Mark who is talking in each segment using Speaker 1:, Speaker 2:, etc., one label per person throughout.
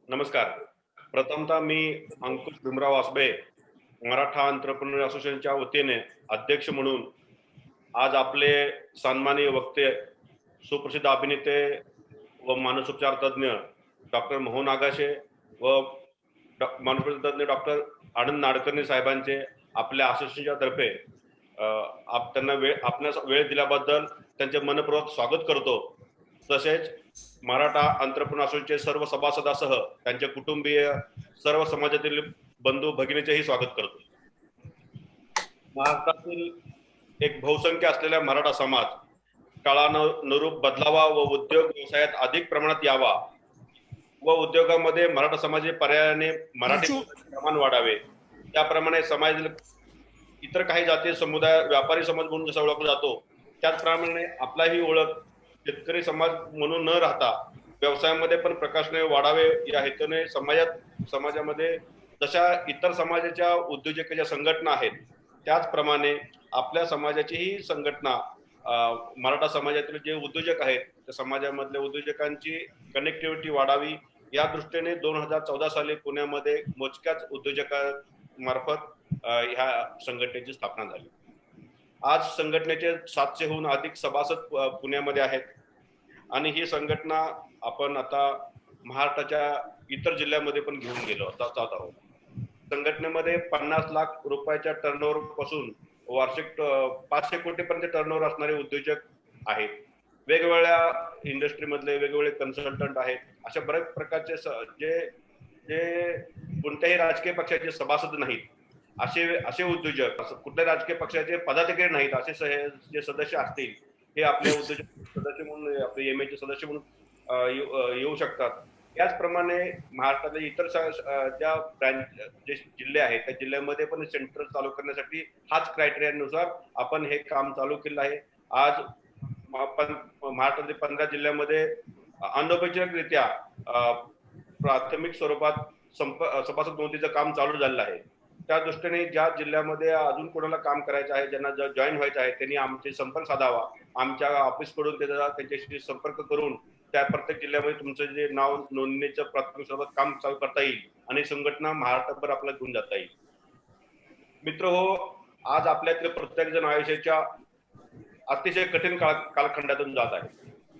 Speaker 1: नमस्कार. प्रथमतः मी अंकुश भीमराव आसबे, मराठा एंटरप्रेन्योर असोसिएशनच्या वतीने अध्यक्ष म्हणून आज आपले सन्माननीय वक्ते, सुप्रसिद्ध अभिनेते व मानसोपचार तज्ञ डॉक्टर मोहन आगाशे व मानसोपचार तज्ञ डॉक्टर आनंद नाडकर्णी साहेबांचे आपल्या असोसिएशनच्या तर्फे त्यांना आपणास वेळ दिल्याबद्दल त्यांचे मनपूर्वक स्वागत करतो. तसेच मराठा एंटरप्रेन्योर असोसिएशनचे सर्व सभासदासह त्यांचे कुटुंबीय, सर्व समाजातील बंधू भगिनीचेही स्वागत करतो. महाराष्ट्रातील एक बहुसंख्य असलेला मराठा समाज काळानुरूप बदलावा व उद्योग व्यवसायात अधिक प्रमाणात यावा व उद्योगामध्ये मराठा समाजाचे पर्यायाने मराठी प्रमाण वाढावे. त्याप्रमाणे समाजातील इतर काही जातीय समुदाय व्यापारी समाज म्हणून जसा ओळखला जातो, त्याचप्रमाणे आपलाही ओळख शेतकरी समाज म्हणून न राहता व्यवसायामध्ये पण प्रकाशने वाढावे या हेतूने समाजामध्ये जशा इतर समाजाच्या उद्योजकांच्या संघटना आहेत, त्याचप्रमाणे आपल्या समाजाचीही संघटना मराठा समाजातील जे उद्योजक आहेत त्या समाजामधल्या उद्योजकांची कनेक्टिव्हिटी वाढावी या दृष्टीने 2014 साली पुण्यामध्ये मोजक्याच उद्योजकांमार्फत ह्या संघटनेची स्थापना झाली. आज संघटनेचे 700हून अधिक सभासद पुण्यामध्ये आहेत आणि ही संघटना आपण आता महाराष्ट्राच्या इतर जिल्ह्यामध्ये पण घेऊन जात आहोत. संघटनेमध्ये 50 लाख रुपयाच्या टर्नओव्हर पासून वार्षिक 500 कोटीपर्यंत टर्नओव्हर असणारे उद्योजक आहेत. वेगवेगळ्या इंडस्ट्रीमधले वेगवेगळे कन्सल्टंट आहेत. अशा बऱ्याच प्रकारचे जे कोणत्याही राजकीय पक्षाचे सभासद नाहीत असे उद्योजक, कुठल्या राजकीय पक्षाचे पदाधिकारी नाहीत असे जे सदस्य असतील हे आपल्या उद्योजक सदस्य म्हणून, आपले एमएचे सदस्य म्हणून येऊ शकतात. त्याचप्रमाणे महाराष्ट्रातील इतर ज्या जे जिल्हे आहेत त्या जिल्ह्यामध्ये पण सेंटर चालू करण्यासाठी हाच क्रायटेरियानुसार आपण हे काम चालू केलं आहे. आज महाराष्ट्रातील 15 जिल्ह्यामध्ये अनौपचारिकरित्या प्राथमिक स्वरूपात सभासद नोंदीचं काम चालू झालेलं आहे. त्या दृष्टीने ज्या जिल्ह्यामध्ये अजून कोणाला काम करायचं आहे, ज्यांना जॉईन व्हायचं आहे त्यांनी आमचे संपर्क साधावा. आमच्या ऑफिसकडून त्यांच्याशी संपर्क करून त्या प्रत्येक जिल्ह्यामध्ये तुमचं जे नाव नोंदणीचं प्राथमिक स्वरूपात काम चालू करता येईल आणि संघटना महाराष्ट्रभर आपल्याला घेऊन जाता येईल. मित्र हो, आज आपल्यातले प्रत्येक जण आयुष्याच्या अतिशय कठीण कालखंडातून जात आहे.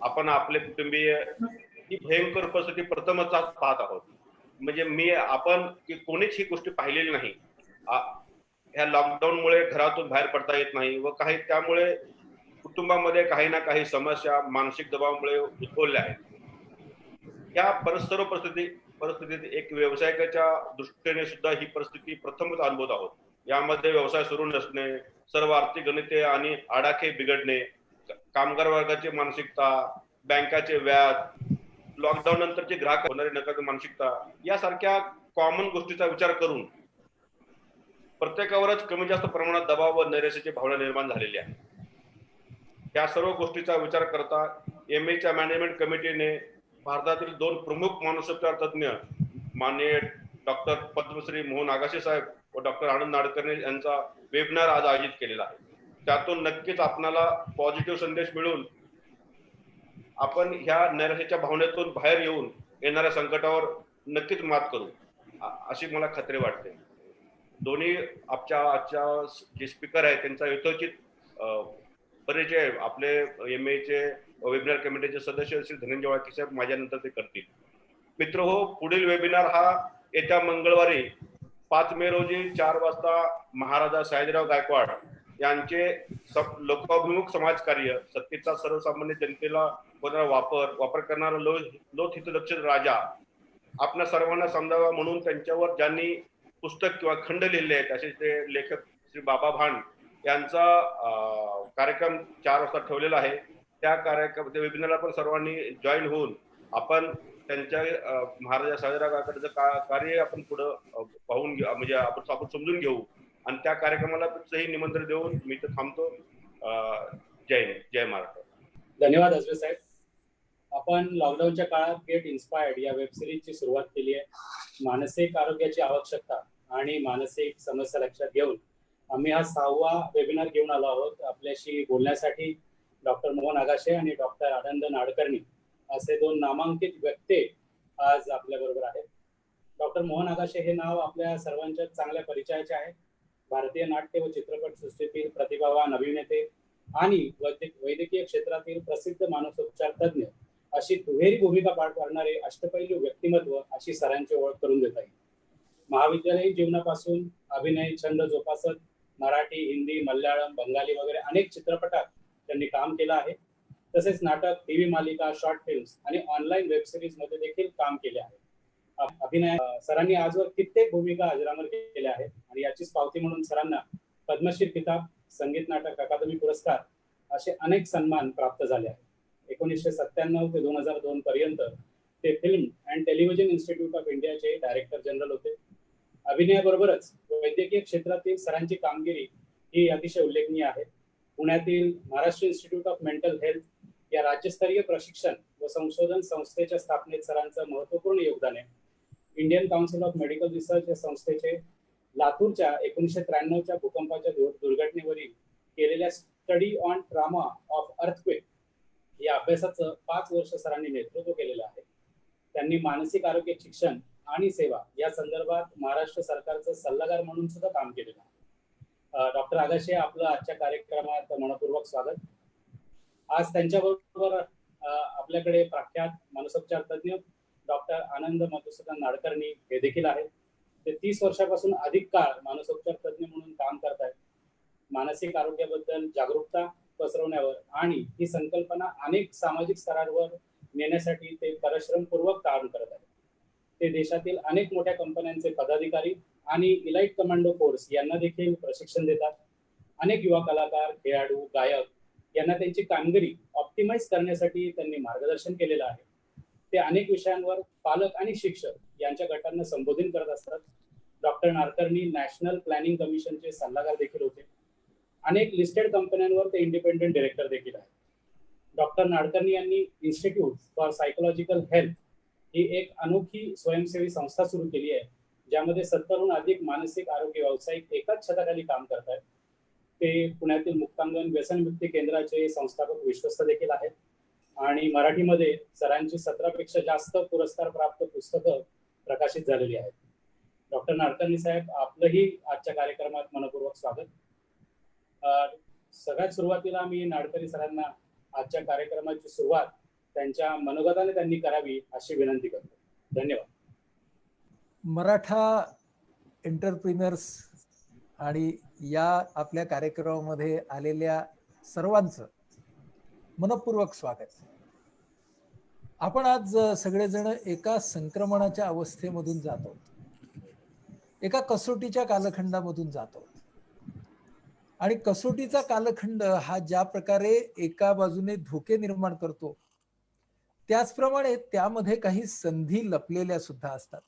Speaker 1: आपण आपले कुटुंबीय ही भयंकर परिस्थिती प्रथमच पाहत आहोत. म्हणजे आपण कोणीच ही गोष्ट पाहिलेली नाही. ह्या लॉकडाऊनमुळे घरातून बाहेर पडता येत नाही व काही त्यामुळे कुटुंबामध्ये काही ना काही समस्या मानसिक दबावामुळे उद्भवल्या आहेत. या सर्व परिस्थितीत एक व्यावसायिकाच्या दृष्टीने सुद्धा ही परिस्थिती प्रथमच अनुभवत आहोत. यामध्ये व्यवसाय सुरू नसणे, सर्व आर्थिक गणिते आणि आडाखे बिघडणे, कामगार वर्गाची मानसिकता, बँकाचे व्याज, लॉकडाऊन नंतरची ग्राहक होणारी नकारात्मक मानसिकता यासारख्या कॉमन गोष्टीचा विचार करून प्रत्येकावरच कमी जास्त प्रमाणात दबाव व नैराश्याची भावना निर्माण झालेली आहे. या सर्व गोष्टीचा विचार करता एमएच्या मॅनेजमेंट कमिटीने भारतातील 2 प्रमुख मानसोपचार तज्ञ माननीय डॉक्टर पद्मश्री मोहन आगाशे साहेब व डॉक्टर आनंद नाडकर्णी यांचा वेबिनार आज आयोजित केलेला आहे. त्यातून नक्कीच आपणाला पॉझिटिव्ह संदेश मिळून आपण ह्या नैराश्याच्या भावनेतून बाहेर येणाऱ्या संकटावर नक्कीच मात करू अशी मला खात्री वाटते. दोन्ही आजच्या जे स्पीकर आहेत त्यांचा यथोचित परिचय आपले एमएचे वेबिनार कमिटीचे सदस्य श्री धनंजय वाळके साहेब माझ्यानंतर ते करतील. मित्र हो, पुढील वेबिनार हा येत्या मंगळवारी 5 मे रोजी 4 वाजता महाराजा सयाजीराव गायकवाड यांचे लोकाभिमुख समाजकार्य, सत्तेचा सर्वसामान्य जनतेला वापर करणारा लोकहितलक्षी राजा आपल्या सर्वांना समजावा म्हणून त्यांच्यावर ज्यांनी पुस्तक किंवा खंड लिहिले आहेत असे ते लेखक श्री बाबा भांड यांचा कार्यक्रम 4 वाजता ठेवलेला आहे. त्या वेबिनारला पण सर्वांनी जॉईन होऊन आपण त्यांच्या महाराजा सयाजीराव गायकवाडचं कार्य आपण पुढं पाहून म्हणजे आपण समजून घेऊ आणि त्या कार्यक्रमाला निमंत्रण देऊन मी तर थांबतो. जय महाराष्ट्र.
Speaker 2: धन्यवाद आसबे साहेब. आपण लॉकडाऊनच्या काळात गेट इन्स्पायर्ड या वेब सिरीजची सुरुवात केली आहे. मानसिक आरोग्याची आवश्यकता आणि मानसिक समस्या लक्षात घेऊन आम्ही हा 6वा वेबिनार घेऊन आलो आहोत. आपल्याशी बोलण्यासाठी डॉक्टर मोहन आगाशे आणि डॉक्टर आनंद नाडकर्णी असे 2 नामांकित व्यक्ती आज आपल्या बरोबर आहेत. डॉक्टर मोहन आगाशे हे नाव आपल्या सर्वांच्या चांगल्या परिचयाचे आहे. भारतीय नाट्य व चित्रपट सृष्टीतील प्रतिभावान अभिनेते आणि वैद्यकीय क्षेत्रातील प्रसिद्ध मानसोपचार तज्ज्ञ अशी दुहेरी भूमिका पार पाडणारे अष्टपैलू व्यक्तिमत्व अशी सरांची ओळख करून देता येईल. महाविद्यालयीन जीवनापासून अभिनय छंद जोपासत मराठी, हिंदी, मल्याळम, बंगाली वगैरे अनेक चित्रपटात त्यांनी काम केलं आहे. तसेच नाटक, टीव्ही मालिका, शॉर्ट फिल्म्स आणि ऑनलाईन वेब सिरीज मध्ये देखील काम केले आहे. अभिनय सरांनी आजवर कित्येक भूमिका अजरामर केल्या आहेत आणि याचीच पावती म्हणून सरांना पद्मश्री किताब, संगीत नाटक अकादमी पुरस्कार असे अनेक सन्मान प्राप्त झाले आहेत. 1997 ते 2002 पर्यंत ते film and television institute of इंडियाचे डायरेक्टर जनरल होते. अभिनयाबरोबरच वैद्यकीय क्षेत्रातील सरांची कामगिरी ही अतिशय उल्लेखनीय आहे. पुण्यातील Maharashtra institute of mental health या राज्यस्तरीय प्रशिक्षण व संशोधन संस्थेच्या स्थापनेत सरांचं महत्वपूर्ण योगदान आहे. Indian council of medical research या संस्थेचे लातूरच्या 1993च्या भूकंपाच्या दुर्घटनेवरील केलेल्या study on trauma of earthquake या अभ्यासाचं 5 वर्ष सरांनी नेतृत्व केलेलं आहे. त्यांनी मानसिक आरोग्य शिक्षण आणि सेवा या संदर्भात महाराष्ट्र सरकारचं सल्लागार म्हणून सुद्धा काम केलेलं आहे. डॉक्टर आगाशे, आपलं आजच्या कार्यक्रमात मनपूर्वक स्वागत. आज त्यांच्याबरोबर आपल्याकडे प्रख्यात मानसोपचार तज्ज्ञ डॉक्टर आनंद मधुसूदन नाडकर्णी हे देखील आहेत. ते 30 वर्षापासून अधिक काळ मानसोपचार तज्ज्ञ म्हणून काम करत आहेत. मानसिक आरोग्याबद्दल जागरूकता पसरवण्यावर आणि ही संकल्पना अनेक सामाजिक स्तरावर नेण्यासाठी ते परिश्रमपूर्वक काम करत आहेत. ते देशातील अनेक मोठ्या कंपन्यांचे पदाधिकारी आणि इलाइट कमांडो फोर्स यांना देखील प्रशिक्षण देतात. अनेक युवा कलाकार, खेळाडू, गायक यांना त्यांची कामगिरी ऑप्टिमाइज करण्यासाठी त्यांनी मार्गदर्शन केलेलं आहे. ते अनेक विषयांवर पालक आणि शिक्षक यांच्या गटांना संबोधित करत असतात. डॉक्टर नाडकर्णी नॅशनल प्लॅनिंग कमिशनचे सल्लागार देखील होते. अनेक लिस्टेड कंपन्यांवर ते इंडिपेंडेंट डायरेक्टर देखील आहेत. डॉक्टर नाडकर्णी यांनी इन्स्टिट्यूट फॉर सायकोलॉजिकल हेल्थ ही एक अनोखी स्वयंसेवी संस्था सुरू केली आहे, ज्यामध्ये 70हून अधिक मानसिक आरोग्य व्यावसायिक एकाच छताखाली काम करत आहेत. ते पुण्यातील मुक्तांगण व्यसनमुक्ती केंद्राचे संस्थापक विश्वस्त देखील आहेत आणि मराठीमध्ये सरांची 17पेक्षा जास्त पुरस्कार प्राप्त पुस्तकं प्रकाशित झालेली आहेत. डॉक्टर नाडकर्णी साहेब, आपलंही आजच्या कार्यक्रमात मनपूर्वक स्वागत. सगळ्यात सुरुवातीला मी नाडकर्णी सरांना आजच्या कार्यक्रमाची सुरुवात त्यांच्या मनोगताने त्यांनी करावी अशी विनंती करतो. धन्यवाद.
Speaker 3: मराठा एंटरप्रिनर्स आणि या आपल्या कार्यक्रमामध्ये आलेल्या सर्वांचं मनपूर्वक स्वागत. आपण आज सगळेजण एका संक्रमणाच्या अवस्थेमधून जातो, एका कसोटीच्या कालखंडामधून जातो आणि कसोटीचा कालखंड हा ज्या प्रकारे एका बाजूने धोके निर्माण करतो, त्याचप्रमाणे त्यामध्ये काही संधी लपलेल्या सुद्धा असतात.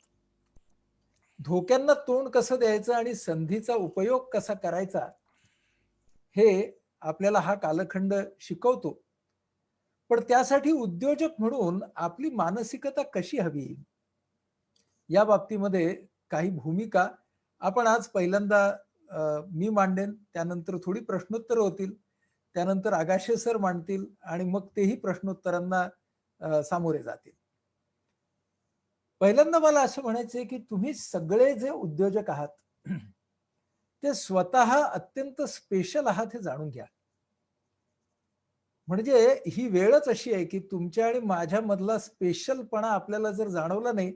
Speaker 3: धोक्यांना तोंड कसं द्यायचं आणि संधीचा उपयोग कसा करायचा हे आपल्याला हा कालखंड शिकवतो. पण त्यासाठी उद्योजक म्हणून आपली मानसिकता कशी हवी या बाबतीमध्ये काही भूमिका आपण आज पहिल्यांदा मी मांडेन, त्यानंतर थोडी प्रश्नोत्तर होतील, त्यानंतर आगाशे सर मांडतील आणि मग तेही प्रश्नोत्तरांना सामोरे जातील. पहिल्यांदा मला असं म्हणायचंय की तुम्ही सगळे जे उद्योजक आहात ते स्वतः अत्यंत स्पेशल आहात हे जाणून घ्या. म्हणजे ही वेळच अशी आहे की तुमच्या आणि माझ्या मधला स्पेशलपणा आपल्याला जर जाणवला नाही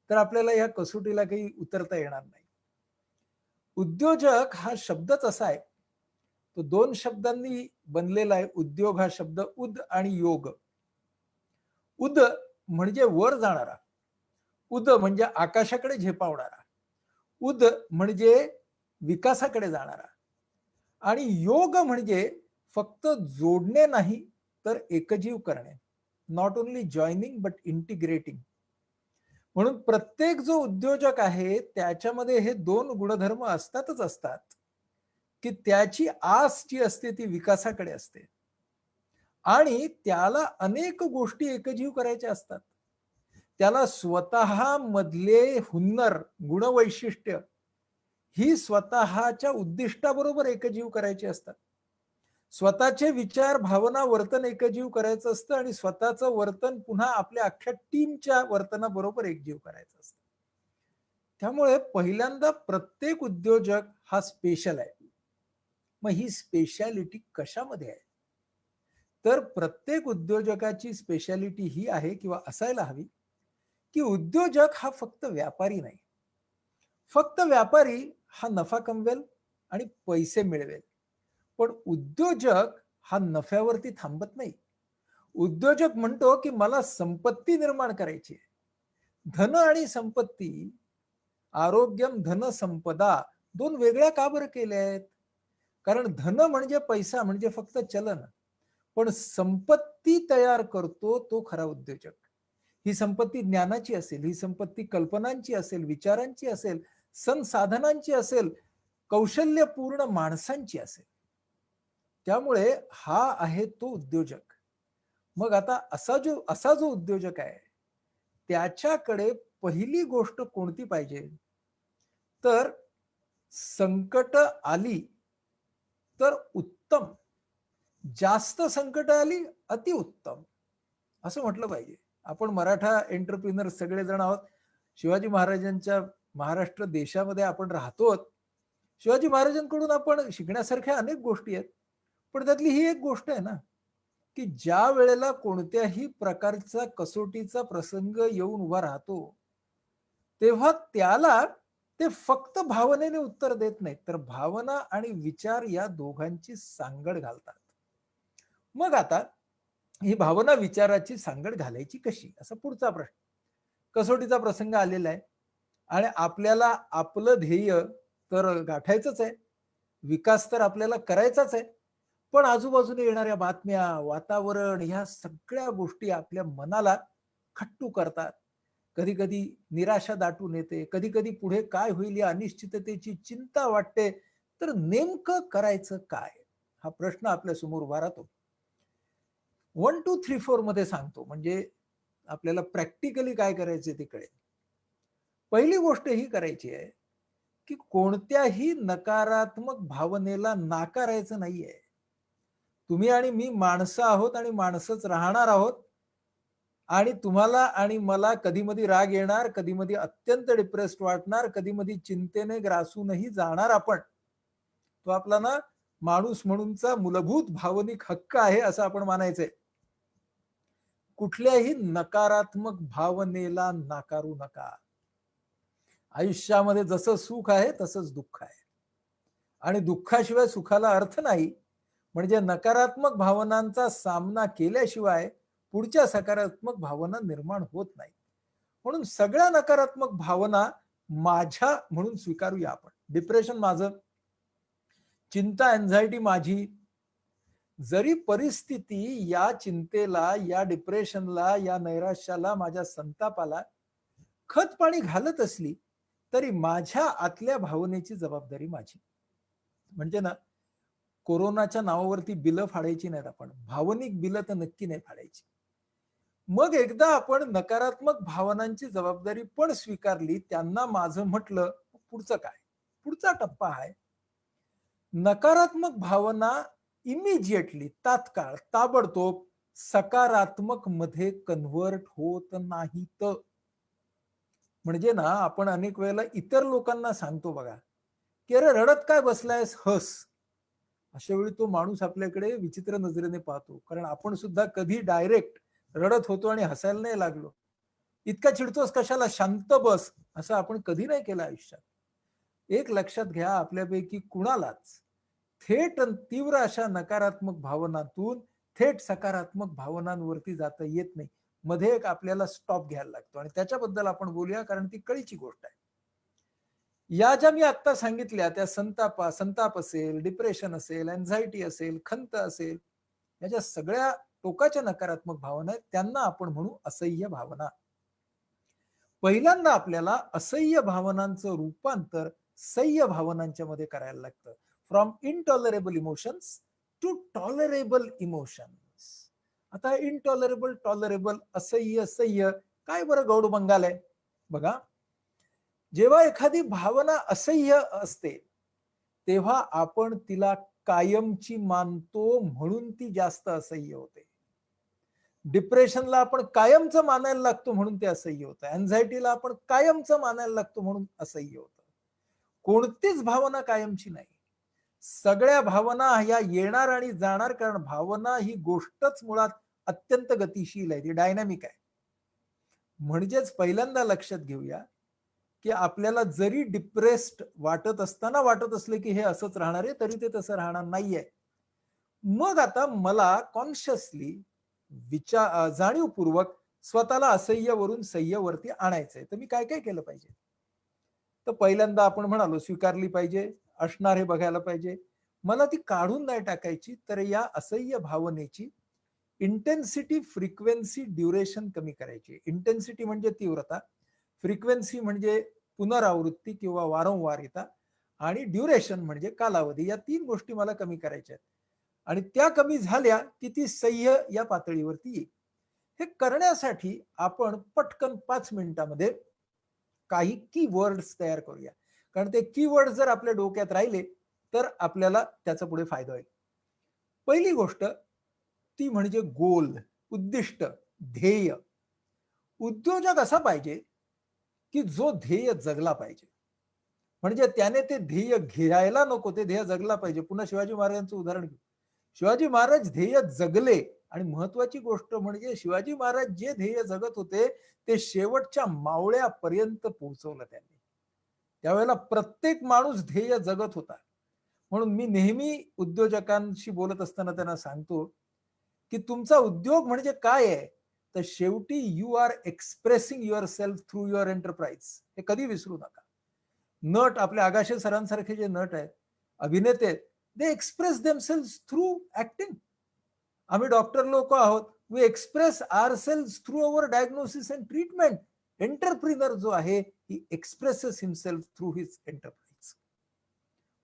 Speaker 3: तर आपल्याला या कसोटीला काही उतरता येणार नाही. उद्योजक हा शब्दच असा आहे, तो 2 शब्दांनी बनलेला आहे. उद्योग हा शब्द उद आणि योग. उद म्हणजे वर जाणारा, उद म्हणजे आकाशाकडे झेपावणारा, उद म्हणजे विकासाकडे जाणारा आणि योग म्हणजे फक्त जोडणे नाही तर एकजीव करणे. Not only joining but integrating. म्हणून प्रत्येक जो उद्योजक आहे त्याच्यामध्ये हे 2 गुणधर्म असतातच असतात की त्याची आस जी असते ती विकासाकडे असते आणि त्याला अनेक गोष्टी एकजीव करायच्या असतात. त्याला स्वतः मधले हुन्नर, गुणवैशिष्ट्य ही स्वतःच्या उद्दिष्टाबरोबर एकजीव करायची असतात. स्वतःचे विचार, भावना, वर्तन एकजीव करायचं असतं आणि स्वतःचं वर्तन पुन्हा आपल्या अख्ख्या टीमच्या वर्तनाबरोबर एकजीव करायचं असतं. त्यामुळे पहिल्यांदा प्रत्येक उद्योजक हा स्पेशल आहे. मग ही स्पेशालिटी कशामध्ये आहे? तर प्रत्येक उद्योजकाची स्पेशालिटी ही आहे किंवा असायला हवी की उद्योजक हा फक्त व्यापारी नाही. फक्त व्यापारी हा नफा कमवेल आणि पैसे मिळवेल, पण उद्योजक हा नफ्यावरती थांबत नाही. उद्योजक म्हणतो की मला संपत्ती निर्माण करायची आहे. धन आणि संपत्ती, आरोग्यम धन संपदा, दोन वेगळ्या का बरं केल्या आहेत? कारण धन म्हणजे पैसा, म्हणजे फक्त चलन, पण संपत्ती तयार करतो तो खरा उद्योजक. ही संपत्ती ज्ञानाची असेल, ही संपत्ती कल्पनांची असेल, विचारांची असेल, संसाधनांची असेल, कौशल्यपूर्ण माणसांची असेल. त्यामुळे हा आहे तो उद्योजक. मग आता असा जो उद्योजक आहे त्याच्याकडे पहिली गोष्ट कोणती पाहिजे? तर संकट आली तर उत्तम, जास्त संकट आली अतिउत्तम, असं म्हटलं पाहिजे. आपण मराठा एंटरप्रिनर सगळेजण आहोत. शिवाजी महाराजांच्या महाराष्ट्र देशामध्ये आपण राहतो. शिवाजी महाराजांकडून आपण शिकण्यासारख्या अनेक गोष्टी आहेत, पण त्यातली ही एक गोष्ट आहे ना की ज्या वेळेला कोणत्याही प्रकारचा कसोटीचा प्रसंग येऊन उभा राहतो तेव्हा त्याला ते फक्त भावनेने उत्तर देत नाहीत, तर भावना आणि विचार या दोघांची सांगड घालतात. मग आता ही भावना विचाराची सांगड घालायची कशी, असा पुढचा प्रश्न. कसोटीचा प्रसंग आलेला आहे आणि आपल्याला आपलं ध्येय तर गाठायचंच आहे, विकास तर आपल्याला करायचाच आहे, पण आजूबाजूने येणाऱ्या बातम्या, वातावरण, ह्या सगळ्या गोष्टी आपल्या मनाला खट्टू करतात. कधी कधी निराशा दाटून येते, कधी कधी पुढे काय होईल या अनिश्चिततेची चिंता वाटते. तर नेमकं करायचं काय, हा प्रश्न आपल्या समोर उभा राहतो. 1 2 3 4 मध्ये सांगतो, म्हणजे आपल्याला प्रॅक्टिकली काय करायचे ते कळेल. पहिली गोष्ट ही करायची आहे की कोणत्याही नकारात्मक भावनेला नाकारायचं नाहीये. तुम्ही आणि मी माणसं आहोत आणि माणसंच राहणार आहोत. आणि तुम्हाला आणि मला कधी मधी राग येणार, कधी मधी अत्यंत डिप्रेस्ड वाटणार, कधी मधी चिंतेने ग्रासूनही जाणार आपण. तो आपला ना माणूस म्हणूनचा मूलभूत भावनिक हक्क आहे असं आपण मानायचंय. कुठल्याही नकारात्मक भावनेला नाकारू नका. आयुष्यामध्ये जसं सुख आहे तसंच दुःख आहे आणि दुःखाशिवाय सुखाला अर्थ नाही. म्हणजे नकारात्मक भावनांचा सामना केल्याशिवाय पुढच्या सकारात्मक भावना निर्माण होत नाही. म्हणून सगळ्या नकारात्मक भावना माझ्या म्हणून स्वीकारूया आपण. डिप्रेशन माझं, चिंता अँझायटी माझी. जरी परिस्थिती या चिंतेला, या डिप्रेशनला, या नैराश्याला, माझ्या संतापाला खत पाणी घालत असली तरी माझ्या आतल्या भावनेची जबाबदारी माझी. म्हणजे ना, कोरोनाच्या नावावरती बिलं फाडायची नाहीत आपण, भावनिक बिलं तर नक्की नाही फाडायची. मग एकदा आपण नकारात्मक भावनांची जबाबदारी पण स्वीकारली, त्यांना माझं म्हटलं, पुढचं काय? पुढचा टप्पा आहे नकारात्मक भावना इमिजिएटली, तात्काळ, ताबडतोब सकारात्मक मध्ये कन्व्हर्ट होत नाहीत. म्हणजे ना, आपण अनेक वेळेला इतर लोकांना सांगतो बघा की अरे रडत काय बसलायस, हस. अशा वेळी तो माणूस आपल्याकडे विचित्र नजरेने पाहतो, कारण आपण सुद्धा कधी डायरेक्ट रडत होतो आणि हसायला नाही लागलो. इतका चिडतोस कशाला, शांत बस, असं आपण कधी नाही केलं आयुष्यात. एक लक्षात घ्या, आपल्यापैकी कुणालाच थेट तीव्र अशा नकारात्मक भावनातून थेट सकारात्मक भावनांवरती जाता येत नाही. मध्ये एक आपल्याला स्टॉप घ्यायला लागतो आणि त्याच्याबद्दल आपण बोलूया, कारण ती कळीची गोष्ट आहे. या ज्या मी आता सांगितल्या त्या संताप असेल, डिप्रेशन असेल, अँझायटी असेल, खंत असेल, याच्या सगळ्या टोकाच्या नकारात्मक भावना आहेत, त्यांना आपण म्हणू असह्य भावना. पहिल्यांदा आपल्याला असह्य भावनांचं रूपांतर सह्य भावनांच्या मध्ये करायला लागतं. From intolerable emotions to tolerable emotions. आता इनटॉलरेबल, टॉलरेबल, असह्य, सह्य, काय बरं गौड बंगाल आहे बघा. जेव्हा एखादी भावना असह्य असते तेव्हा आपण तिला कायमची मानतो, म्हणून ती जास्त असह्य होते. डिप्रेशनला आपण कायमचं मानायला लागतो म्हणून ते असह्य होतं. अँझायटीला आपण कायमचं मानायला लागतो म्हणून असह्य होतं. कोणतीच भावना कायमची नाही. सगळ्या भावना ह्या येणार आणि जाणार, कारण भावना ही गोष्टच मुळात अत्यंत गतिशील आहे, ती डायनॅमिक आहे. म्हणजेच पहिल्यांदा लक्षात घेऊया की आपल्याला जरी डिप्रेस्ड वाटत असताना वाटत असले की हे असंच राहणार आहे, तरी ते तसं राहणार नाहीये. मग आता मला कॉन्शियसली जाणीवपूर्वक स्वतःला असह्यवरून सह्यवरती आणायचंय, तर मी काय काय केलं पाहिजे? तर पहिल्यांदा आपण म्हणालो स्वीकारली पाहिजे, असणार हे बघायला पाहिजे. मला ती काढून नाही टाकायची, तर या असह्य भावनेची इंटेन्सिटी, फ्रिक्वेन्सी, ड्युरेशन कमी करायची. इंटेन्सिटी म्हणजे तीव्रता, फ्रिक्वेन्सी म्हणजे पुनरावृत्ती किंवा वारंवारिता, आणि ड्युरेशन म्हणजे कालावधी. या 3 गोष्टी मला कमी करायच्या आहेत. आणि त्या कमी झाल्या की ती सह्य या पातळीवरती येईल. हे करण्यासाठी आपण पटकन 5 मिनिटामध्ये काही कीवर्ड्स तयार करूया. कारण ते कीवर्ड जर आपल्या डोक्यात राहिले तर आपल्याला त्याचा पुढे फायदा होईल. पहिली गोष्ट ती म्हणजे गोल, उद्दिष्ट, ध्येय. उद्योजक असा पाहिजे की जो ध्येय जगला पाहिजे. म्हणजे त्याने ते ध्येय घ्यायला नको, ते ध्येय जगला पाहिजे. पुन्हा शिवाजी महाराजांचं उदाहरण घेऊ. शिवाजी महाराज ध्येय जगले, आणि महत्वाची गोष्ट म्हणजे शिवाजी महाराज जे ध्येय जगत होते ते शेवटच्या मावळ्यापर्यंत पोहोचवलं त्यांनी. त्यावेळेला प्रत्येक माणूस ध्येय जगत होता. म्हणून मी नेहमी उद्योजकांशी बोलत असताना त्यांना सांगतो की तुमचा उद्योग म्हणजे काय आहे, तर शेवटी you are expressing yourself through your enterprise. हे कधी विसरू नका. नट, आपले आगाशे सरांसारखे जे नट आहेत, अभिनेते, they express themselves through acting. आम्ही डॉक्टर लोक आहोत, we express ourself through our diagnosis and treatment. Entrepreneur जो आहे, he expresses himself through his enterprise.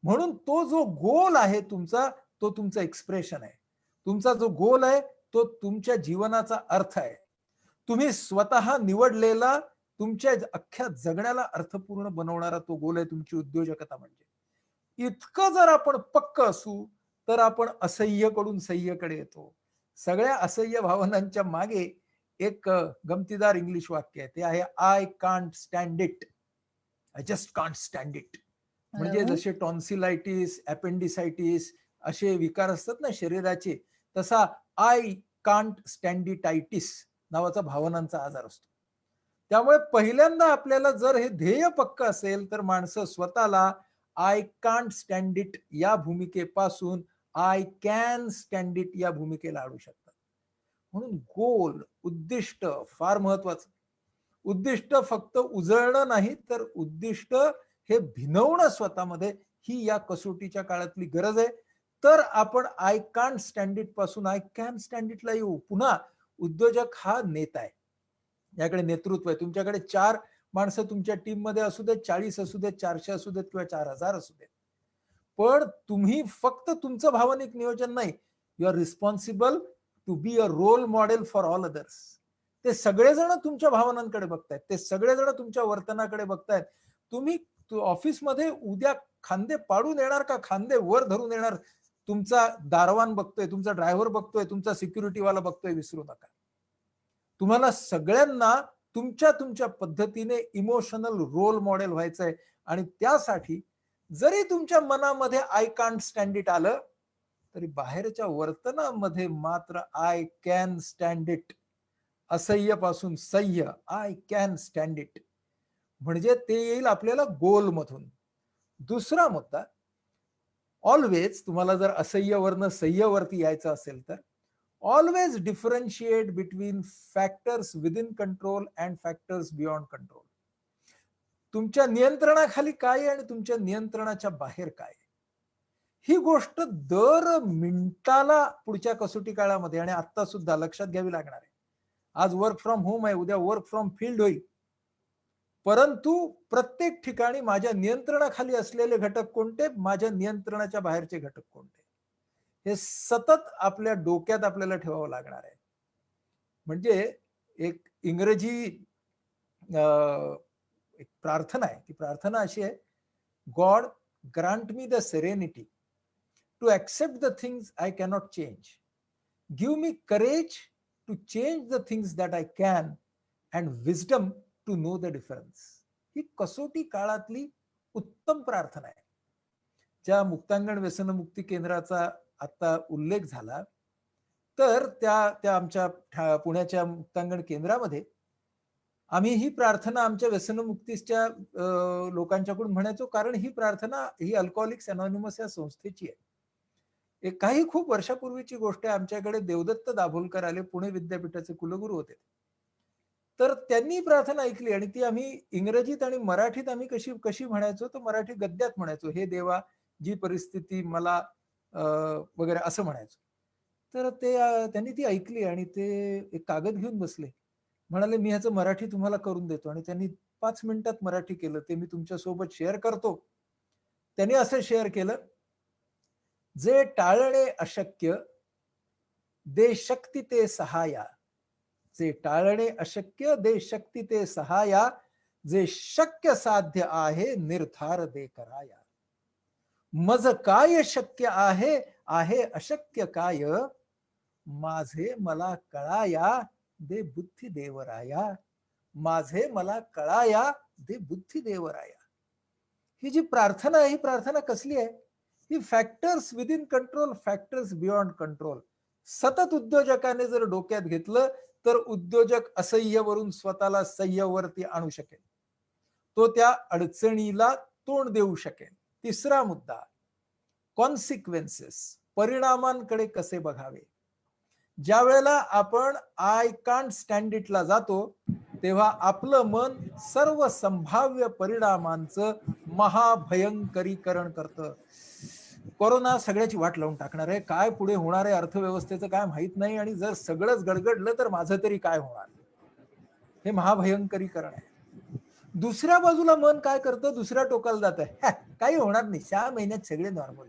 Speaker 3: म्हणून तो जो गोल आहे तुमचा, तो तुमचा एक्सप्रेशन आहे. तुमचा जो गोल आहे तो तुमच्या जीवनाचा अर्थ आहे. तुम्ही स्वतः निवडलेला, तुमच्या अख्ख्या जगण्याला अर्थपूर्ण बनवणारा तो गोल आहे तुमची उद्योजकता. म्हणजे इतकं जर आपण पक्क असू तर आपण असह्यकडून सह्यकडे येतो. सगळ्या असह्य भावनांच्या मागे एक गमतीदार इंग्लिश वाक्य आहे, ते आहे I can't stand it, I just can't stand it. म्हणजे जसे टॉन्सिलायटिस, अपेंडिसायटिस असे विकार असतात ना शरीराचे, तसा आय कांट स्टँडिटायटिस नावाचा भावनांचा आजार असतो. त्यामुळे पहिल्यांदा आपल्याला जर हे ध्येय पक्क असेल तर माणसं स्वतःला आय कांट स्टँड इट या भूमिकेपासून आय कॅन स्टँड इट या भूमिकेला आणू शकतात. म्हणून गोल, उद्दिष्ट फार महत्वाचं. उद्दिष्ट फक्त उजळणं नाही, तर उद्दिष्ट हे भिनवणं स्वतःमध्ये, ही या कसोटीच्या काळातली गरज आहे. तर आपण आय कांट स्टँड इट पासून आय कॅन स्टँड इटला येऊ. पुन्हा उद्योजक हा नेता आहे, याकडे नेतृत्व आहे. तुमच्याकडे 4 माणसं तुमच्या टीम मध्ये असू देत, 40 असू देत, 400 असू देत किंवा 4000 असू देत, पण तुम्ही फक्त तुमचं भावनिक नियोजन नाही, you are responsible to be a role model for all others. ते सगळेजण तुमच्या भावनांकडे बघतायत, ते सगळेजण तुमच्या वर्तनाकडे बघतायत. तुम्ही ऑफिसमध्ये उद्या खांदे पाडून येणार का खांदे वर धरून येणार? तुमचा दारवान बघतोय, तुमचा ड्रायव्हर बघतोय, तुमचा सिक्युरिटीवाला बघतोय, विसरू नका. तुम्हाला सगळ्यांना तुमच्या तुमच्या पद्धतीने इमोशनल रोल मॉडेल व्हायचंय. आणि त्यासाठी जरी तुमच्या मनामध्ये आय कांट स्टँड इट आलं, तरी बाहेरच्या वर्तनामध्ये मात्र आय कॅन स्टँड इट, असह्य पासून सह्य, आय कॅन स्टँड इट, म्हणजे ते येईल आपल्याला गोल मधून. दुसरा मुद्दा, ऑलवेज तुम्हाला जर असह्यवरनं सह्यवरती यायचं असेल तर always differentiate between factors within control and factors beyond control. तुमच्या नियंत्रणाखाली काय आहे आणि तुमच्या नियंत्रणाच्या बाहेर काय आहे, ही गोष्ट दर मिनिटाला पुढच्या कसोटी काळामध्ये आणि आता सुद्धा लक्षात घ्यावी लागणार आहे. आज वर्क फ्रॉम होम आहे, उद्या वर्क फ्रॉम फील्ड होईल, परंतु प्रत्येक ठिकाणी माझ्या नियंत्रणाखाली असलेले घटक कोणते, माझ्या नियंत्रणाच्या बाहेरचे घटक कोणते, हे सतत आपल्या डोक्यात आपल्याला ठेवावं लागणार आहे. म्हणजे एक इंग्रजी एक प्रार्थना आहे, ती प्रार्थना अशी आहे, God grant me the serenity to accept the things I cannot change, give me courage to change the things that I can and wisdom to know the difference. ही कसोटी काळातली उत्तम प्रार्थना आहे. ज्या मुक्तांगण व्यसनमुक्ती केंद्राचा आता उल्लेख झाला, तर त्या आमच्या पुण्याच्या मुक्तांगण केंद्रामध्ये आम्ही ही प्रार्थना आमच्या व्यसनमुक्तीच्या लोकांच्याकडून म्हणायचो, कारण ही प्रार्थना ही अल्कोहोलिक्स अनॉनिमस या संस्थेची आहे. एक काही खूप वर्षापूर्वीची गोष्ट आहे. आमच्याकडे देवदत्त दाभोलकर आले, पुणे विद्यापीठाचे कुलगुरू होते. तर त्यांनी प्रार्थना ऐकली आणि ती आम्ही इंग्रजीत आणि मराठीत आम्ही कशी म्हणायचो, तर मराठी गद्यात म्हणायचो, हे देवा जी परिस्थिती मला वगैरे असं म्हणायचो. तर त्यांनी ती ऐकली आणि ते एक कागद घेऊन बसले, म्हणाले मी ह्याचं मराठी तुम्हाला करून देतो. आणि त्यांनी 5 मिनिटात मराठी केलं. ते मी तुमच्या सोबत शेअर करतो. त्यांनी असं शेअर केलं, जे टाळणे अशक्य दे शक्ती ते सहाया, जे टाळणे अशक्य दे शक्ती ते सहाया, जे शक्य साध्य आहे निर्धार दे कराया. मज काय शक्य आहे, आहे अशक्य काय, माझे मला कळाया दे बुद्धी देवराया, माझे मला कळाया दे बुद्धी देवराया. ही जी प्रार्थना आहे, ही प्रार्थना कसली आहे? ही factors within control, factors beyond control. सतत उद्योजकाने जर डोक्यात घेतलं तर उद्योजक असह्यवरून स्वतःला सह्यवरती आणू शकेल, तो त्या अडचणीला तोंड देऊ शकेल. तिसरा मुद्दा, कॉन्सिक्वेन्सेस, परिणामांकडे कसे बघावे. ज्या वेळेला आपण आय कांट स्टँड इटला जातो, तेव्हा आपलं मन सर्व संभाव्य परिणामांचं महाभयंकरीकरण करतं. कोरोना सगळ्याची वाट लावून टाकणार आहे, काय पुढे होणार आहे अर्थव्यवस्थेचं काय माहित नाही, आणि जर सगळंच गडगडलं तर माझं तरी काय होणार, हे महाभयंकरीकरण आहे. दुसऱ्या बाजूला मन काय करतं, दुसऱ्या टोकाला जात आहे, काही होणार नाही, 6 महिन्यात सगळे नॉर्मल.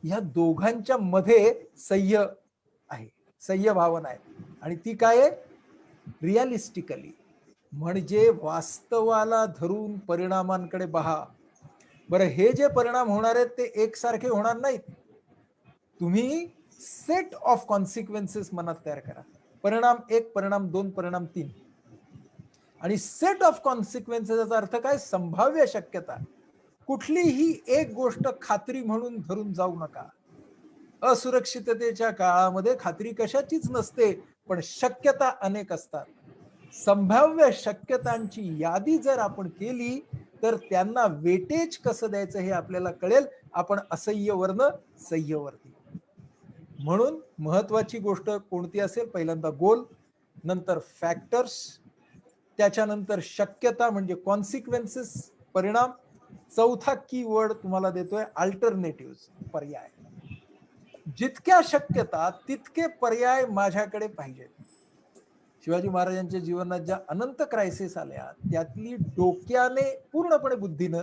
Speaker 3: या दोघांच्या मध्ये सह्य आहे, सह्य भावना आहे. आणि ती काय आहे? रिअलिस्टिकली, म्हणजे वास्तवाला धरून परिणामांकडे पहा. बरं, हे जे परिणाम होणार आहेत ते एकसारखे होणार नाहीत. तुम्ही सेट ऑफ कॉन्सिक्वेन्सेस मनात तयार करा. परिणाम 1, परिणाम 2, परिणाम 3. आणि सेट ऑफ कॉन्सिक्वेन्सेसचा अर्थ काय? संभाव्य शक्यता. कुठलीही एक गोष्ट खात्री म्हणून धरून जाऊ नका. असुरक्षिततेच्या काळामध्ये खात्री कशाचीच नसते, पण शक्यता अनेक असतात. संभाव्य शक्यतांची यादी जर आपण केली तर त्यांना वेटेज कसं द्यायचं हे आपल्याला कळेल. आपण असह्यवरनं सह्यवरती. म्हणून महत्वाची गोष्ट कोणती असेल? पहिल्यांदा गोल, नंतर फॅक्टर्स, त्याच्यानंतर शक्यता म्हणजे कॉन्सिक्वेन्सेस, परिणाम, चौथा की वर्ड तुम्हाला देतोय अल्टरनेटिव्ह, पर्याय. जितक्या शक्यता तितके पर्याय माझ्याकडे पाहिजेत. शिवाजी महाराजांच्या जीवनात ज्या अनंत क्रायसिस आल्या त्यातली डोक्याने पूर्णपणे बुद्धीनं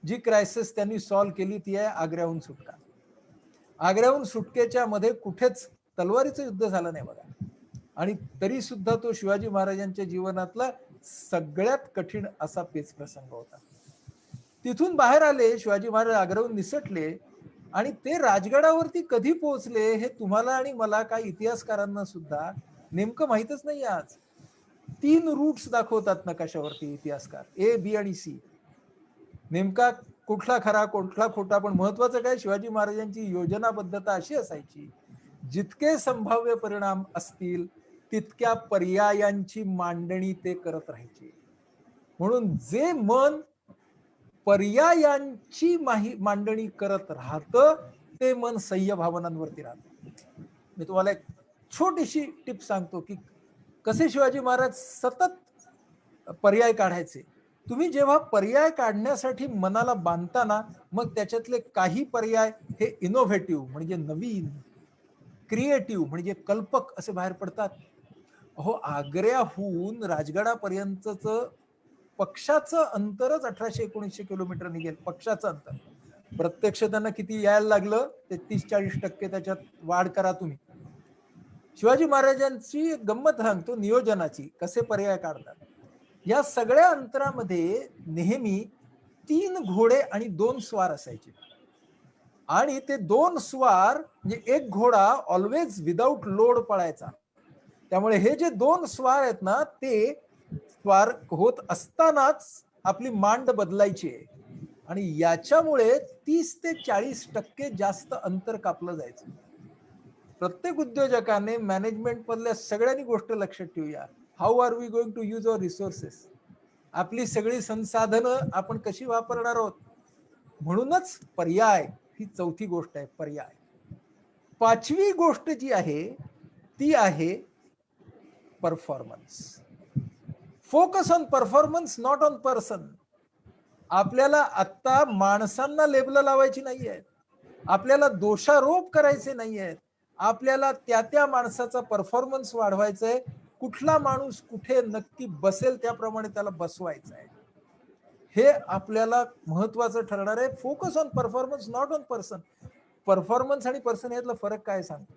Speaker 3: जी क्रायसिस त्यांनी सॉल्व्ह केली ती आहे आग्र्याहून सुटका. आग्र्याहून सुटकेच्या मध्ये कुठेच तलवारीचं युद्ध झालं नाही बघा, आणि तरी सुद्धा तो शिवाजी महाराजांच्या जीवनातला सगळ्यात कठीण असा पेच प्रसंग होता. तिथून बाहेर आले शिवाजी महाराज, आग्र्याहून निसटले, आणि ते राजगडावरती कधी पोहोचले हे तुम्हाला आणि मला, काही इतिहासकारांना सुद्धा नेमकं माहितच नाही. आज 3 रूट्स दाखवतात नकाशावरती इतिहासकार, A, B आणि C. नेमका कुठला खरा कुठला खोटा? पण महत्वाचं काय, शिवाजी महाराजांची योजनाबद्धता अशी असायची, जितके संभाव्य परिणाम असतील तितक्या पर्यायांची मांडणी ते करत राहायचे. म्हणून जे मन पर्यायांची मांडणी करत राहतं ते मन सह्य भावनांवरती राहतं. मी तुम्हाला एक छोटीशी टिप सांगतो की कसे शिवाजी महाराज सतत पर्याय काढायचे. तुम्ही जेव्हा पर्याय काढण्यासाठी मनाला बांधताना, मग त्याच्यातले काही पर्याय हे इनोव्हेटिव्ह म्हणजे नवीन, क्रिएटिव्ह म्हणजे कल्पक असे बाहेर पडतात. अहो, आग्र्याहून राजगडापर्यंतच पक्षाचं अंतरच 1800-1900 किलोमीटर निघेल. पक्षाचं अंतर. प्रत्यक्ष त्यांना किती यायला लागलं ते 30-40% त्याच्यात वाढ करा तुम्ही. शिवाजी महाराजांची गंमत सांगतो नियोजनाची, कसे पर्याय काढतात. या सगळ्या अंतरामध्ये नेहमी 3 घोडे आणि 2 स्वार असायचे, आणि ते 2 स्वार म्हणजे एक घोडा ऑलवेज विदाउट लोड पळायचा, त्यामुळे हे जे दोन स्वार आहेत ना, ते स्वार होत असतानाच आपली मांड बदलायची आहे आणि याच्यामुळे 30 ते 40% जास्त अंतर कापलं जायचं. प्रत्येक उद्योजकाने मॅनेजमेंट मधल्या सगळ्यांनी गोष्ट लक्षात ठेवूया. How are we going to use our resources? आपली सगळी संसाधनं आपण कशी वापरणार आहोत? म्हणूनच पर्याय ही चौथी गोष्ट आहे, पर्याय. पाचवी गोष्ट जी आहे ती आहे performance. Focus on performance, not on person. आपल्याला आता माणसांना लेबल लावायची नाही आहेत, आपल्याला दोषारोप करायचे नाही आहेत, आपल्याला त्या त्या माणसाचा परफॉर्मन्स वाढवायचा आहे. कुठला माणूस कुठे नक्की बसेल त्याप्रमाणे त्याला बसवायचं आहे. हे आपल्याला महत्वाचं ठरणार आहे. Focus on performance, not on person. Performance आणि पर्सन यातला फरक काय सांगतो?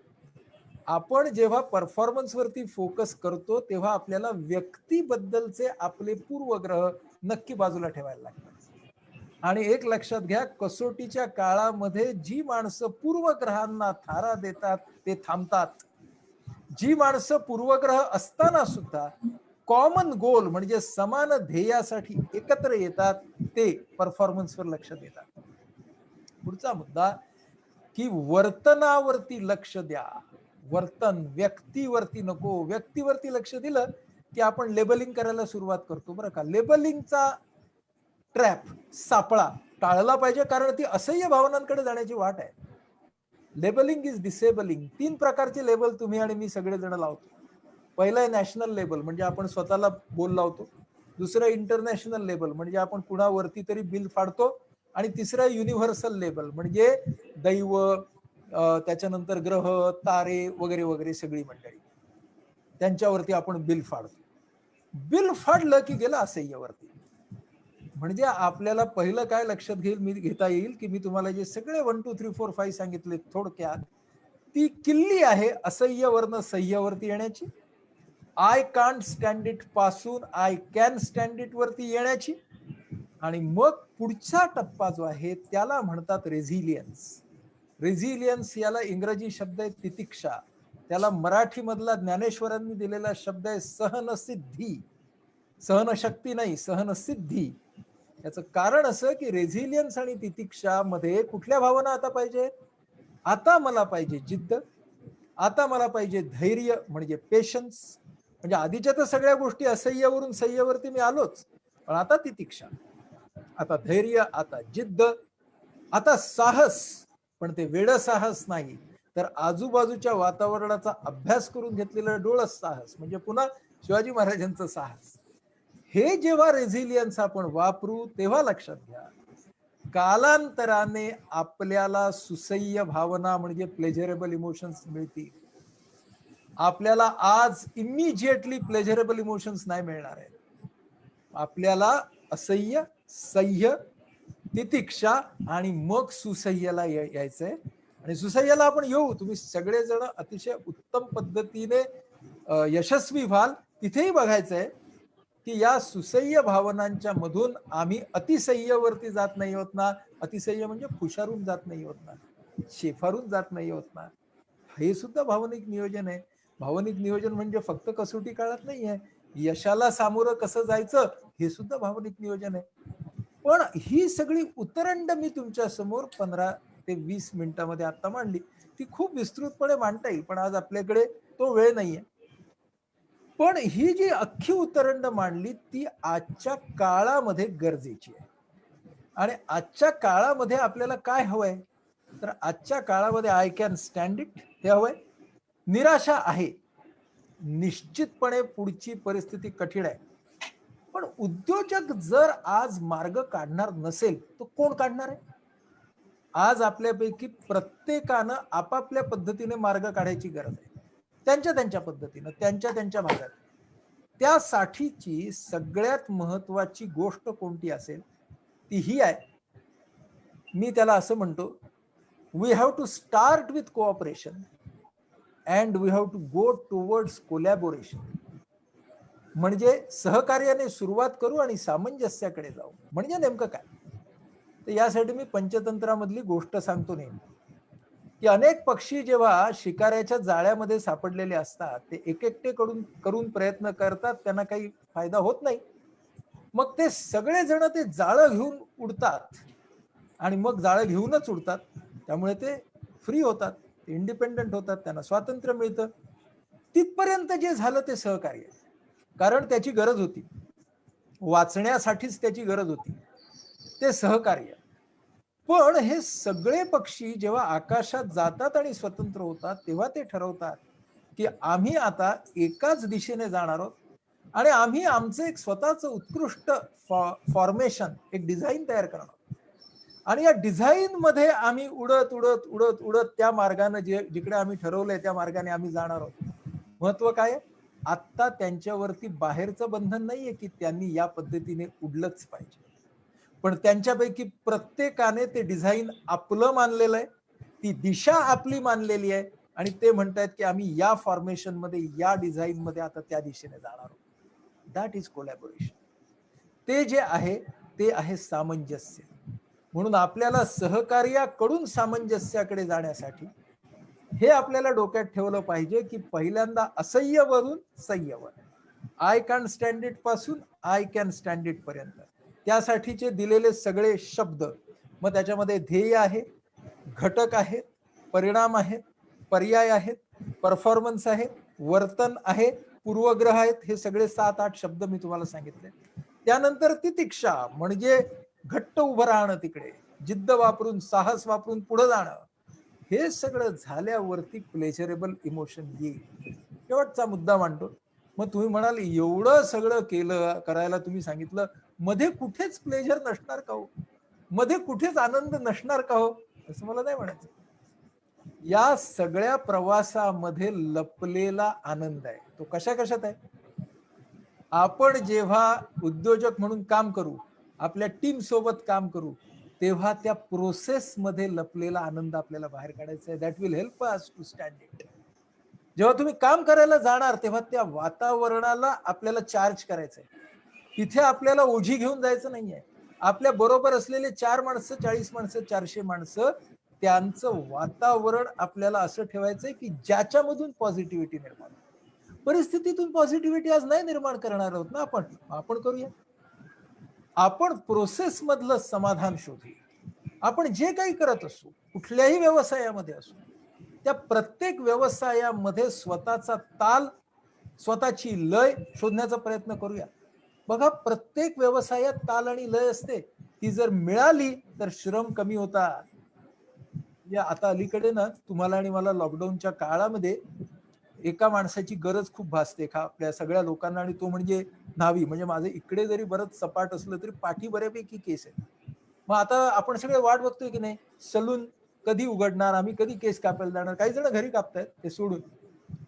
Speaker 3: आपण जेव्हा परफॉर्मन्स वरती फोकस करतो तेव्हा आपल्याला व्यक्तीबद्दलचे आपले पूर्वग्रह नक्की बाजूला ठेवायला लागतात. आणि एक लक्षात घ्या, कसोटीच्या काळामध्ये जी माणसं पूर्वग्रहांना थारा देतात ते थांबतात. जी माणसं पूर्वग्रह असताना सुद्धा कॉमन गोल म्हणजे समान ध्येयासाठी एकत्र येतात ते परफॉर्मन्सवर लक्ष देतात. पुढचा मुद्दा की वर्तनावरती लक्ष द्या. वर्तन, व्यक्तीवरती नको. व्यक्तीवरती लक्ष दिलं की आपण लेबलिंग करायला सुरुवात करतो. बरं का, लेबलिंगचा ट्रॅप, सापळा टाळला पाहिजे, कारण ती असह्य भावनांकडे जाण्याची वाट आहे. Labelling is disabling. 3 प्रकारचे लेबल तुम्ही आणि मी सगळेजण लावतो. पहिलं आहे नॅशनल लेबल, म्हणजे आपण स्वतःला बोल लावतो. दुसरं इंटरनॅशनल लेबल, म्हणजे आपण कुणावरती तरी बिल फाडतो. आणि तिसरं युनिव्हर्सल लेबल, म्हणजे दैव, त्याच्यानंतर ग्रह, तारे वगैरे वगैरे सगळी मंडळी, त्यांच्यावरती आपण बिल फाडतो. बिल फाडलं की गेलं असह्यवरती. म्हणजे आपल्याला पहिलं काय लक्षात घेता येईल की मी तुम्हाला जे सगळे 1 2 3 4 5 सांगितले थोडक्यात, ती किल्ली आहे असह्यवरनं सह्यवरती येण्याची. आय कांट स्टँड इट पासून आय कॅन स्टँड इट वरती येण्याची. आणि मग पुढचा टप्पा जो आहे त्याला म्हणतात रेझिलियन्स. रेझिलियन्स याला इंग्रजी शब्द आहे तितिक्षा. त्याला मराठी मधला ज्ञानेश्वरांनी दिलेला शब्द आहे सहनसिद्धी. सहनशक्ती नाही, सहनसिद्धी. याचं कारण असं की रेझिलियन्स आणि तितिक्षा मध्ये कुठल्या भावना आता पाहिजे? आता मला पाहिजे जिद्द, आता मला पाहिजे धैर्य म्हणजे पेशन्स. म्हणजे आधीच्या तर सगळ्या गोष्टी असह्यवरून सह्यवरती मी आलोच, पण आता तितिक्षा, आता धैर्य, आता जिद्द, आता साहस. पण ते वेड साहस नाही, तर आजूबाजूच्या वातावरणाचा अभ्यास करून घेतलेलं डोळस साहस, म्हणजे पुन्हा शिवाजी महाराजांचं साहस. हे जेव्हा रेझिलियन्स आपण वापरू तेव्हा लक्षात घ्या, कालांतराने आपल्याला सुसह्य भावना म्हणजे प्लेजरेबल इमोशन्स मिळतील. आपल्याला आज इमिजिएटली प्लेजरेबल इमोशन्स नाही मिळणार आहेत. आपल्याला असह्य, सह्य, तितिक्षा आणि मग सुसह्यला यायचंय. आणि सुसह्यला आपण येऊ, तुम्ही सगळेजण अतिशय उत्तम पद्धतीने यशस्वी व्हाल. तिथेही बघायचंय की या सुसह्य भावनांच्या मधून आम्ही अतिसह्यवरती जात नाही होत ना. अतिसह्य म्हणजे खुशारून जात नाही होत ना, शेफारून जात नाही होत ना. हे सुद्धा भावनिक नियोजन आहे. भावनिक नियोजन म्हणजे फक्त कसोटी काळात नाही आहे, यशाला सामोरं कसं जायचं हे सुद्धा भावनिक नियोजन आहे. पण ही सगळी उतरंड मी तुमच्या समोर 15 ते 20 मिनिटांमध्ये आता मांडली. ती खूप विस्तृतपणे मांडता येईल, पण आज आपल्याकडे तो वेळ नाहीये. पण ही जी अख्खी उतरंड मांडली ती आजच्या काळामध्ये गरजेची आहे. आणि आजच्या काळामध्ये आपल्याला काय हवंय? तर आजच्या काळामध्ये आय कॅन स्टँड इट हे हवंय. निराशा आहे, निश्चितपणे पुढची परिस्थिती कठीण आहे. पण उद्योजक जर आज मार्ग काढणार नसेल तर कोण काढणार आहे? आज आपल्यापैकी प्रत्येकानं आपापल्या पद्धतीने मार्ग काढायची गरज आहे, त्यांच्या त्यांच्या पद्धतीनं, त्यांच्या त्यांच्या भागात. त्यासाठीची सगळ्यात महत्वाची गोष्ट कोणती असेल ती ही आहे, मी त्याला असं म्हणतो, we have to start with cooperation and we have to go towards collaboration. म्हणजे सहकार्याने सुरुवात करू आणि सामंजस्याकडे जाऊ. म्हणजे नेमकं काय? तर यासाठी मी पंचतंत्रामधली गोष्ट सांगतो नेहमी. की अनेक पक्षी जेव्हा शिकाऱ्याच्या जाळ्यामध्ये सापडलेले असतात, ते एकटे करून प्रयत्न करतात, त्यांना काही फायदा होत नाही. मग ते सगळे जण ते जाळं घेऊन उडतात आणि मग जाळं घेऊनच उडतात. त्यामुळे ते फ्री होतात, इंडिपेंडंट होतात, त्यांना स्वातंत्र्य मिळतं. तिथपर्यंत जे झालं ते सहकार्य, कारण त्याची गरज होती, वाचण्यासाठीच त्याची गरज होती, ते सहकार्य. पण हे सगळे पक्षी जेव्हा आकाशात जातात आणि स्वतंत्र होतात, तेव्हा ते ठरवतात की आम्ही आता एकाच दिशेने जाणार आहोत आणि आम्ही आमचं एक स्वतःच उत्कृष्ट फॉर्मेशन, एक डिझाईन तयार करणार आहोत. आणि या डिझाईन मध्ये आम्ही उडत उडत उडत उडत त्या मार्गाने जिकडे आम्ही ठरवलंय त्या मार्गाने आम्ही जाणार आहोत. महत्व काय? आत्ता त्यांच्यावरती बाहेरचं बंधन नाहीये की त्यांनी या पद्धतीने उडलंच पाहिजे, पण त्यांच्यापैकी प्रत्येकाने ते डिझाईन आपलं मानलेलं आहे, ती दिशा आपली मानलेली आहे आणि ते म्हणतायत की आम्ही या फॉर्मेशन मध्ये, या डिझाईन मध्ये आता त्या दिशेने जाणार आहोत. That is collaboration. ते जे आहे ते आहे सामंजस्य. म्हणून आपल्याला सहकार्याकडून सामंजस्याकडे जाण्यासाठी हे आपल्याला डोक्यात ठेवलं पाहिजे की पहिल्यांदा असह्यवरून सह्यवर, आय कॅन स्टँड इट पासून आय कॅन स्टँड इट पर्यंत त्यासाठीचे दिलेले सगळे शब्द, मग त्याच्यामध्ये ध्येय आहे, घटक आहेत, परिणाम आहेत, पर्याय आहेत, परफॉर्मन्स आहे, वर्तन आहे, पूर्वग्रह आहेत, हे सगळे 7-8 शब्द मी तुम्हाला सांगितले. त्यानंतर तितिक्षा म्हणजे घट्ट उभं राहणं, तिकडे जिद्द वापरून, साहस वापरून पुढे जाणं. हे सगळं झाल्यावरती प्लेजरेबल इमोशन येईल. शेवटचा मुद्दा मांडतो. मग तुम्ही म्हणाल एवढं सगळं केलं, करायला तुम्ही सांगितलं, मध्ये कुठेच प्लेजर नसणार का हो? मध्ये कुठेच आनंद नसणार का हो? असं मला नाही म्हणायचं. या सगळ्या प्रवासामध्ये लपलेला आनंद आहे. तो कशा कशात आहे? आपण जेव्हा उद्योजक म्हणून काम करू, आपल्या टीम सोबत काम करू, तेव्हा त्या प्रोसेस मध्ये लपलेला आनंद आपल्याला बाहेर काढायचा आहे. That will help us to stand it. जेव्हा तुम्ही काम करायला जाणार, तेव्हा त्या वातावरणाला आपल्याला चार्ज करायचंय. तिथे आपल्याला ओझी घेऊन जायचं नाहीये. आपल्या बरोबर असलेले 4 माणसं, 40 माणसं, 400 माणसं, त्यांचं वातावरण आपल्याला असं ठेवायचंय की ज्याच्यामधून पॉझिटिव्हिटी निर्माण होईल. परिस्थितीतून पॉझिटिव्हिटी आज नाही निर्माण करणार आहोत ना आपण करूया. आपण प्रोसेस मधलं समाधान शोधूया. आपण जे काही करत असू, कुठल्याही व्यवसायामध्ये असू, त्या प्रत्येक व्यवसायामध्ये स्वतःचा ताल, स्वतःची लय शोधण्याचा प्रयत्न करूया. बघा, प्रत्येक व्यवसायात ताल आणि लय असते. ती जर मिळाली तर श्रम कमी होतात. या आता अलीकडे ना, तुम्हाला आणि मला लॉकडाऊनच्या काळामध्ये एका माणसाची गरज खूप भासते का आपल्या सगळ्या लोकांना, आणि तो म्हणजे न्हावी. म्हणजे माझं इकडे जरी बरंच सपाट असलं तरी पाठी बऱ्यापैकी केस आहे. मग आता आपण सगळे वाट बघतोय की नाही, सलून कधी उघडणार, आम्ही कधी केस कापायला जाणार. काही जण घरी कापतायत ते सोडून.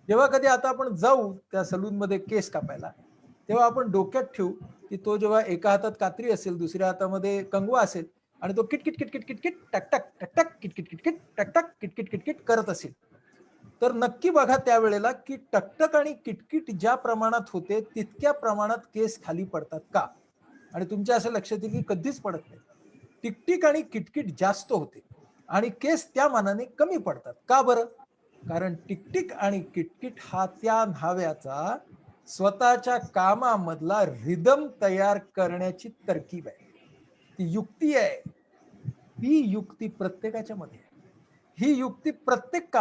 Speaker 3: जेव्हा कधी आता आपण जाऊ त्या सलून मध्ये केस कापायला, तेव्हा आपण डोक्यात ठेवू की तो जेव्हा एका हातात कात्री असेल, दुसऱ्या हातामध्ये कंगवा असेल आणि तो किटकिट किटकिट किटकिट टकटक टकटक किटकिट किटकिट टकटक किटकिट किटकिट करत असेल, तर नक्की बघा त्यावेळेला की टकटक आणि किटकिट ज्या प्रमाणात होते तितक्या प्रमाणात केस खाली पडतात का? आणि तुमच्या असं लक्षात येईल की कधीच पडत नाही. टिकटिक आणि किटकिट जास्त होते आणि केस त्या मानाने कमी पडतात. का बरं? कारण टिकटिक आणि किटकिट हा त्या न्हाव्याचा स्वतःच्या कामामधला रिदम तयार करण्याची तरकीब आहे, ती युक्ती आहे. ही युक्ती प्रत्येकाच्या मध्ये आहे. ही युक्ती प्रत्येक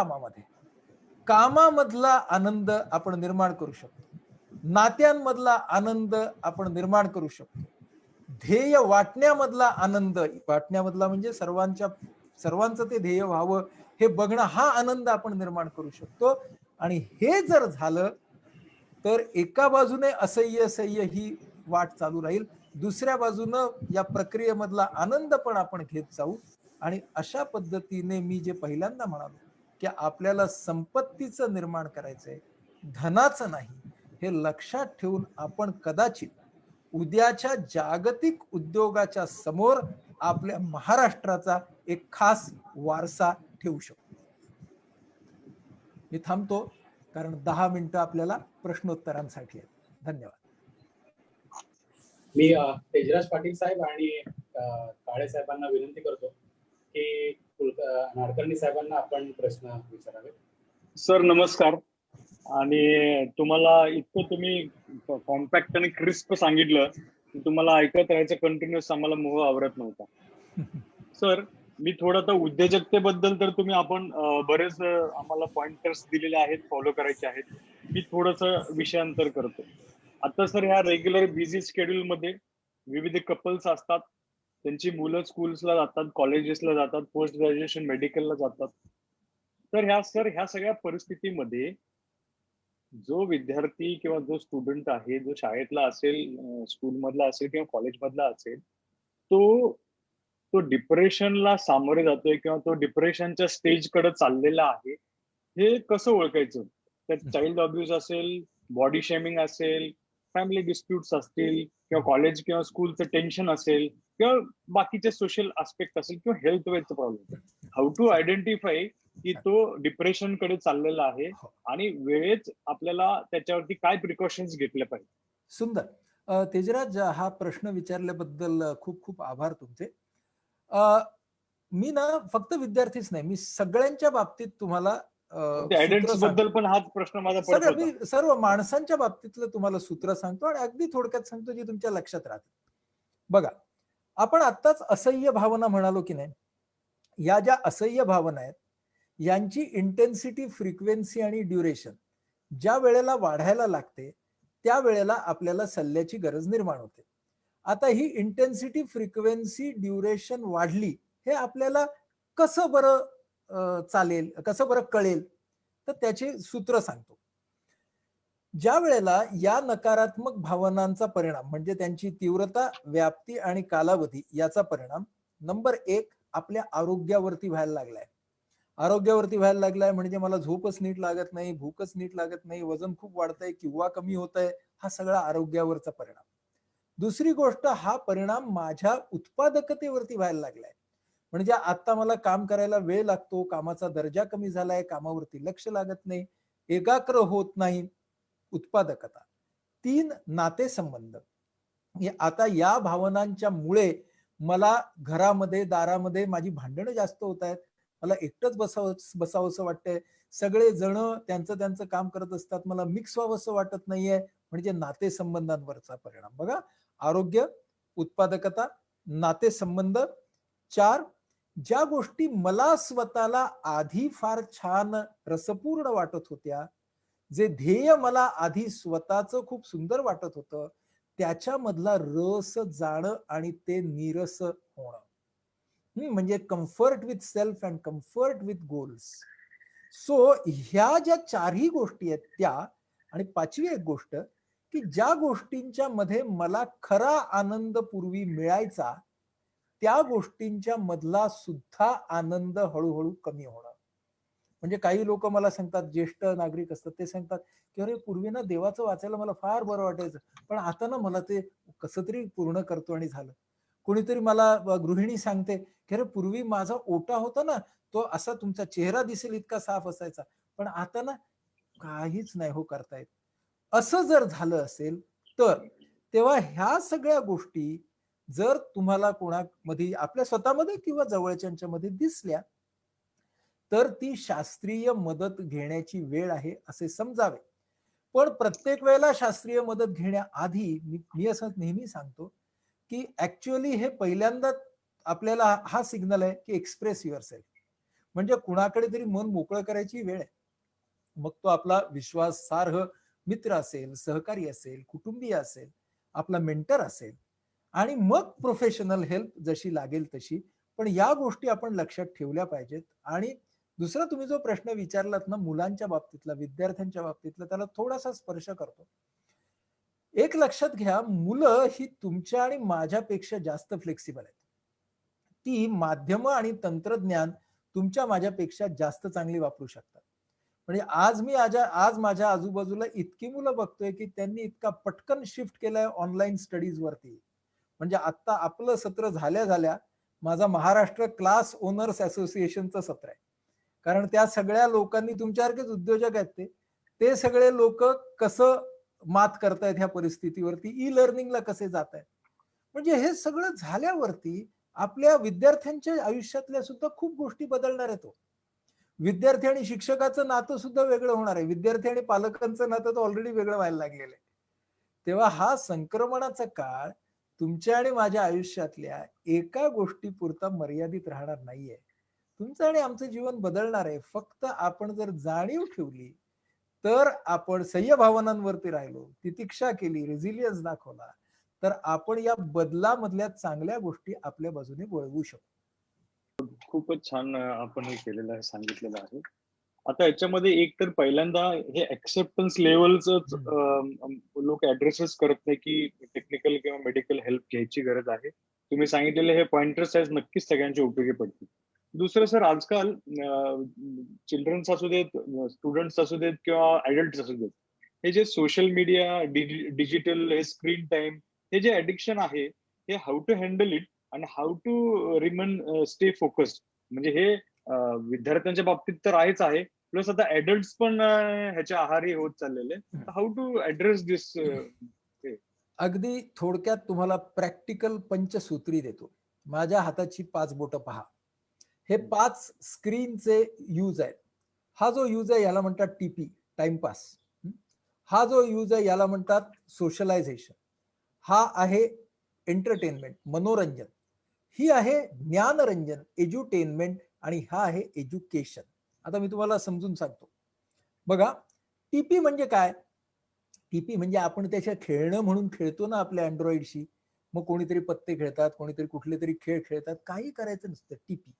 Speaker 3: कामामधला आनंद आपण निर्माण करू शकतो. नात्यांमधला आनंद आपण निर्माण करू शकतो. ध्येय वाटण्यामधला आनंद, वाटण्यामधला म्हणजे सर्वांचं ते ध्येय व्हावं हे बघणं, हा आनंद आपण निर्माण करू शकतो. आणि हे जर झालं तर एका बाजूने असह्य ही वाट चालू राहील, दुसऱ्या बाजूनं या प्रक्रियेमधला आनंद पण आपण घेत जाऊ. आणि अशा पद्धतीने मी जे पहिल्यांदा म्हणालो की आपल्याला संपत्तीचं निर्माण करायचंय, धनाचं नाही, हे लक्षात ठेवून आपण कदाचित उद्याच्या जागतिक उद्योगाच्या समोर आपल्या महाराष्ट्राचा एक खास वारसा ठेवू शकतो. मी थांबतो, कारण 10 मिनिटं आपल्याला प्रश्नोत्तरांसाठी आहेत. धन्यवाद.
Speaker 2: मी तेजराज पाटील साहेब आणि काळे साहेबांना विनंती करतो की नाडकर्णी साहेबांना आपण प्रश्न विचारावे.
Speaker 4: सर नमस्कार. आणि तुम्हाला इतकं तुम्ही कॉम्पॅक्ट आणि क्रिस्प सांगितलं की तुम्हाला ऐकत राहायचं कंटिन्युअस, आम्हाला मोह आवरत नव्हता. सर मी थोडं तर उद्योजकतेबद्दल तर तुम्ही आपण बरेच आम्हाला पॉइंटर्स दिलेले आहेत, फॉलो करायचे आहेत. मी थोडस विषयांतर करतो. आता सर ह्या रेग्युलर बिझी शेड्यूल मध्ये विविध कपल्स असतात, त्यांची मुलं स्कूल्सला जातात, कॉलेजेसला जातात, पोस्ट ग्रॅज्युएशन मेडिकलला जातात. तर ह्या सगळ्या परिस्थितीमध्ये जो विद्यार्थी किंवा जो स्टुडंट आहे, जो शाळेतला असेल, स्कूल मधला असेल किंवा कॉलेज मधला असेल, तो तो डिप्रेशनला सामोरे जातोय किंवा तो डिप्रेशनच्या स्टेजकडे चाललेला आहे, हे कसं ओळखायचं? त्यात चाइल्ड अब्युज असेल, बॉडी शेमिंग असेल, फॅमिली डिस्प्युट्स असतील किंवा कॉलेज किंवा स्कूलचं टेन्शन असेल किंवा बाकीचे सोशल आस्पेक्ट असेल किंवा हेल्थ वेलचा प्रॉब्लेम, हाऊ टू आयडेंटिफाय की तो डिप्रेशन कडे चाललेला आहे आणि वेळेत आपल्याला त्याच्यावरती काय प्रिकॉशन्स घेतल्या पाहिजे?
Speaker 3: सुंदर. तेजराज, हा प्रश्न विचारल्याबद्दल खूप खूप आभार तुमचे. मी ना फक्त विद्यार्थीच नाही, मी सगळ्यांच्या बाबतीत तुम्हाला
Speaker 4: ऍडल्ट्स बद्दल पण हाच प्रश्न माझा पडत होता.
Speaker 3: मी सर्व माणसांच्या बाबतीतलं तुम्हाला सूत्र सांगतो आणि अगदी थोडक्यात सांगतो जी तुमच्या लक्षात राहते. बघा, आपण आत्ताच असह्य भावना म्हणालो की नाही, या ज्या असह्य भावना आहेत यांची इंटेन्सिटी, फ्रिक्वेन्सी आणि ड्युरेशन ज्या वेळेला वाढायला लागते त्या वेळेला आपल्याला सल्ल्याची गरज निर्माण होते. आता ही इंटेन्सिटी, फ्रिक्वेन्सी, ड्युरेशन वाढली हे आपल्याला कसं बरं चालेल, कसं बरं कळेल? तर त्याचे सूत्र सांगतो. ज्या वेळेला या नकारात्मक भावनांचा परिणाम म्हणजे त्यांची तीव्रता, व्याप्ती आणि कालावधी याचा परिणाम नंबर 1 आपल्या आरोग्यावरती व्हायला लागलाय. आरोग्यावरती व्हायला लागलाय म्हणजे मला झोपच नीट लागत नाही, भूकच नीट लागत नाही, वजन खूप वाढतंय किंवा कमी होतंय, हा सगळा आरोग्यावरचा परिणाम. दुसरी गोष्ट, हा परिणाम माझ्या उत्पादकतेवरती व्हायला लागलाय. म्हणजे आता मला काम करायला वेळ लागतो, कामाचा दर्जा कमी झालाय, कामावरती लक्ष लागत नाही, एकाग्र होत नाही, उत्पादकता. 3 नातेसंबंध. आता या भावनांच्या मुळे मला घरामध्ये, दारामध्ये माझी भांडणं जास्त होत आहेत, मला एकटंच बसावंसं वाटतंय, सगळे जण त्यांचं काम करत असतात, मला मिक्स व्हावंसं वाटत नाहीये, म्हणजे नातेसंबंधांवरचा परिणाम. बघा, आरोग्य, उत्पादकता, नातेसंबंध. 4, ज्या गोष्टी मला स्वतःला आधी फार छान रसपूर्ण वाटत होत्या, जे ध्येय मला आधी स्वतःच खूप सुंदर वाटत होतं, त्याच्यामधला रस जाणं आणि ते नीरस होणं. म्हणजे comfort with self and comfort with goals. So ह्या ज्या चारही गोष्टी आहेत त्या, आणि 5वी एक गोष्ट की ज्या गोष्टींच्या मध्ये मला खरा आनंद पूर्वी मिळायचा, त्या गोष्टींच्या मधला सुद्धा आनंद हळूहळू कमी होणं. म्हणजे काही लोक मला सांगतात, ज्येष्ठ नागरिक असतात, ते सांगतात की अरे पूर्वी ना देवाचं वाचायला मला फार बरं वाटायचं, पण आता ना मला ते कसं तरी पूर्ण करतो आणि झालं. कोणीतरी मला गृहिणी सांगते की अरे पूर्वी माझा ओटा होता ना, तो असा तुमचा चेहरा दिसेल इतका साफ असायचा, पण आता ना काहीच नाही हो करता येत. असं जर झालं असेल तर तेव्हा ह्या सगळ्या गोष्टी जर तुम्हाला कोणामध्ये, आपल्या स्वतःमध्ये किंवा जवळच्यांच्या मध्ये दिसल्या, तर ती शास्त्रीय मदत घेण्याची वेळ आहे असे समजावे. पण प्रत्येक वेळेला शास्त्रीय मदत घेण्याआधी मी असं नेहमी सांगतो की ऍक्च्युअली हे पहिल्यांदा आपल्याला हा सिग्नल आहे की एक्सप्रेस युअरसेल्फ. म्हणजे कुणाकडे तरी मन मोकळं करायची वेळ आहे. मग तो आपला विश्वासार्ह मित्र असेल, सहकारी असेल, कुटुंबीय असेल, आपला मेंटर असेल, आणि मग प्रोफेशनल हेल्प जशी लागेल तशी. पण या गोष्टी आपण लक्षात ठेवल्या पाहिजेत. आणि दुसरा तुम्ही जो प्रश्न विचारलात ना मुलांच्या बाबतीतला, विद्यार्थ्यांच्या बाबतीतला, त्याला थोडासा स्पर्श करतो. एक लक्षात घ्या, मुलं ही तुमच्या आणि माझ्यापेक्षा जास्त फ्लेक्सिबल आहेत. ती माध्यम आणि तंत्रज्ञान तुमच्या माझ्यापेक्षा जास्त चांगली वापरू शकतात. म्हणजे आज माझ्या आजूबाजूला इतकी मुलं बघतोय की त्यांनी इतका पटकन शिफ्ट केलाय ऑनलाईन स्टडीज वरती. म्हणजे आता आपलं सत्र झाल्या माझा महाराष्ट्र क्लास ओनर्स असोसिएशनचं सत्र आहे. कारण त्या सगळ्या लोकांनी, तुमच्यासारखेच उद्योजक आहेत ते सगळे लोक कसं मात करतायत ह्या परिस्थितीवरती, ई लर्निंगला कसे जात आहेत. म्हणजे हे सगळं झाल्यावरती आपल्या विद्यार्थ्यांच्या आयुष्यातल्या सुद्धा खूप गोष्टी बदलणार आहेत. विद्यार्थी आणि शिक्षकाचं नातं सुद्धा वेगळं होणार आहे. विद्यार्थी आणि पालकांचं नातं तर ऑलरेडी वेगळं व्हायला लागलेलं आहे. तेव्हा हा संक्रमणाचा काळ तुमच्या आणि माझ्या आयुष्यातल्या एका गोष्टीपुरता मर्यादित राहणार नाहीये. तुमचं आणि आमचं जीवन बदलणार आहे. फक्त आपण जर जाणीव ठेवली, तर आपण सह्य भावनांवरती राहिलो, तितिक्षा केली, रेझिलियन्स दाखवला, तर आपण या बदलामधल्या चांगल्या गोष्टी आपल्या बाजूने वळवू शकतो.
Speaker 4: खूपच छान आपण हे केलेलं आहे, सांगितलेलं आहे. आता याच्यामध्ये एक तर पहिल्यांदा हे ऍक्सेप्टन्स लेवलच लोक ऍड्रेसच करत नाही की टेक्निकल किंवा मेडिकल हेल्प घ्यायची गरज आहे. तुम्ही सांगितलेले हे पॉइंटर्स आहेत, नक्कीच सगळ्यांच्या उपयोगी पडतील. दुसरं सर, आजकाल चिल्ड्रन्स असू देत, स्टुडंट्स असू देत किंवा ऍडल्ट असू देत, हे जे social media, digital screen time, हे जे ऍडिक्शन आहे, हे हाऊ टू हँडल इट आणि how to remain stay focused, म्हणजे हे विद्यार्थ्यांच्या बाबतीत तर आहेच आहे, प्लस आता ऍडल्ट पण ह्याच्या आहारी होत चाललेले. हाऊ टू ऍड्रेस दिस?
Speaker 3: अगदी थोडक्यात तुम्हाला प्रॅक्टिकल पंचसूत्री देतो. माझ्या हाताची 5 बोटं पहा. हे 5 स्क्रीनचे यूज आहेत. हा जो यूज आहे याला म्हणतात टीपी, टाइमपास. हा जो यूज आहे याला म्हणतात सोशलायझेशन. हा आहे एंटरटेनमेंट, मनोरंजन. ही आहे ज्ञानरंजन, एज्युटेनमेंट, आणि हा आहे एज्युकेशन. आता मी तुम्हाला समजून सांगतो. बघा, टीपी म्हणजे काय? टीपी म्हणजे आपण त्याच्या खेळणं म्हणून खेळतो ना आपल्या अँड्रॉइडशी. मग कोणीतरी पत्ते खेळतात, कोणीतरी कुठले तरी खेळ खेळतात, काही करायचं नसतं. टीपी.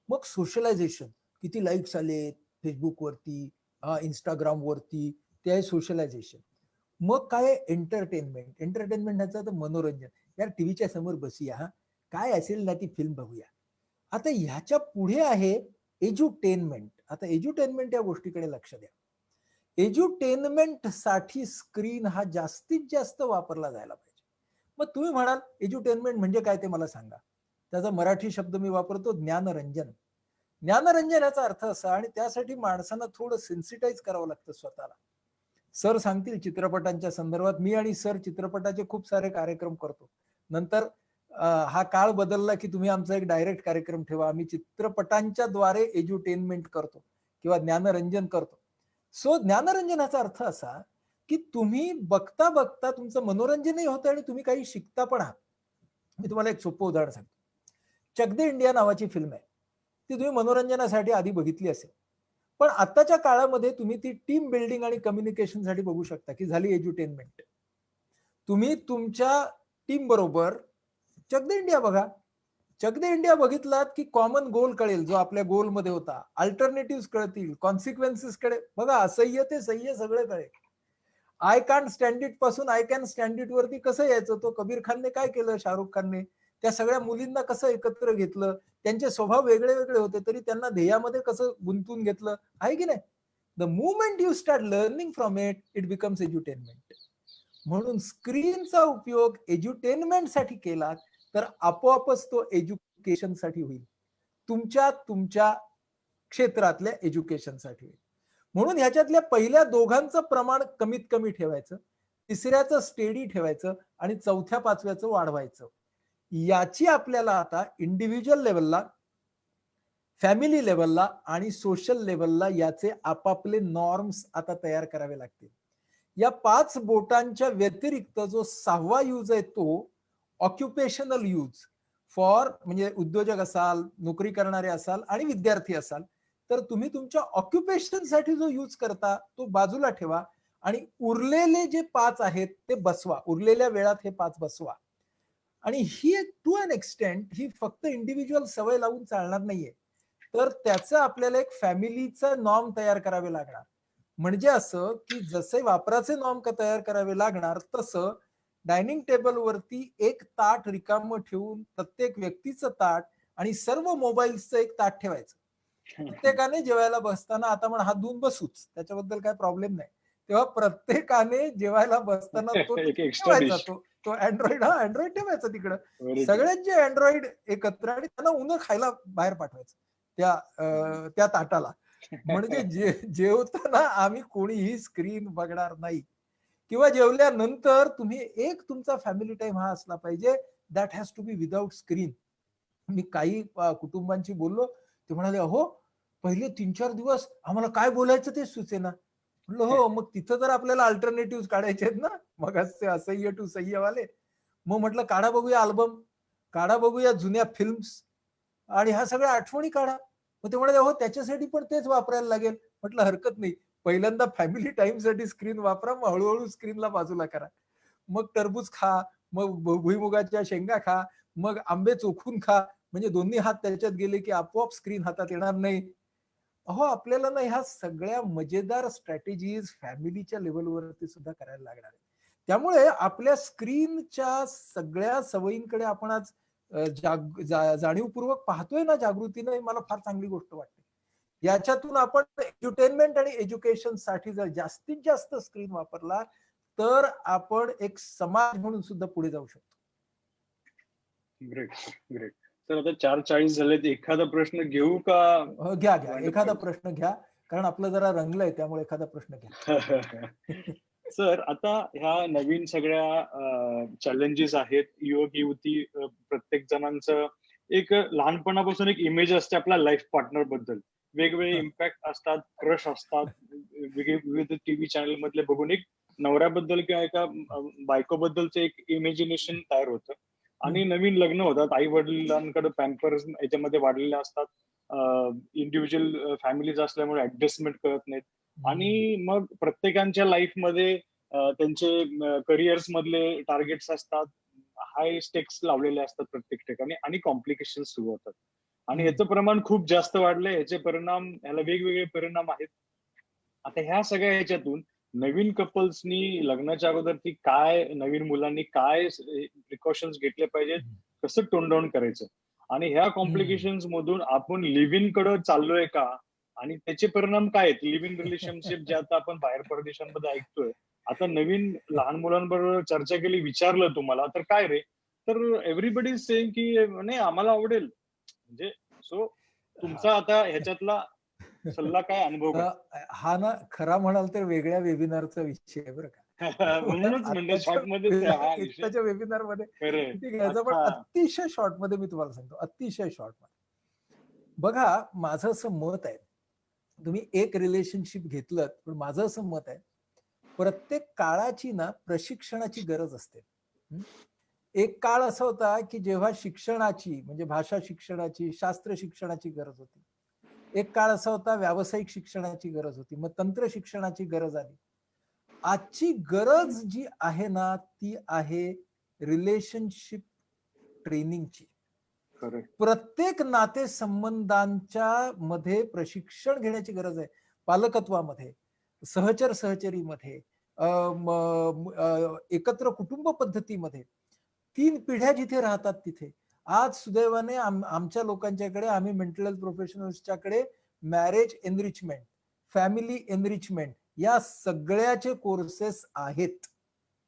Speaker 3: मग सोशलायझेशन, किती लाईक्स आलेत फेसबुकवरती, इंस्टाग्रामवरती, ते आहे सोशलायझेशन. मग काय? एंटरटेनमेंट. एंटरटेनमेंट ह्याचं तर मनोरंजन. यार टीव्हीच्या समोर बसूया, हा काय असेल ना ती फिल्म बघूया. आता ह्याच्या पुढे आहे एज्युटेनमेंट. आता एज्युटेनमेंट या गोष्टीकडे लक्ष द्या. एज्युटेनमेंट साठी स्क्रीन हा जास्तीत जास्त वापरला जायला पाहिजे. मग तुम्ही म्हणाल एज्युटेनमेंट म्हणजे काय ते मला सांगा. त्याचा मराठी शब्द मी वापरतो, ज्ञानरंजन. ज्ञानरंजन याचा अर्थ असा, आणि त्यासाठी माणसांना थोडं सेन्सिटाईज करावं लागतं स्वतःला. सर सांगतील चित्रपटांच्या संदर्भात, मी आणि सर चित्रपटाचे खूप सारे कार्यक्रम करतो. नंतर हा काळ बदलला की तुम्ही आमचा एक डायरेक्ट कार्यक्रम ठेवा, आम्ही चित्रपटांच्या द्वारे एज्युटेनमेंट करतो किंवा ज्ञानरंजन करतो. सो ज्ञानरंजनाचा अर्थ असा की तुम्ही बघता बघता तुमचं मनोरंजनही होतं आणि तुम्ही काही शिकता पण आहात. मी तुम्हाला एक सोपं उदाहरण सांगतो. चक दे इंडिया नावाची फिल्म आहे, ती तुम्ही मनोरंजनासाठी आधी बघितली असेल, पण आताच्या काळामध्ये तुम्ही ती टीम बिल्डिंग आणि कम्युनिकेशनसाठी बघू शकता, की झाली एज्युटेनमेंट. तुम्ही तुमच्या टीम बरोबर चक दे इंडिया बघा. चक दे इंडिया बघितलात की कॉमन गोल कळेल, जो आपल्या गोलमध्ये होता. अल्टरनेटिव्ह कळतील, कॉन्सिक्वेन्सेस कडे बघा, असह्य ते सह्य सगळं कळेल. आय कांट स्टँड इट पासून आय कॅन स्टँड इट वरती कसं यायचं, तो कबीर खानने काय केलं, शाहरुख खानने त्या सगळ्या मुलींना कसं एकत्र घेतलं, त्यांचे स्वभाव वेगळे वेगळे होते तरी त्यांना ध्येयामध्ये कसं गुंतवून घेतलं, आहे की नाही. The movement you start learning from it, it becomes edutainment. म्हणून स्क्रीनचा उपयोग एज्युटेनमेंटसाठी केला तर आपोआपच तो एज्युकेशनसाठी होईल, तुमच्या तुमच्या क्षेत्रातल्या एज्युकेशनसाठी होईल. म्हणून ह्याच्यातल्या पहिल्या दोघांचं प्रमाण कमीत कमी ठेवायचं, तिसऱ्याचं स्टेडी ठेवायचं आणि चौथ्या पाचव्याचं वाढवायचं. याची आपल्याला आता इंडिव्हिज्युअल लेवलला, फॅमिली लेवलला आणि सोशल लेवलला याचे आपापले नॉर्म्स आता तयार करावे लागतील. या 5 बोटांच्या व्यतिरिक्त जो 6वा यूज आहे तो ऑक्युपेशनल यूज फॉर, म्हणजे उद्योजक असाल, नोकरी करणारे असाल आणि विद्यार्थी असाल, तर तुम्ही तुमच्या ऑक्युपेशनसाठी जो यूज करता तो बाजूला ठेवा आणि उरलेले जे 5 आहेत ते बसवा. उरलेल्या वेळात हे 5 बसवा. आणि ही टू अन एक्सटेंट ही फक्त इंडिव्हिज्युअल सवय लावून चालणार नाहीये, तर त्याचं आपल्याला एक फॅमिलीचा नॉर्म तयार करावे लागणार. म्हणजे असं की जसे वापराचे नॉर्म तयार करावे लागणार, तसं डायनिंग टेबलवरती एक ताट रिकामं ठेवून प्रत्येक व्यक्तीचं ताट आणि सर्व मोबाईल्सचं एक ताट ठेवायचं. प्रत्येकाने जेवायला बसताना आता आपण हात धुवून बसूच, त्याच्याबद्दल काय प्रॉब्लेम नाही. तेव्हा प्रत्येकाने जेवायला बसताना तो
Speaker 4: एक एक्स्ट्रा
Speaker 3: ठेवायचा,
Speaker 4: डिश.
Speaker 3: तो अँड्रॉइड ठेवायचा तिकडं.
Speaker 4: Very good.
Speaker 3: सगळ्यांचे अँड्रॉइड एकत्र आणि त्यांना उन्हा खायला बाहेर पाठवायचं त्या ताटाला. म्हणजे जेवताना आम्ही कोणीही स्क्रीन बघणार नाही, किंवा जेवल्यानंतर तुम्ही एक तुमचा फॅमिली टाइम हा असला पाहिजे, that has to be without screen. मी काही कुटुंबांशी बोललो, ते म्हणाले अहो पहिले 3-4 दिवस आम्हाला काय बोलायचं ते सुचेना. म्हणलं हो, मग तिथं तर आपल्याला अल्टरनेटिव्ह काढायचे आहेत ना, मग ते असह्य टू सह्यवाले. मग म्हटलं काढा बघूया अल्बम, काढा बघूया जुन्या फिल्म्स आणि ह्या सगळ्या आठवणी काढा. मग ते म्हणाले हो त्याच्यासाठी पण तेच वापरायला लागेल. म्हटलं हरकत नाही. पहिल्यांदा फॅमिली टाईमसाठी स्क्रीन वापरा, मग हळूहळू स्क्रीनला बाजूला करा. मग टरबूज खा, मग भुईमुगाच्या शेंगा खा, मग आंबे चोखून खा, म्हणजे दोन्ही हात त्याच्यात गेले की आपोआप स्क्रीन हातात येणार नाही. अहो आपल्याला ना ह्या सगळ्या मजेदार स्ट्रॅटेजीज फॅमिलीच्या लेवलवरती सुद्धा करायला लागणार आहे. त्यामुळे आपल्या स्क्रीनच्या सगळ्या सवयींकडे आपण आज जाणीवपूर्वक पाहतोय ना जागृतीने, मला फार चांगली गोष्ट वाटते. याच्यातून आपण एंटरटेनमेंट आणि एज्युकेशन साठी जर जास्तीत जास्त स्क्रीन वापरला तर आपण एक समाज म्हणून सुद्धा पुढे जाऊ शकतो.
Speaker 4: Great great. तर आता 4:40 झालेत, एखादा प्रश्न घेऊ का?
Speaker 3: घ्या घ्या, एखादा प्रश्न घ्या, कारण आपलं जरा रंगलंय, त्यामुळे एखादा प्रश्न घ्या.
Speaker 4: सर आता ह्या नवीन सगळ्या चॅलेंजेस आहेत, युवक युवती प्रत्येक जणांचं एक लहानपणापासून एक इमेज असते आपल्या लाईफ पार्टनर बद्दल, वेगवेगळे इम्पॅक्ट असतात, क्रश असतात, विविध टीव्ही चॅनल मधले बघून एक नवऱ्याबद्दल किंवा एका बायकोबद्दलचं एक इमॅजिनेशन तयार होतं. आणि नवीन लग्न होतात, आई वडिलांकडे पॅम्पर्स याच्यामध्ये वाढलेले असतात, इंडिव्हिज्युअल फॅमिलीज असल्यामुळे ऍडजस्टमेंट करत नाहीत, आणि मग प्रत्येकांच्या लाईफमध्ये त्यांचे करिअर्स मधले टार्गेट्स असतात, हाय स्टेक्स लावलेले असतात प्रत्येक ठिकाणी, आणि कॉम्प्लिकेशन सुरू होतात. आणि ह्याचं प्रमाण खूप जास्त वाढलंय, ह्याचे परिणाम, ह्याला वेगवेगळे परिणाम आहेत. आता ह्या सगळ्या ह्याच्यातून नवीन कपल्सनी लग्नाच्या अगोदर ती काय, नवीन मुलांनी काय प्रिकॉशन्स घेतले पाहिजेत, कसं टोन डाऊन करायचं, आणि ह्या कॉम्प्लिकेशन्स मधून आपण लिव्ह इन कडे चाललोय का, आणि त्याचे परिणाम काय आहेत, लिव्ह इन रिलेशनशिप जे आता आपण बाहेर परदेशांमध्ये ऐकतोय. आता नवीन लहान मुलांबरोबर चर्चा केली, विचारलं तुम्हाला तर काय रे, तर एव्हरीबडी इज सेइंग की नाही आम्हाला आवडेल. म्हणजे सो तुमचा आता ह्याच्यातला सल्ला काय, अनुभव काय?
Speaker 3: हा ना खरा म्हणाल तर वेगळ्या वेबिनारचा विषय आहे बरं का.
Speaker 4: म्हणूनच म्हणलं शॉर्ट मध्ये हा विषय
Speaker 3: आत्ताच्या वेबिनार मध्ये
Speaker 4: खरंय.
Speaker 3: किती घ्यायचं, पण
Speaker 4: अच्छा.
Speaker 3: अतिशय शॉर्ट मध्ये मी तुम्हाला सांगतो, अतिशय शॉर्ट मध्ये. बघा माझं असं मत आहे, तुम्ही एक रिलेशनशिप घेतलं, पण माझं असं मत आहे प्रत्येक काळाची ना प्रशिक्षणाची गरज असते. एक काळ असा होता की जेव्हा शिक्षणाची म्हणजे भाषा शिक्षणाची, शास्त्र शिक्षणाची गरज होती. एक काळ असा होता व्यावसायिक शिक्षणाची गरज होती, मग तंत्र शिक्षणाची गरज आली. आजची गरज जी आहे ना ती आहे रिलेशनशिप ट्रेनिंगची. प्रत्येक नातेसंबंधांच्या मध्ये प्रशिक्षण घेण्याची गरज आहे. पालकत्वामध्ये, सहचर सहचरीमध्ये, एकत्र कुटुंब पद्धतीमध्ये, 3 पिढ्या जिथे राहतात तिथे. आज सुदैवाने आमच्या लोकांच्याकडे, आम्ही मेंटल हेल्थ प्रोफेशनल्सच्याकडे मॅरेज एनरिचमेंट, फॅमिली एनरिचमेंट या सगळ्याचे कोर्सेस आहेत.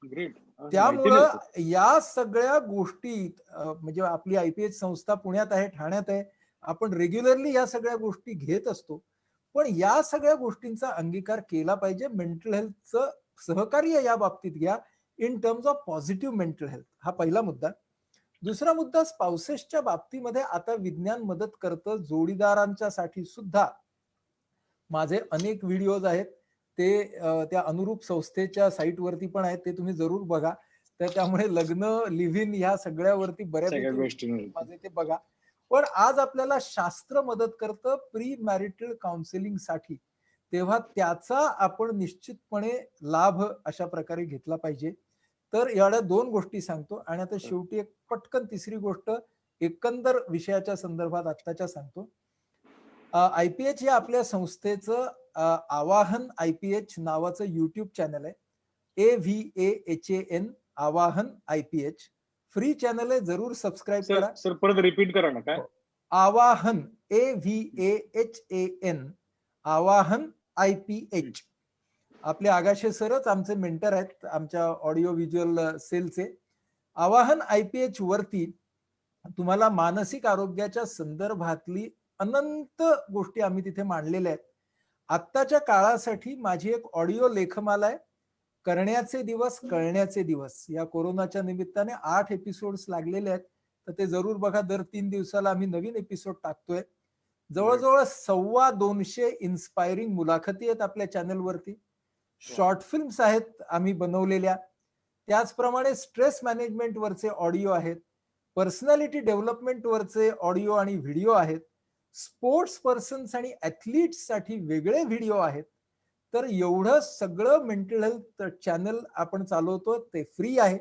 Speaker 4: ग्रेट.
Speaker 3: त्यामुळं या सगळ्या गोष्टी म्हणजे आपली IPH संस्था पुण्यात आहे, ठाण्यात आहे, आपण रेग्युलरली या सगळ्या गोष्टी घेत असतो. पण या सगळ्या गोष्टींचा अंगीकार केला पाहिजे. मेंटल हेल्थचं सहकार्य या बाबतीत घ्या, in terms of positive mental health. हा पहिला मुद्दा. दुसरा मुद्दा, स्पाउसेसच्या बाबतीमध्ये आता विज्ञान मदत करतं, जोडीदारांच्या साठी सुद्धा. माझे अनेक व्हिडिओज आहेत, ते त्या अनुरूप संस्थेच्या साईटवरती पण आहेत, ते तुम्ही जरूर बघा. तर त्यामुळे लग्न, लिव्ह इन ह्या सगळ्यावरती बऱ्यापैकी माझे ते बघा. पण आज आपल्याला शास्त्र मदत करतं प्री मॅरिटल काउन्सिलिंग साठी, तेव्हा त्याचा आपण निश्चितपणे लाभ अशा प्रकारे घेतला पाहिजे. तर एवढ्या 2 गोष्टी सांगतो, आणि आता शेवटी एक पटकन तिसरी गोष्ट एकंदर विषयाच्या संदर्भात आत्ताच्या सांगतो. IPH या आपल्या संस्थेचं आवाहन IPH नावाचं युट्यूब चॅनल आहे. AVAHAN आवाहन IPH फ्री चॅनल आहे, जरूर सबस्क्राईब करा.
Speaker 4: सर परत रिपीट करा ना. काय
Speaker 3: आवाहन? AVAHAN आवाहन IPH. आपले आगाशे सरच आमचे मेंटर आहेत, आमच्या ऑडिओ व्हिज्युअल सेलचे. आवाहन IPH वरती तुम्हाला मानसिक आरोग्याच्या संदर्भातली अनंत गोष्टी आम्ही तिथे मांडलेल्या आहेत. आत्ताच्या काळासाठी माझी एक ऑडिओ लेखमाला आहे, करण्याचे दिवस, कळण्याचे दिवस. या कोरोनाच्या निमित्ताने 8 एपिसोड्स लागलेले आहेत. तर ते जरूर बघा. दर 3 दिवसाला आम्ही नवीन एपिसोड टाकतोय. जवळजवळ 250 इन्स्पायरिंग मुलाखती आहेत आपल्या चॅनलवरती. शॉर्ट फिल्म्स आहेत आम्ही बनवलेल्या. त्याचप्रमाणे स्ट्रेस मॅनेजमेंट वरचे ऑडिओ आहेत. पर्सनॅलिटी डेव्हलपमेंट वरचे ऑडिओ आणि व्हिडिओ आहेत. स्पोर्ट्स पर्सन्स आणि ऍथलीट्स साठी वेगळे व्हिडिओ आहेत. तर एवढं सगळं मेंटल हेल्थ चॅनल आपण चालवतो, ते फ्री आहे.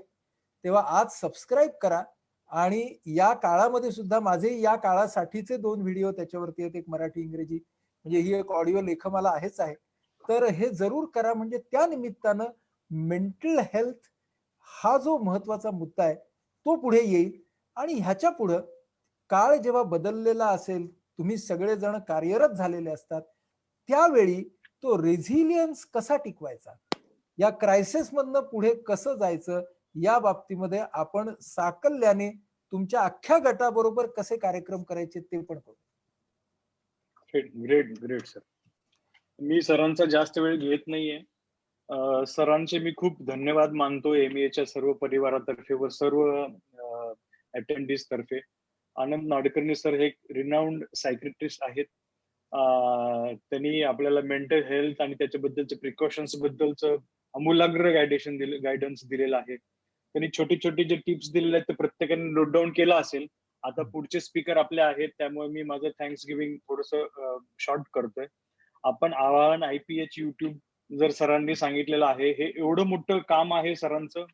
Speaker 3: तेव्हा आज सबस्क्राईब करा. आणि या काळामध्ये सुद्धा माझे या काळासाठीचे 2 व्हिडिओ त्याच्यावरती आहेत, एक मराठी इंग्रजी, म्हणजे ही एक ऑडिओ लेखमाला आहेच आहे. तर हे जरूर करा, म्हणजे त्या निमित्तानं मेंटल हेल्थ हा जो महत्वाचा मुद्दा आहे तो पुढे येईल. आणि ह्याच्या पुढं काळ जेव्हा बदललेला असेल, तुम्ही सगळेजण कार्यरत झालेले असतात, त्यावेळी तो रेझिलियन्स कसा टिकवायचा, या क्रायसिस मधनं पुढे कसं जायचं, या बाबतीमध्ये आपण साकल्याने तुमच्या अख्ख्या गटाबरोबर कसे कार्यक्रम करायचे ते पण करू.
Speaker 4: Great great sir. मी सरांचा जास्त वेळ घेत नाहीये. सरांचे मी खूप धन्यवाद मानतो MEAच्या सर्व परिवारातर्फे व सर्व अटेंडीज तर्फे. आनंद नाडकर्णी सर हे रिनाउंड सायक्रेटिस्ट आहेत. त्यांनी आपल्याला मेंटल हेल्थ आणि त्याच्याबद्दलचे प्रिकॉशन्स बद्दलचं अमूलाग्र गायडन्स दिलेलं आहे. त्यांनी छोटी छोटी जे टिप्स दिलेले आहेत ते प्रत्येकाने नोट डाऊन केला असेल. आता पुढचे स्पीकर आपले आहेत, त्यामुळे मी माझं थँक्स गिव्हिंग थोडस शॉर्ट करतोय. आपण आव्हान IPH YouTube जर सरांनी सांगितलेलं आहे, हे एवढं मोठं काम आहे सरांचं.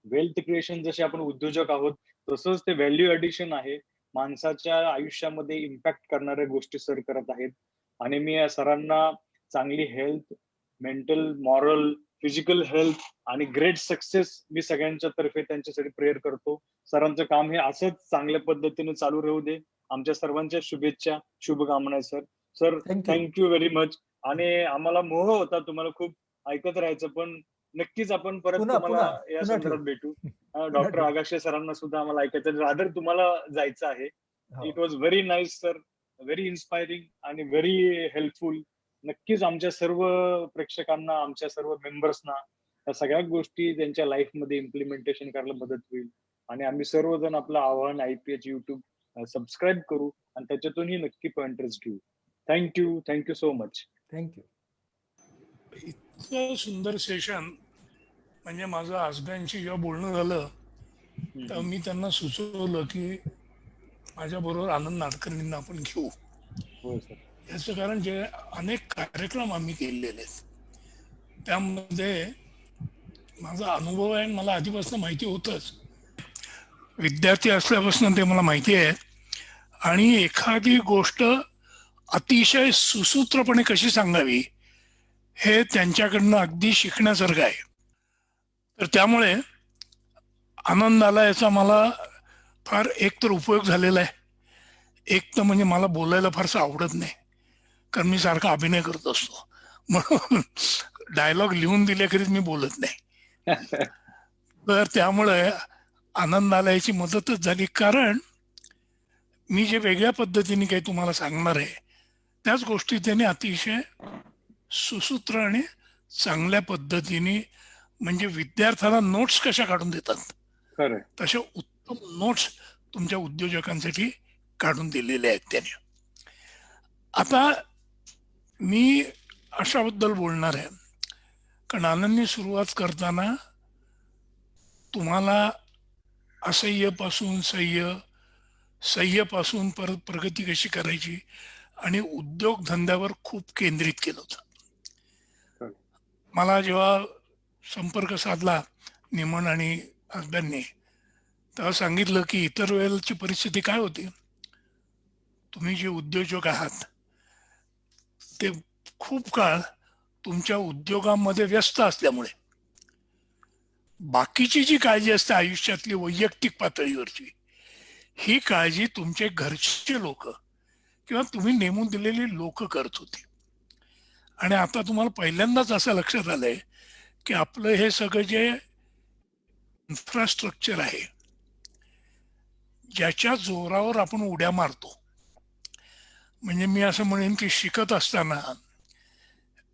Speaker 4: वेल्थ क्रिएशन जसे आपण उद्योजक आहोत तसंच ते व्हॅल्यू ऍडिशन आहे. माणसाच्या आयुष्यामध्ये इम्पॅक्ट करणाऱ्या गोष्टी सर करत आहेत. आणि मी या सरांना चांगली health, mental, moral, physical health आणि ग्रेट सक्सेस मी सगळ्यांच्या तर्फे त्यांच्यासाठी प्रेयर करतो. सरांचं काम हे असंच चांगल्या पद्धतीने चालू राहू दे. आमच्या सर्वांच्या शुभेच्छा, शुभकामना sir. Sir thank you very much. आणि आम्हाला मोह होता तुम्हाला खूप ऐकत राहायचं, पण नक्कीच आपण परत तुम्हाला या संदर्भात भेटू. डॉक्टर आगाशे सरांना सुद्धा आम्हाला ऐकायचं, रादर तुम्हाला जायचं आहे. It was very nice sir, very inspiring आणि व्हेरी हेल्पफुल. नक्कीच आमच्या सर्व प्रेक्षकांना, आमच्या सर्व मेंबर्सना या सगळ्या गोष्टी त्यांच्या लाईफमध्ये इम्प्लिमेंटेशन करायला मदत होईल. आणि आम्ही सर्वजण आपलं आव्हान IPH YouTube सबस्क्राईब करू आणि त्याच्यातूनही नक्की पॉइंटर्स घेऊ. Thank you so much.
Speaker 3: थँक्यू.
Speaker 5: इतकं सुंदर सेशन, म्हणजे माझं हसबँडशी जेव्हा बोलणं झालं तर मी त्यांना सुचवलं की माझ्याबरोबर आनंद नाडकर्णींना आपण घेऊ. याचं कारण जे अनेक कार्यक्रम आम्ही केलेले आहेत त्यामध्ये माझा अनुभव आहे. मला आधीपासून माहिती होतंच, विद्यार्थी असल्यापासून ते मला माहिती आहे. आणि एखादी गोष्ट अतिशय सुसूत्रपणे कशी सांगावी हे त्यांच्याकडनं अगदी शिकण्यासारखं आहे. तर त्यामुळे आनंदाला याचा मला फार एक तर उपयोग झालेला आहे, एक तर म्हणजे मला बोलायला फारसं आवडत नाही, कारण मी सारखा अभिनय करत असतो, म्हणून डायलॉग लिहून दिल्याखेरीज मी बोलत नाही. तर त्यामुळे आनंदाला याची मदतच झाली, कारण मी जे वेगळ्या पद्धतीने काही तुम्हाला सांगणार आहे त्याच गोष्टी त्याने अतिशय सुसूत्र आणि चांगल्या पद्धतीने, म्हणजे विद्यार्थ्यांना नोट्स कशा काढून देतात तशा उत्तम नोट्स तुमच्या उद्योजकांसाठी काढून दिलेले आहेत त्याने. आता मी अशाबद्दल बोलणार आहे, कारण आनंदने सुरुवात करताना तुम्हाला असह्यपासून सह्य, सह्यपासून परत प्रगती कशी करायची आणि उद्योगधंद्यावर खूप केंद्रित केलं होतं. मला जेव्हा संपर्क साधला निमण आणि हसबँडने, तेव्हा सांगितलं की इतर वेळेची परिस्थिती काय होती, तुम्ही जे उद्योजक आहात ते खूप काळ तुमच्या उद्योगामध्ये व्यस्त असल्यामुळे बाकीची जी काळजी असते आयुष्यातली वैयक्तिक पातळीवरची, ही काळजी तुमचे घरचे लोक किंवा तुम्ही नेमून दिलेली लोक करत होती. आणि आता तुम्हाला पहिल्यांदाच असं लक्षात आलंय की आपलं हे सगळं जे इन्फ्रास्ट्रक्चर आहे, ज्याच्या जोरावर आपण उड्या मारतो, म्हणजे मी असं म्हणेन की शिकत असताना,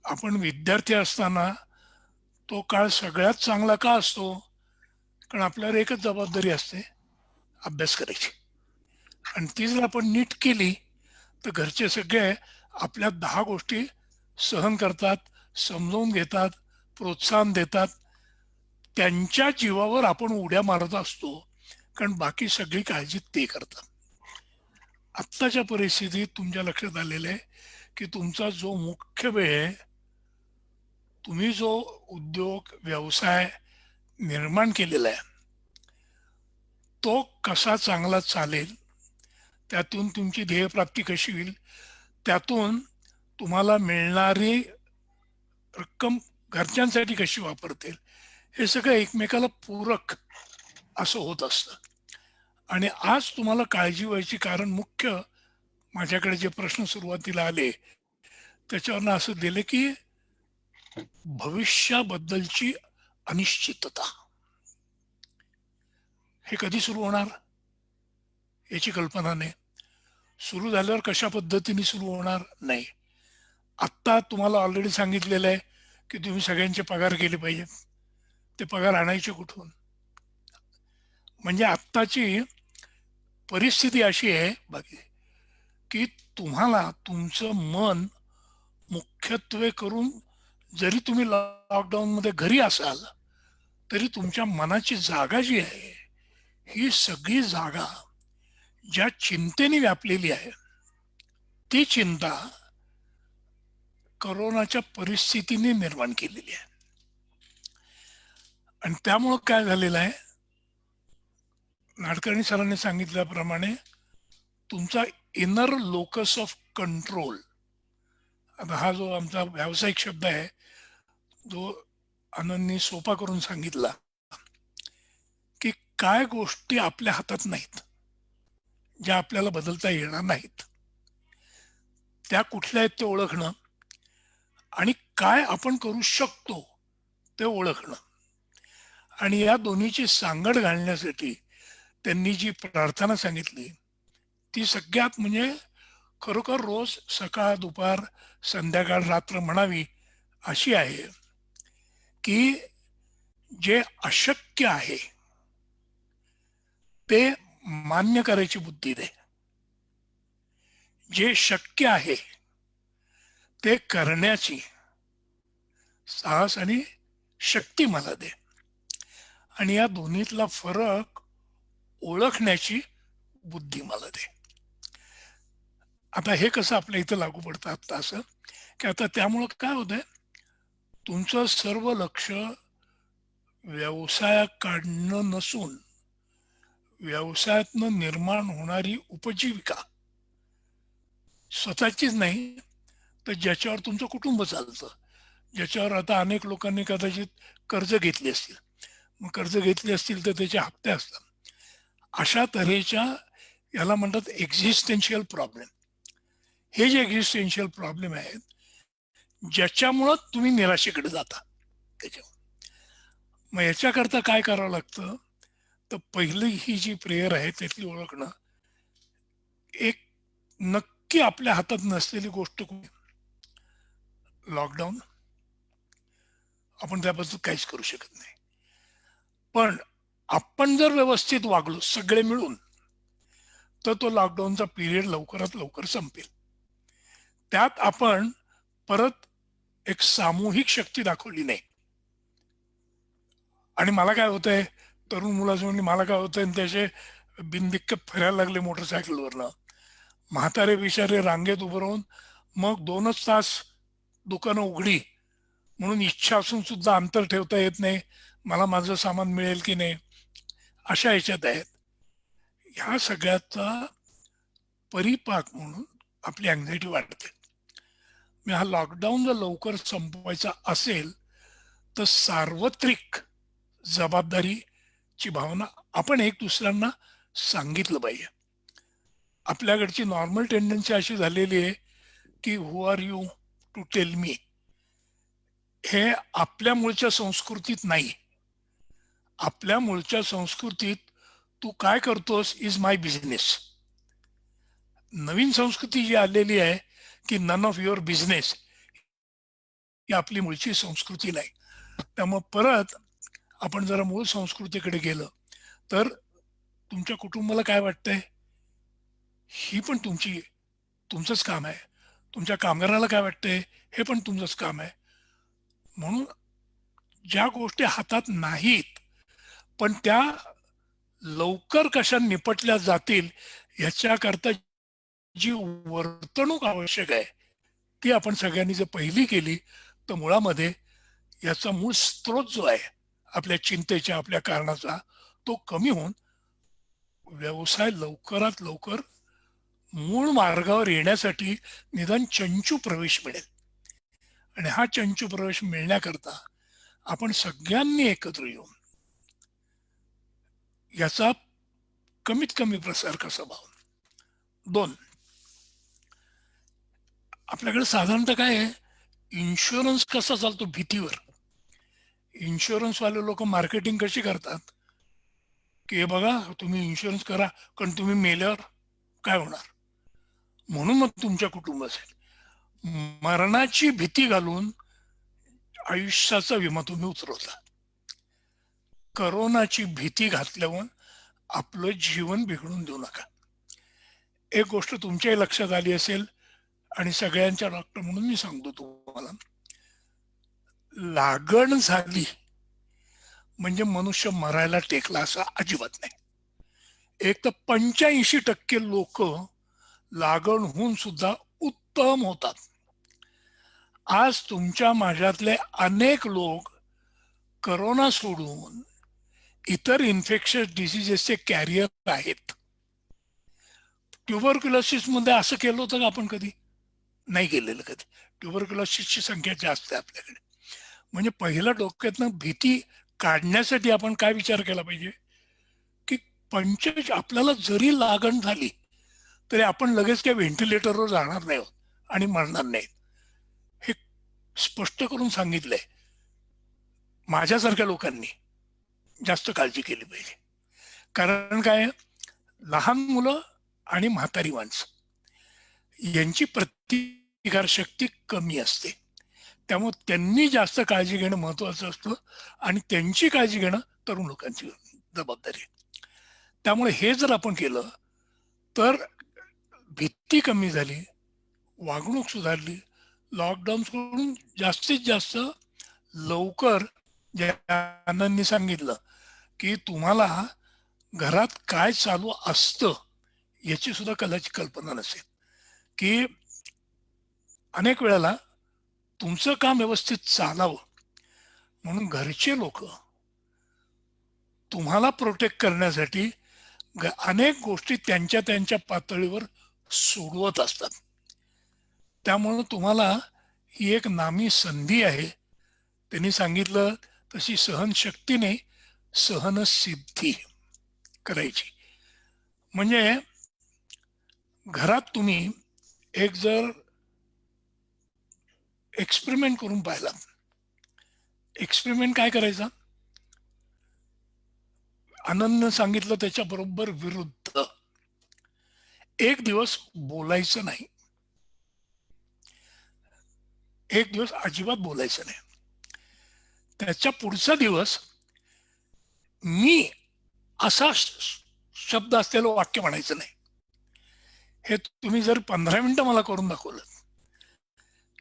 Speaker 5: आपण विद्यार्थी असताना तो काळ सगळ्यात चांगला का असतो, कारण आपल्यावर एकच जबाबदारी असते, अभ्यास करायची. आणि ती जर आपण नीट केली तर घरचे सगळे आपल्या 10 गोष्टी सहन करतात, समजावून घेतात, प्रोत्साहन देतात. त्यांच्या जीवावर आपण उड्या मारत असतो, कारण बाकी सगळी काळजी ते करतात. आत्ताच्या परिस्थितीत तुमच्या लक्षात आलेलं आहे की तुमचा जो मुख्य वेळ आहे, तुम्ही जो उद्योग व्यवसाय निर्माण केलेला आहे तो कसा चांगला चालेल, त्यातून तुमची ध्येयप्राप्ती कशी होईल, त्यातून तुम्हाला मिळणारी रक्कम घरच्यांसाठी कशी वापरतील, हे सगळं एकमेकाला पूरक असं होत असतं. आणि आज तुम्हाला काळजी व्हायची कारण मुख्य, माझ्याकडे जे प्रश्न सुरुवातीला आले त्याच्यावरनं असं दिले की भविष्याबद्दलची अनिश्चितता. हे कधी सुरू होणार याची कल्पना नाही. सुरू झाल्यावर कशा पद्धतीने सुरू होणार नाही. आत्ता तुम्हाला ऑलरेडी सांगितलेलं आहे की तुम्ही सगळ्यांचे पगार केले पाहिजेत. ते पगार आणायचे कुठून? म्हणजे आत्ताची परिस्थिती अशी आहे बाकी की तुम्हाला तुमचं मन मुख्यत्वे करून, जरी तुम्ही लॉकडाऊन मध्ये घरी असाल तरी तुमच्या मनाची जागा जी आहे ही सगळी जागा ज्या चिंतेने व्यापलेली आहे, ती चिंता करोनाच्या परिस्थितीने निर्माण केलेली आहे. आणि त्यामुळं काय झालेलं आहे, नाडकर्णी सरांनी सांगितल्याप्रमाणे तुमचा इनर लोकस ऑफ कंट्रोल, आता हा जो आमचा व्यावसायिक शब्द आहे जो आनंदनी सोपा करून सांगितला की काय गोष्टी आपल्या हातात नाहीत, ज्या आपल्याला बदलता येणार नाहीत, त्या कुठल्या आहेत ते ओळखणं, आणि काय आपण करू शकतो ते ओळखणं. आणि या दोन्हीची सांगड घालण्यासाठी त्यांनी जी प्रार्थना सांगितली ती सगळ्यात म्हणजे खरोखर रोज सकाळ दुपार संध्याकाळ रात्र म्हणावी अशी आहे की जे अशक्य आहे ते मान्य करायची बुद्धी दे, जे शक्य आहे ते करण्याची साहस आणि शक्ती मला दे, आणि या दोन्हीतला फरक ओळखण्याची बुद्धी मला दे. आता हे कसं आपल्या इथं लागू पडतं आता असं की आता त्यामुळं काय होतंय, तुमचं सर्व लक्ष व्यवसायाकडनं नसून व्यवसायातनं निर्माण होणारी उपजीविका, स्वतःचीच नाही तर ज्याच्यावर तुमचं कुटुंब चालतं, ज्याच्यावर आता अनेक लोकांनी कदाचित कर्ज घेतली असतील, मग कर्ज घेतली असतील तर त्याचे हप्ते असतात, अशा तऱ्हेच्या याला म्हणतात एक्झिस्टेन्शियल प्रॉब्लेम. हे जे एक्झिस्टेन्शियल प्रॉब्लेम आहेत ज्याच्यामुळं तुम्ही निराशेकडे जाता, त्याच्यावर मग याच्याकरता काय करावं लागतं, तर पहिली ही जी प्रेयर आहे त्यातली ओळखणं, एक नक्की आपल्या हातात नसलेली गोष्ट लॉकडाऊन, आपण त्याबद्दल काहीच करू शकत नाही. पण आपण जर व्यवस्थित वागलो सगळे मिळून तर तो लॉकडाऊनचा पिरियड लवकरात लवकर संपेल. त्यात आपण परत एक सामूहिक शक्ती दाखवली नाही. आणि मला काय होतंय, तरुण मुलाजवळ मला काय होतंय, त्याचे बिनदिक्कत फिरायला लागले मोटरसायकलवरनं, म्हातारे बिचारे रांगेत उभं राहून मग 2च तास दुकानं उघडी म्हणून इच्छा असून सुद्धा अंतर ठेवता येत नाही, मला माझं सामान मिळेल की नाही, अशा ह्याच्यात आहेत. ह्या सगळ्याचा परिपाक म्हणून आपली अँझायटी वाढते. मी हा लॉकडाऊन जर लवकर संपवायचा असेल तर सार्वत्रिक जबाबदारीची भावना आपण एक दुसऱ्यांना सांगितलं पाहिजे. आपल्याकडची नॉर्मल टेंडन्सी अशी झालेली आहे की who are you to tell me, हे आपल्या मूळच्या संस्कृतीत नाही. आपल्या मूळच्या संस्कृतीत तू काय करतोस इज माय बिझनेस. नवीन संस्कृती जी आलेली आहे की नन ऑफ युअर बिझनेस, ही आपली मूळची संस्कृती नाही. त्यामुळे परत आपण जरा मूळ संस्कृतीकडे गेलं तर तुमच्या कुटुंबाला काय वाटतंय ही पण तुमचंच काम आहे. तुमच्या कामगाराला काय वाटतंय हे पण तुमचंच काम आहे. म्हणून ज्या गोष्टी हातात नाहीत पण त्या लवकर कशा निपटल्या जातील याच्याकरता जी वर्तणूक आवश्यक आहे ती आपण सगळ्यांनी जर पहिली केली तर मुळामध्ये याचा मूळ स्रोत जो आहे आपल्या चिंतेच्या आपल्या कारणाचा तो कमी होऊन व्यवसाय लवकरात लवकर मूळ मार्गावर येण्यासाठी निदान चंचू प्रवेश मिळेल. आणि हा चंचू प्रवेश मिळण्याकरता आपण सगळ्यांनी एकत्र येऊन याचा कमीत कमी प्रसार कसा व्हावा. 2, आपल्याकडे साधारणतः काय आहे, इन्शुरन्स कसा चालतो भीतीवर. इन्शुरन्सवाले लोक मार्केटिंग कशी करतात की हे बघा तुम्ही इन्शुरन्स करा कारण तुम्ही मेल्यावर काय होणार म्हणून मग तुमच्या कुटुंबासाठी मरणाची भीती घालून आयुष्याचा विमा तुम्ही उतरवता. करोनाची भीती घातल्यावर आपलं जीवन बिघडून देऊ नका. एक गोष्ट तुमच्याही लक्षात आली असेल आणि सगळ्यांच्या डॉक्टर म्हणून मी सांगतो तुम्हाला, लागण झाली म्हणजे मनुष्य मरायला टेकला असं अजिबात नाही. एक तर 85% लोक लागण होऊन सुद्धा उत्तम होतात. आज तुमच्या माझ्यातले अनेक लोक करोना सोडून इतर इन्फेक्शस डिसीजेसचे कॅरियर आहेत. ट्युबरक्युलोसिस मध्ये असं केलं होतं का आपण कधी? नाही केलेलं कधी. ट्युबरक्युलोसिसची संख्या जास्त आहे आपल्याकडे. म्हणजे पहिल्या डोक्यातनं भीती काढण्यासाठी आपण काय विचार केला पाहिजे की आपल्याला जरी लागण झाली तरी आपण लगेच त्या व्हेंटिलेटरवर जाणार नाही आणि मरणार नाही हे स्पष्ट करून सांगितलंय. माझ्यासारख्या लोकांनी जास्त काळजी केली पाहिजे. कारण काय, लहान मुलं आणि म्हातारी माणसं यांची प्रतिकारशक्ती कमी असते. त्यामुळे त्यांनी जास्त काळजी घेणं महत्वाचं असतं आणि त्यांची काळजी घेणं तरुण लोकांची जबाबदारी आहे. त्यामुळे हे जर आपण केलं तर भीती कमी झाली, वागणूक सुधारली, लॉकडाऊन कडून जास्तीत जास्त लवकर, ज्यांनी सांगितलं की तुम्हाला घरात काय चालू असतं याची सुद्धा कदाचित कल्पना नसेल, की अनेक वेळेला तुमचं काम व्यवस्थित चालावं म्हणून घरचे लोक तुम्हाला प्रोटेक्ट करण्यासाठी अनेक गोष्टी त्यांच्या त्यांच्या पातळीवर सोडवत असतात. त्यामुळं तुम्हाला ही एक नामी संधी आहे. त्यांनी सांगितलं तशी सहनशक्ती नाही, सहनसिद्धी करायची. म्हणजे घरात तुम्ही एक जर एक्सपेरिमेंट करून पाहिला. एक्सपेरिमेंट काय करायचा, आनंदनं सांगितलं त्याच्या बरोबर विरुद्ध. एक दिवस बोलायचं नाही, एक दिवस अजिबात बोलायचं नाही. त्याच्या पुढचा दिवस मी असा शब्द असलेलं वाक्य म्हणायचं नाही. हे तुम्ही जर 15 मिनिटं मला करून दाखवलं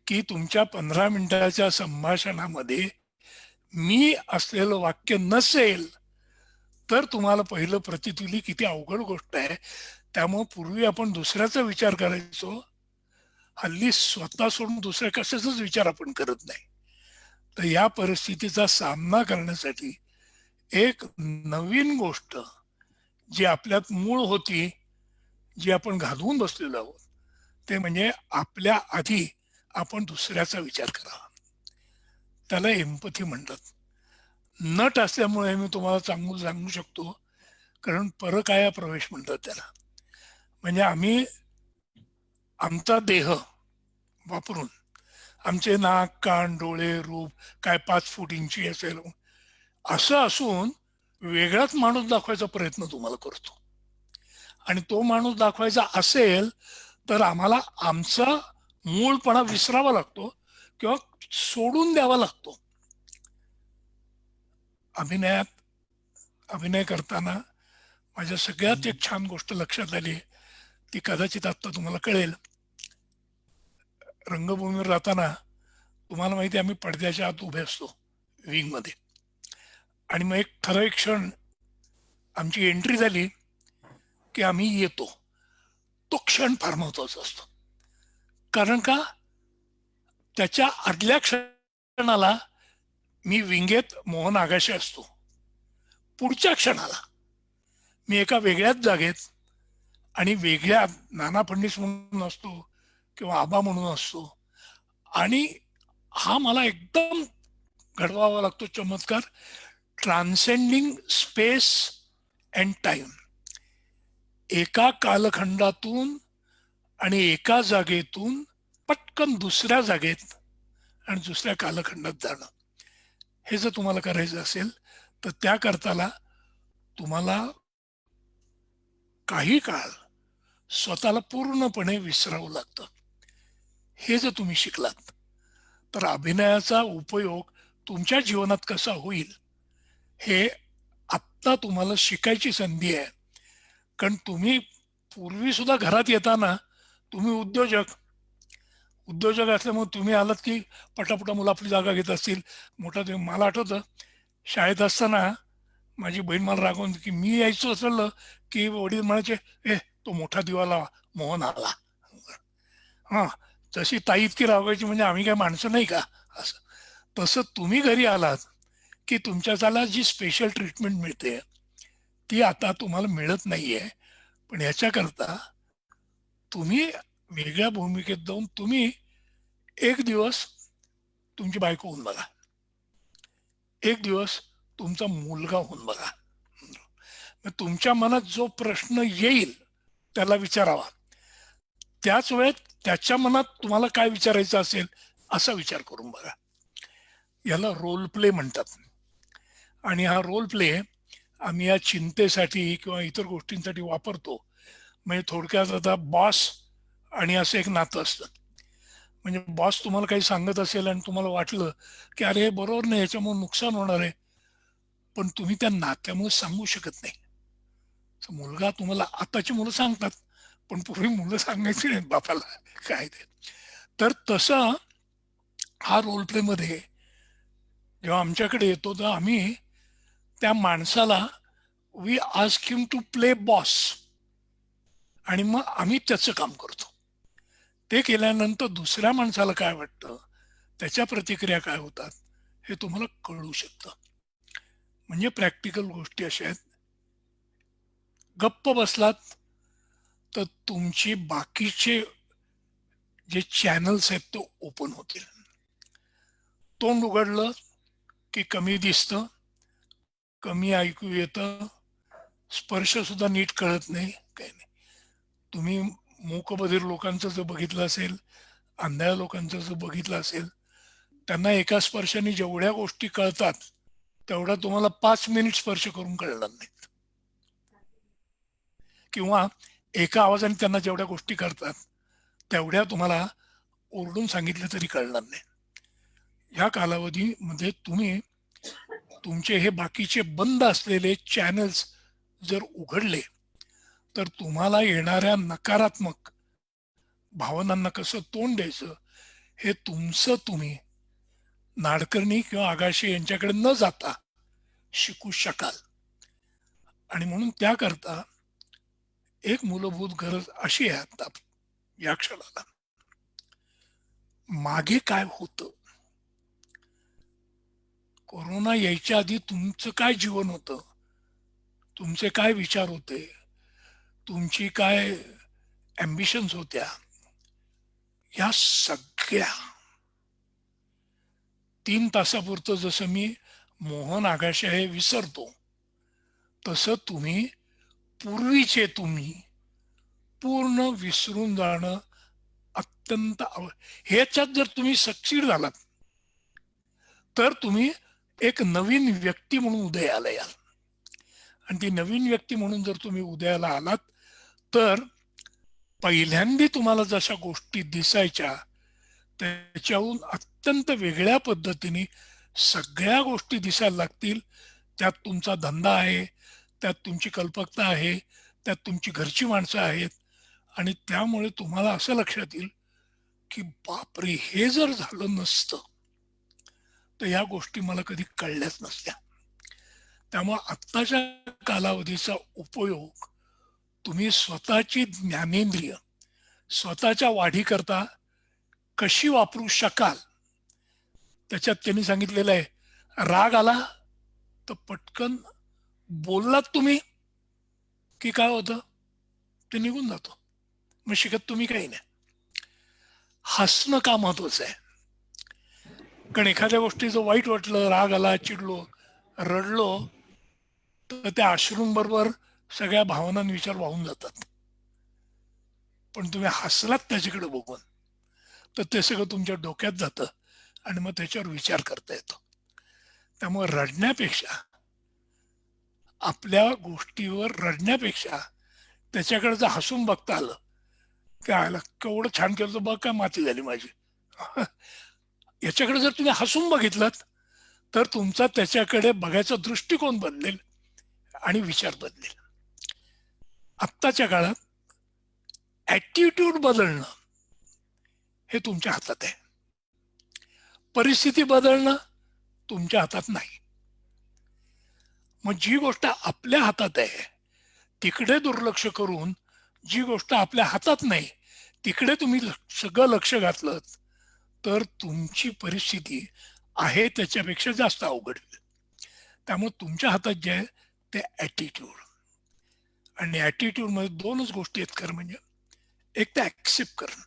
Speaker 5: की तुमच्या 15 मिनिटाच्या संभाषणामध्ये मी असलेलं वाक्य नसेल तर तुम्हाला पहिलं प्रतितुली किती अवघड गोष्ट आहे. त्यामुळे पूर्वी आपण दुसऱ्याचा विचार करायचो, हल्ली स्वतः सोडून दुसऱ्या कशाचाच विचार आपण करत नाही. तर या परिस्थितीचा सामना करण्यासाठी एक नवीन गोष्ट जी आपल्यात मूळ होती, जी आपण घालवून बसलेलो आहोत, ते म्हणजे आपल्या आधी आपण दुसऱ्याचा विचार करावा. त्याला एम्पथी म्हणतात. नट असल्यामुळे मी तुम्हाला चांगलं सांगू शकतो, कारण परकाया प्रवेश म्हणतात त्याला. म्हणजे आम्ही आमचा देह वापरून आमचे नाक, कान, डोळे, रूप काय 5 फूट इंची असेल असं असून वेगळाच माणूस दाखवायचा प्रयत्न तुम्हाला करतो. आणि तो माणूस दाखवायचा असेल तर आम्हाला आमचा मूळपणा विसरावा लागतो किंवा सोडून द्यावा लागतो. अभिनय करताना माझ्या सगळ्यात एक छान गोष्ट लक्षात आली, ती कदाचित आता तुम्हाला कळेल. रंगभूमीवर जाताना तुम्हाला माहिती आहे, आम्ही पडद्याच्या आत उभे असतो विंग मध्ये, आणि मग एक ठराविक क्षण आमची एंट्री झाली की आम्ही येतो. तो क्षण फार महत्वाचा असतो, कारण का त्याच्या आदल्या क्षणाला मी विंगेत मोहन आगाशे असतो, पुढच्या क्षणाला मी एका वेगळ्याच जागेत आणि वेगळ्या नाना फडणीस म्हणून असतो किंवा आबा म्हणून असतो. आणि हा मला एकदम घडवावा लागतो चमत्कार, ट्रान्सेंडिंग स्पेस अँड टाइम. एका कालखंडातून आणि एका जागेतून पटकन दुसऱ्या जागेत आणि दुसऱ्या कालखंडात जाणं, हे जर तुम्हाला करायचं असेल तर त्या करताना तुम्हाला काही काळ स्वतःला पूर्णपणे विसरावं लागतं. हे जर तुम्ही शिकलात तर अभिनयाचा उपयोग तुमच्या जीवनात कसा होईल हे आत्ता तुम्हाला शिकायची संधी आहे. कारण तुम्ही पूर्वी सुद्धा घरात येताना तुम्ही उद्योजक असल्यामुळे तुम्ही आलात की पटापटा मुलं आपली जागा घेत असतील. मला आठवतं शाळेत असताना माझी बहीण मला रागवून की मी यायचो असलं की वडील म्हणायचे, ए तो मोठा दिवाला मोहन आला. हा, जशी ताई इतकी रागवायची म्हणजे आम्ही काय माणसं नाही का असं. तसं तुम्ही घरी आलात की तुमच्याला जी स्पेशल ट्रीटमेंट मिळते ती आता तुम्हाला मिळत नाहीये. पण याच्याकरता तुम्ही वेगळ्या भूमिकेत जाऊन तुम्ही एक दिवस तुमची बायको होऊन बघा, एक दिवस तुमचा मुलगा होऊन बघा. मग तुमच्या मनात जो प्रश्न येईल त्याला विचारावा, त्याच वेळेत त्याच्या मनात तुम्हाला काय विचारायचं असेल असा विचार करून बघा. याला रोल प्ले म्हणतात. आणि हा रोल प्ले आम्ही या चिंतेसाठी किंवा इतर गोष्टींसाठी वापरतो. म्हणजे थोडक्यात आता बॉस आणि असं एक नातं असतं. म्हणजे बॉस तुम्हाला काही सांगत असेल आणि तुम्हाला वाटलं की अरे हे बरोबर नाही, याच्यामुळे नुकसान होणार आहे, पण तुम्ही त्या नात्यामुळे सांगू शकत नाही. मुलगा तुम्हाला, आताची मुलं सांगतात पण पूर्वी मुलं सांगायची नाहीत बापाला काय ते. तर तसं हा रोल प्ले मध्ये जेव्हा आमच्याकडे येतो तर आम्ही त्या माणसाला we ask him to play boss, आणि मग आम्ही त्याचं काम करतो. ते केल्यानंतर दुसऱ्या माणसाला काय वाटतं, त्याच्या प्रतिक्रिया काय होतात हे तुम्हाला कळू शकतं. म्हणजे प्रॅक्टिकल गोष्टी अशा आहेत, गप्प बसलात तर तुमची बाकीचे जे चॅनल्स आहेत ते ओपन होतील. तोंड उघडलं की कमी दिसतं, कमी ऐकू येतं, स्पर्श सुद्धा नीट कळत नाही, काही नाही. तुम्ही मूकबधीर लोकांचं जर बघितलं असेल, अंधाऱ्या लोकांचं जर बघितलं असेल, त्यांना एका स्पर्शाने जेवढ्या गोष्टी कळतात तेवढ्या तुम्हाला 5 मिनिट स्पर्श करून कळणार नाहीत. किंवा एका आवाजाने त्यांना जेवढ्या गोष्टी करतात तेवढ्या तुम्हाला ओरडून सांगितलं तरी कळणार नाही. या कालावधीमध्ये तुम्ही तुमचे हे बाकीचे बंद असलेले चॅनल्स जर उघडले तर तुम्हाला येणाऱ्या नकारात्मक भावनांना कसं तोंड द्यायचं हे तुमचं तुम्ही नाडकर्णी किंवा आगाशे यांच्याकडे न जाता शिकू शकाल. आणि म्हणून त्याकरता एक मूलभूत गरज अशी आहे आता या क्षणाला, मागे काय होतं, कोरोना यायच्या आधी तुमचं काय जीवन होतं, तुमचे काय विचार होते, तुमची काय ॲम्बिशन्स होत्या, या सगळ्या 3 तासापुरतं जसं मी मोहन आगाशे हे विसरतो तसं तुम्ही पूर्वीचे तुम्ही पूर्ण विसरून जाणं अत्यंत ह्याच्यात जर तुम्ही सक्सीड झालात तर तुम्ही एक नवीन व्यक्ती म्हणून उदयाला याल. आणि ती नवीन व्यक्ती म्हणून जर तुम्ही उदयाला आलात तर पहिल्यांदा तुम्हाला जशा गोष्टी दिसायच्या त्याच्याहून अत्यंत वेगळ्या पद्धतीने सगळ्या गोष्टी दिसायला लागतील. त्यात तुमचा धंदा आहे, त्यात तुमची कल्पकता आहे, त्यात तुमची घरची माणसं आहेत, आणि त्यामुळे तुम्हाला असं लक्षात येईल की बापरे, हे जर झालं नसतं तर या गोष्टी मला कधी कळल्याच नसत्या. त्यामुळे आत्ताच्या कालावधीचा उपयोग तुम्ही स्वतःची ज्ञानेंद्रिय स्वतःच्या वाढीकरता कशी वापरू शकाल. त्याच्यात त्यांनी सांगितलेलं आहे, राग आला तर पटकन बोललात तुम्ही की काय होतं, ते निघून जातो, मग शिकत तुम्ही काही नाही. हसणं का महत्वाचं आहे, कारण एखाद्या गोष्टीचं वाईट वाटलं, राग आला, चिडलो, रडलो, तर त्या अश्रूंबरोबर सगळ्या भावना विचार वाहून जातात. पण तुम्ही हसलात त्याच्याकडे बघून तर ते सगळं तुमच्या डोक्यात जातं आणि मग त्याच्यावर विचार करता येतो. त्यामुळे रडण्यापेक्षा, आपल्या गोष्टीवर रडण्यापेक्षा त्याच्याकडे जर हसून बघता आलं, काय आलं केवढं छान केलं तर बघ काय माती झाली माझी, याच्याकडे जर तुम्ही हसून बघितलं तर तुमचा त्याच्याकडे बघायचा दृष्टिकोन बदलेल आणि विचार बदलेल. आत्ताच्या काळात ऍटिट्यूड बदलणं हे तुमच्या हातात आहे, परिस्थिती बदलणं तुमच्या हातात नाही. मग जी गोष्ट आपल्या हातात आहे तिकडे दुर्लक्ष करून जी गोष्ट आपल्या हातात नाही तिकडे तुम्ही सगळं लक्ष घातलं तर तुमची परिस्थिती आहे त्याच्यापेक्षा जास्त अवघड होईल. त्यामुळे तुमच्या हातात जे आहे ते ऍटिट्यूड, आणि ऍटिट्यूड मध्ये दोनच गोष्टी आहेत खरं म्हणजे. एक तर ऍक्सेप्ट करणं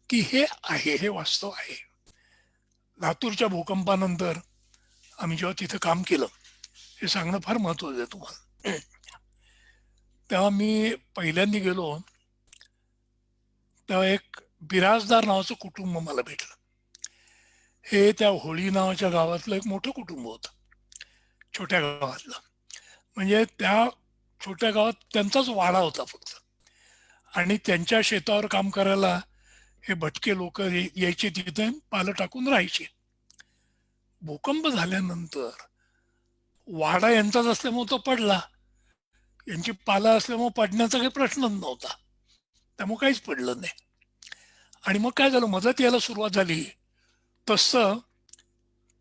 Speaker 5: की हे आहे, हे वास्तव आहे. लातूरच्या भूकंपानंतर आम्ही जेव्हा तिथं काम केलं, हे सांगणं फार महत्वाचं आहे तुम्हाला. तेव्हा मी पहिल्यांदा गेलो तेव्हा एक बिराजदार नावाचं कुटुंब मला भेटलं. हे त्या होळी नावाच्या गावातलं एक मोठं कुटुंब होतं, छोट्या गावातलं. म्हणजे त्या छोट्या गावात त्यांचाच वाडा होता फक्त, आणि त्यांच्या शेतावर काम करायला हे भटके लोक यायचे, तिथे पालं टाकून राहायचे. भूकंप झाल्यानंतर वाडा यांचाच असल्यामुळे तो पडला, यांची पालं असल्यामुळे पडण्याचा काही प्रश्नच नव्हता, त्यामुळे काहीच पडलं नाही. आणि मग काय झालं, मदत यायला सुरुवात झाली तसं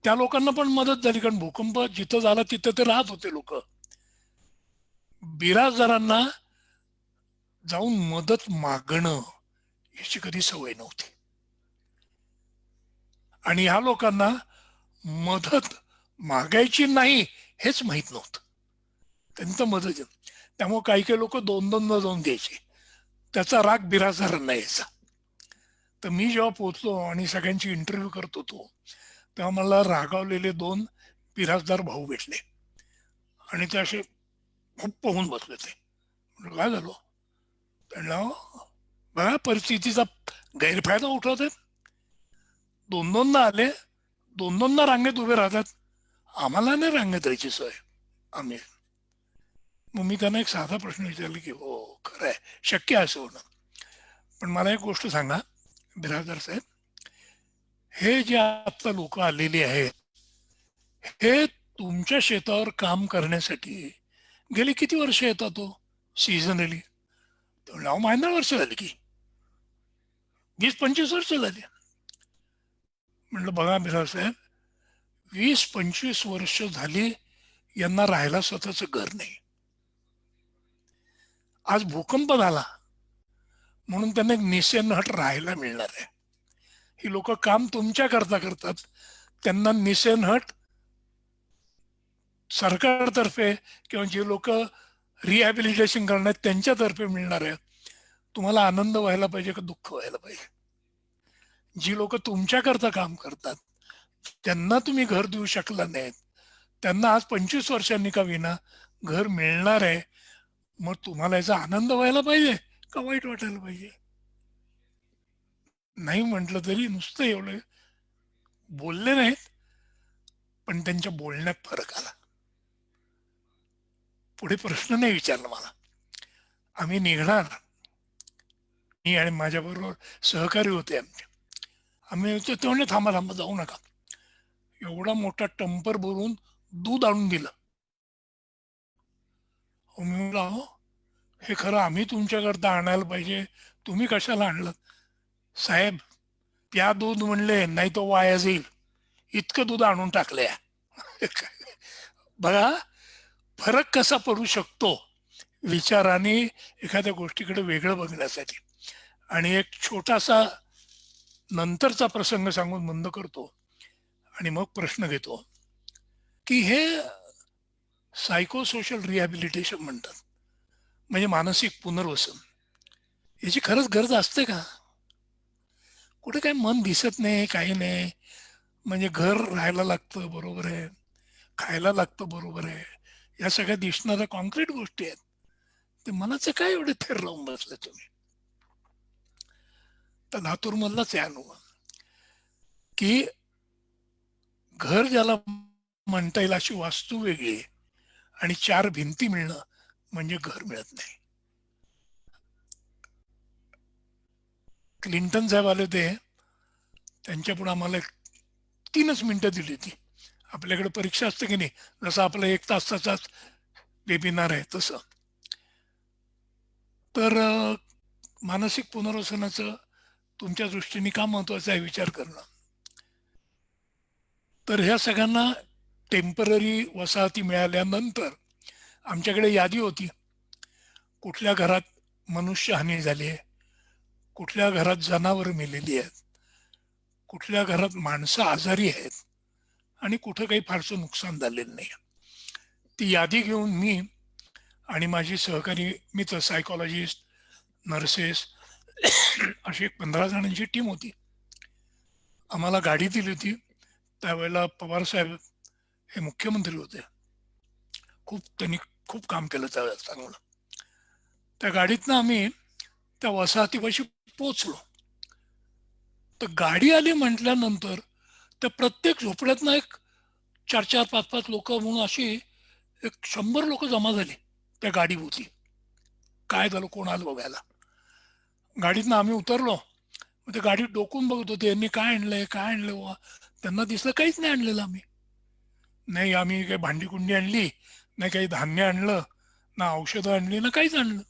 Speaker 5: त्या लोकांना पण मदत झाली, कारण भूकंप जिथं झाला तिथं ते राहत होते लोक. बिराजदारांना जाऊन मदत मागणं याची कधी सवय नव्हती, आणि ह्या लोकांना मदत मागायची नाही हेच माहित नव्हतं. त्यांचं मदत, त्यामुळे काही काही लोक दोन दोनदा जाऊन द्यायचे, त्याचा राग बिराजदारांना यायचा. तर मी जेव्हा पोहोचलो आणि सगळ्यांची इंटरव्ह्यू करत होतो तेव्हा मला रागावलेले दोन बिराजदार भाऊ भेटले, आणि ते असे खूप पोहून बसले. ते म्हटलं काय झालं, त्यांना बघा परिस्थितीचा गैरफायदा उठवत आहेत, दोन दोनदा आले, दोन दोनदा रांगेत उभे राहतात, आम्हाला नाही रांगेत राहायची सोय. आम्ही मग मी त्यांना एक साधा प्रश्न विचारला की हो खरं आहे, शक्य आहे असं होणं, पण मला एक गोष्ट सांगा बिराजदार साहेब, हे जे आता लोक आलेली आहेत हे तुमच्या शेतावर काम करण्यासाठी गेली किती वर्ष येतात तो सीझनली? नाव महिना वर्ष झाली की 20-25 वर्ष झाली. म्हटलं बघा बिराजदार साहेब, 20-25 वर्ष झाली यांना राहायला स्वतःच घर नाही. आज भूकंप झाला म्हणून त्यांना एक निसेनहट राहायला मिळणार आहे. ही लोक काम तुमच्या करता करतात, त्यांना निसेनहट सरकारतर्फे किंवा जे लोक रिहॅबिलिटेशन करणार त्यांच्यातर्फे मिळणार आहे. तुम्हाला आनंद व्हायला पाहिजे का दुःख व्हायला पाहिजे? जी लोक तुमच्याकरता काम करतात त्यांना तुम्ही घर देऊ शकला नाहीत, त्यांना आज 25 वर्षांनी का विना घर मिळणार आहे, मग तुम्हाला याचा आनंद व्हायला पाहिजे का वाईट वाटायला पाहिजे? नाही म्हटलं तरी नुसतं एवढं बोलले नाहीत, पण त्यांच्या बोलण्यात फरक आला. पुढे प्रश्न नाही विचारला मला. आम्ही निघणार, मी आणि माझ्या बरोबर सहकारी होते आमचे, आम्ही ते म्हणले थांबा थांबा जाऊ नका. एवढा मोठा टंपर भरून दूध आणून दिलं, मी म्हणलं अहो हे खरं आम्ही तुमच्याकरता आणायला पाहिजे, तुम्ही कशाला आणलं? साहेब त्या दूध म्हणले नाही तो वाया जाईल, इतकं दूध आणून टाकलंय. बघा फरक कसा पडू शकतो विचाराने एखाद्या गोष्टीकडे वेगळं बघण्यासाठी. आणि एक छोटासा नंतरचा प्रसंग सांगून बंद करतो आणि मग प्रश्न घेतो की हे सायकोसोशल रिहॅबिलिटेशन म्हणतात, म्हणजे मानसिक पुनर्वसन. याची खरंच गरज असते का? कुठे काही मन दिसत नाही, काही नाही, म्हणजे घर राहायला लागतं बरोबर आहे, खायला लागतं बरोबर आहे, या सगळ्या दिसणाऱ्या कॉन्क्रीट गोष्टी आहेत. ते मनाचे काय एवढे थेर लावून बसले तुम्ही? तर लातूर मधलाच आहे अनुभव की घर ज्याला म्हणता येईल अशी वास्तू वेगळी आहे आणि चार भिंती मिळणं म्हणजे घर मिळत नाही. क्लिंटन साहेब आले होते, त्यांच्या पुढे आम्हाला 3च मिनिटं दिली होती. आपल्याकडे परीक्षा असते की नाही, जसं आपला 1 तासाचा वेबिनार आहे तसं. तर मानसिक पुनर्वसनाचं तुमच्या दृष्टीने का महत्वाचं आहे विचार करणं. तर ह्या सगळ्यांना टेम्पररी वसाहती मिळाल्यानंतर आमच्याकडे यादी होती, कुठल्या घरात मनुष्यहानी झाली आहे, कुठल्या घरात जनावरं मेलेली आहेत, कुठल्या घरात माणसं आजारी आहेत आणि कुठं काही फारसं नुकसान झालेलं नाही. ती यादी घेऊन मी आणि माझी सहकारी मित्र सायकॉलॉजिस्ट, नर्सेस अशी 15 जणांची टीम होती. आम्हाला गाडी दिली होती. त्यावेळेला पवार साहेब हे मुख्यमंत्री होते. त्यांनी खूप काम केलं त्यावेळेस चांगलं. त्या गाडीतनं आम्ही त्या वसाहतीपाशी पोचलो. तर गाडी आली म्हटल्यानंतर त्या प्रत्येक झोपड्यातनं एक 4-4, 5-5 लोक म्हणून अशी एक 100 लोक जमा झाली त्या गाडीभोवती. काय झालं, कोण आलं बघायला. गाडीतनं आम्ही उतरलो. मग ते गाडीत डोकून बघत होते, यांनी काय आणलंय काय आणलं वा. त्यांना दिसलं काहीच नाही आणलेलं आम्ही. नाही आम्ही काही भांडी कुंडी आणली नाही, काही धान्य आणलं ना, औषधं आणली ना, काहीच आणलं.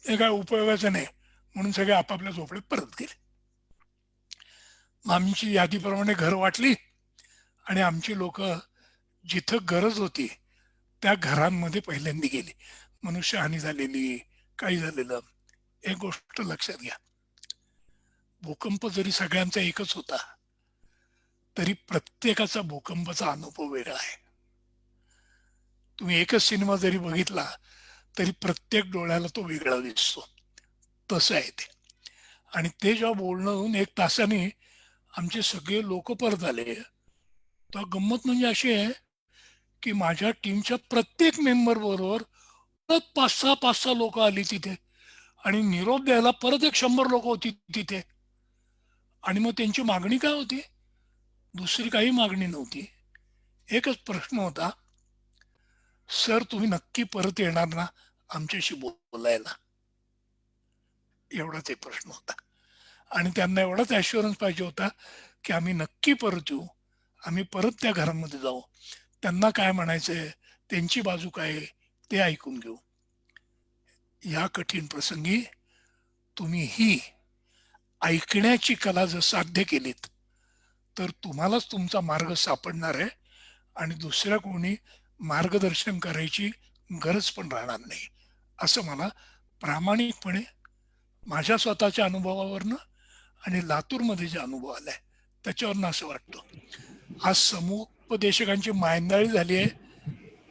Speaker 5: हे काय उपयोगाचं नाही म्हणून सगळे आपापल्या झोपड्यात परत गेले. आमची यादीप्रमाणे घर वाटली आणि आमची लोक जिथं गरज होती त्या घरांमध्ये पहिल्यांदा गेली. मनुष्यहानी झालेली, काही झालेलं. एक गोष्ट लक्षात घ्या, भूकंप जरी सगळ्यांचा एकच होता तरी प्रत्येकाचा भूकंपाचा अनुभव वेगळा आहे. तुम्ही एकच सिनेमा जरी बघितला तरी प्रत्येक डोळ्याला तो वेगळा दिसतो. तसं आहे ते. आणि ते जेव्हा बोलणं होऊन 1 तासाने आमचे सगळे लोक परत आले, तर गंमत म्हणजे अशी आहे की माझ्या टीमच्या प्रत्येक मेंबर बरोबर परत 5-6 लोक आली तिथे आणि निरोप द्यायला परत एक 100 लोक होती तिथे. आणि मग त्यांची मागणी काय होती? दुसरी काही मागणी नव्हती. एकच प्रश्न होता, सर तुम्ही नक्की परत येणार ना आमच्याशी बोलायला? एवढाच एक प्रश्न होता. आणि त्यांना एवढाच ॲश्युरन्स पाहिजे होता की आम्ही नक्की परत येऊ, आम्ही परत त्या घरामध्ये जाऊ, त्यांना काय म्हणायचंय, त्यांची बाजू काय आहे ते ऐकून घेऊ. या कठीण प्रसंगी तुम्ही ही ऐकण्याची कला जर साध्य केलीत तर तुम्हालाच तुमचा मार्ग सापडणार आहे आणि दुसऱ्या कोणी मार्गदर्शन करायची गरज पण राहणार नाही, असं मला प्रामाणिकपणे माझ्या स्वतःच्या अनुभवावरनं आणि लातूरमध्ये जे अनुभव आलाय त्याच्यावरनं असं वाटतं. आज समुपदेशकांची मायंदाळी झाली आहे,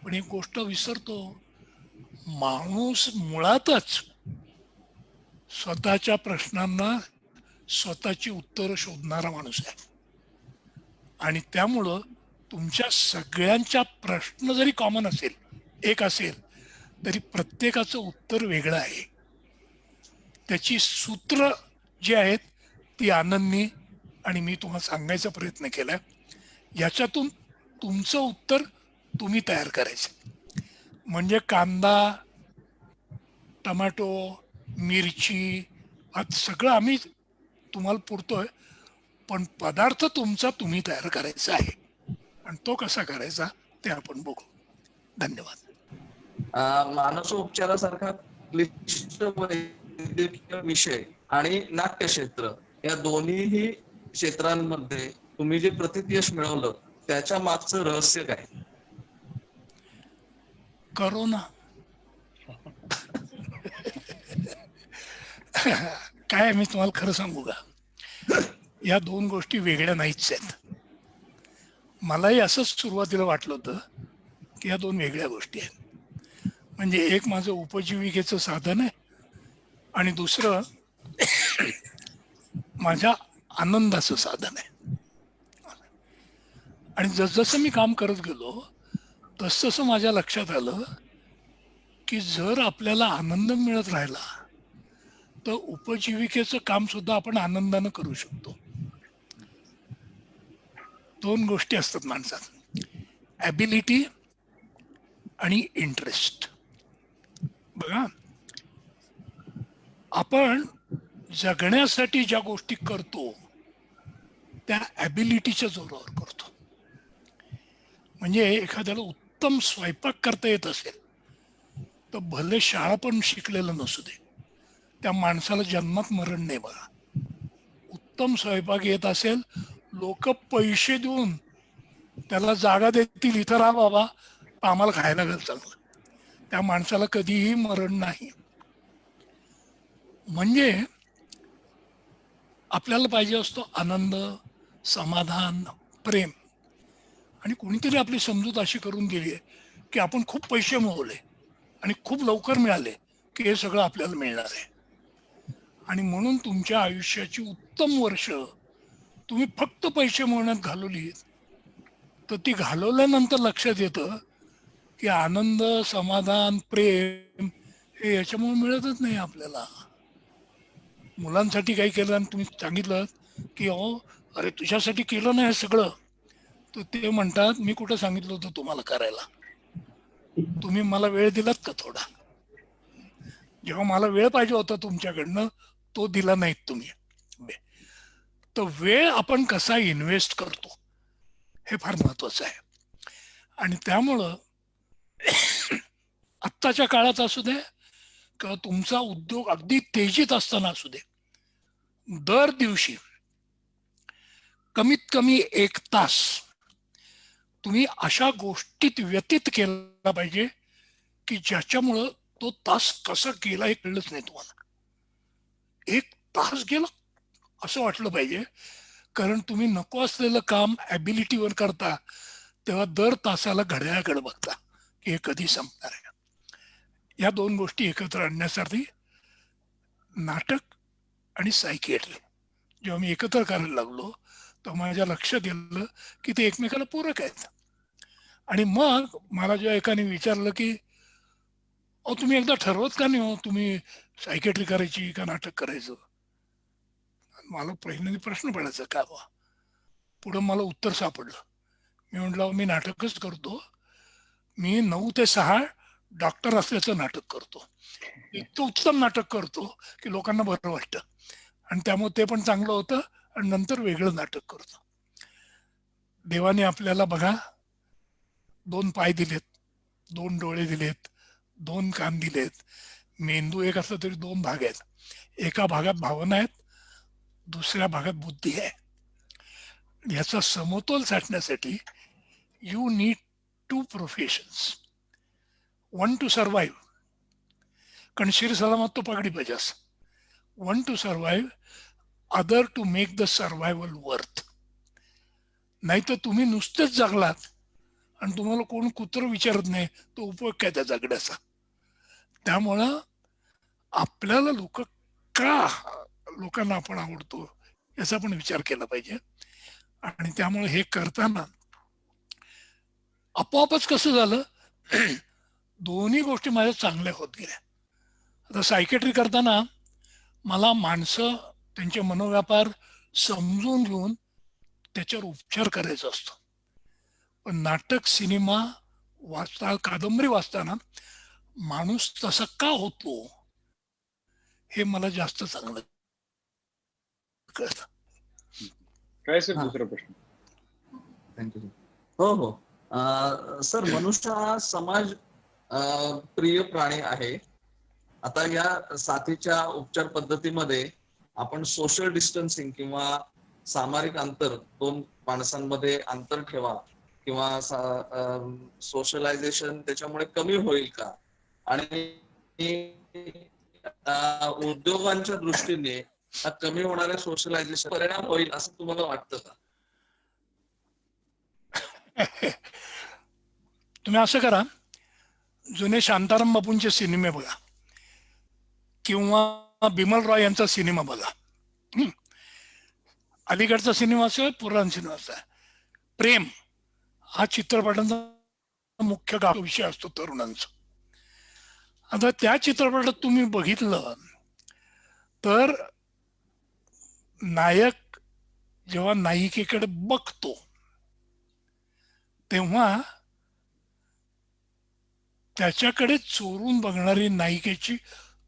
Speaker 5: पण एक गोष्ट विसरतो, माणूस मुळातच स्वतःच्या प्रश्नांना स्वतःची उत्तरं शोधणारा माणूस आहे. आणि त्यामुळं तुमच्या सगळ्यांच्या प्रश्न जरी कॉमन असेल, एक असेल, तरी प्रत्येकाचं उत्तर वेगळं आहे. त्याची सूत्र जी आहेत ती आनंदनी आणि मी तुम्हाला सांगायचा प्रयत्न केला. याच्यातून तुमचं उत्तर तुम्ही तयार करायचं. म्हणजे कांदा, टमाटो, मिरची आज सगळं आम्ही तुम्हाला पुरतोय, पण पदार्थ तुमचा तुम्ही तयार करायचा आहे. आणि तो कसा करायचा ते आपण बघू. धन्यवाद.
Speaker 6: मानसोपचारासारखा क्लिष्ट वैद्यकीय विषय आणि नाट्यक्षेत्र या दोन्हीही क्षेत्रांमध्ये तुम्ही जे प्रतियश मिळवलं त्याच्या मागचं रहस्य काय?
Speaker 5: करोना. काय मी तुम्हाला खरं सांगू का, या दोन गोष्टी वेगळ्या नाहीच आहेत. मलाही असंच सुरुवातीला वाटलं होतं की या दोन वेगळ्या गोष्टी आहेत. म्हणजे एक माझं उपजीविकेचं साधन आहे आणि दुसरं माझ्या आनंदाचं साधन आहे. आणि जसजसं मी काम करत गेलो तसतसं माझ्या लक्षात आलं की जर आपल्याला आनंद मिळत राहिला तर उपजीविकेचं काम सुद्धा आपण आनंदानं करू शकतो. दोन गोष्टी असतात माणसात, ॲबिलिटी आणि इंटरेस्ट. बघा, आपण जगण्यासाठी ज्या गोष्टी करतो त्या ॲबिलिटीच्या जोरावर करतो. म्हणजे एखाद्याला उत्तम स्वयंपाक करता येत असेल तर भले शाळा पण शिकलेलं नसू दे, त्या माणसाला जन्मात मरण नाही. बघा, उत्तम स्वयंपाक येत असेल, लोक पैसे देऊन त्याला जागा देतील, इथं राहा बाबा, आम्हाला खायला घाल चांगलं, त्या माणसाला कधीही मरण नाही. म्हणजे आपल्याला पाहिजे असतो आनंद, समाधान, प्रेम. आणि कोणीतरी आपली समजूत अशी करून दिली आहे की आपण खूप पैसे मिळवले आणि खूप लवकर मिळाले की हे सगळं आपल्याला मिळणार आहे. आणि म्हणून तुमच्या आयुष्याची उत्तम वर्ष तुम्ही फक्त पैसे मिळवण्यात घालवली तर ती घालवल्यानंतर लक्षात येतं की आनंद, समाधान, प्रेम हे याच्यामुळे मिळतच नाही आपल्याला. मुलांसाठी काही केलं आणि तुम्ही सांगितलं की अहो अरे तुझ्यासाठी केलं नाही हे सगळं, तर ते म्हणतात मी कुठं सांगितलं होतं तुम्हाला करायला, तुम्ही मला वेळ दिलात का थोडा? जेव्हा मला वेळ पाहिजे होता तुमच्याकडनं तो दिला नाहीत तुम्ही. तर वेळ आपण कसा इन्व्हेस्ट करतो हे फार महत्वाचं आहे. आणि त्यामुळं आत्ताच्या काळात असू दे किंवा तुमचा उद्योग अगदी तेजीत असताना असू दे, दर दिवशी कमीत कमी 1 तास तुम्ही अशा गोष्टीत व्यतीत केला पाहिजे की ज्याच्यामुळं तो तास कसा गेला हे कळलंच नाही तुम्हाला. 1 तास गेला असं वाटलं पाहिजे, कारण तुम्ही नको असलेलं काम ॲबिलिटीवर करता तेव्हा दर तासाला घड्याळाकडे बघता की हे कधी संपणार आहे. या दोन गोष्टी एकत्र आणण्यासाठी नाटक आणि सायकियाट्री जेव्हा मी एकत्र करायला लागलो तर माझ्या लक्षात येतं की ते एकमेकाला पूरक आहेत. आणि मग मला जेव्हा एकाने विचारलं की अहो तुम्ही एकदा ठरवत का नाही हो तुम्ही सायकियाट्री करायची का नाटक करायचं, मला पहिल्यांदा प्रश्न पडायचा का बा. पुढं मला उत्तर सापडलं. मी म्हटलं मी नाटकच करतो, मी 9 ते 6 डॉक्टर असल्याचं नाटक करतो, इतकं उत्तम नाटक करतो की लोकांना बरं वाटतं आणि त्यामुळे ते पण चांगलं होतं आणि नंतर वेगळं नाटक करतो. देवाने आपल्याला बघा 2 पाय दिलेत, 2 डोळे दिलेत, 2 कान दिलेत, मेंदू एक असला तरी 2 भाग आहेत. एका भागात भावना आहेत, दुसऱ्या भागात बुद्धी आहे. याचा समतोल साधण्यासाठी you need 2 professions, 1 to survive, कारण शिर सलामत तो पगडी पाहिजे असं. 1 to survive, other to make the survival worth. नाही तर तुम्ही नुसतेच जगलात आणि तुम्हाला कोण कुत्र विचारत नाही तो उपयोग काय त्या जगण्याचा. त्यामुळं आपल्याला लोकांना आपण आवडतो याचा पण विचार केला पाहिजे. आणि त्यामुळे हे करताना आपोआपच कसं झालं दोन्ही गोष्टी माझ्या चांगल्या होत गेल्या. आता सायकेट्री करताना मला माणसं त्यांचे मनोव्यापार समजून घेऊन त्याच्यावर उपचार करायचा असतो. पण नाटक, सिनेमा वाचता, कादंबरी वाचताना माणूस तसा का होतो हे मला जास्त चांगलं कळतं.
Speaker 4: काय सर
Speaker 6: हा.
Speaker 4: दुसरा प्रश्न?
Speaker 6: थँक्यू. हो हो सर, मनुष्य हा समाज प्रिय प्राणी आहे. आता या साथीच्या उपचार पद्धतीमध्ये आपण सोशल डिस्टन्सिंग किंवा सामाजिक अंतर, दोन माणसांमध्ये अंतर ठेवा किंवा सोशलायझेशन त्याच्यामुळे कमी होईल का, आणि उद्योगांच्या दृष्टीने कमी होणाऱ्या सोशलायझेशन परिणाम होईल असं तुम्हाला वाटतं का?
Speaker 5: तुम्ही असं करा, जुने शांताराम बापूंचे सिनेमे बघा किंवा बिमल रॉय यांचा सिनेमा बघा. अलीकडचा सिनेमा असो, पुराण सिनेमा असो, प्रेम हा चित्रपटांचा मुख्य विषय असतो तरुणांचा. आता त्या चित्रपटात तुम्ही बघितलं तर नायक जेव्हा नायिकेकडे बघतो तेव्हा त्याच्याकडे चोरून बघणारी नायिकेची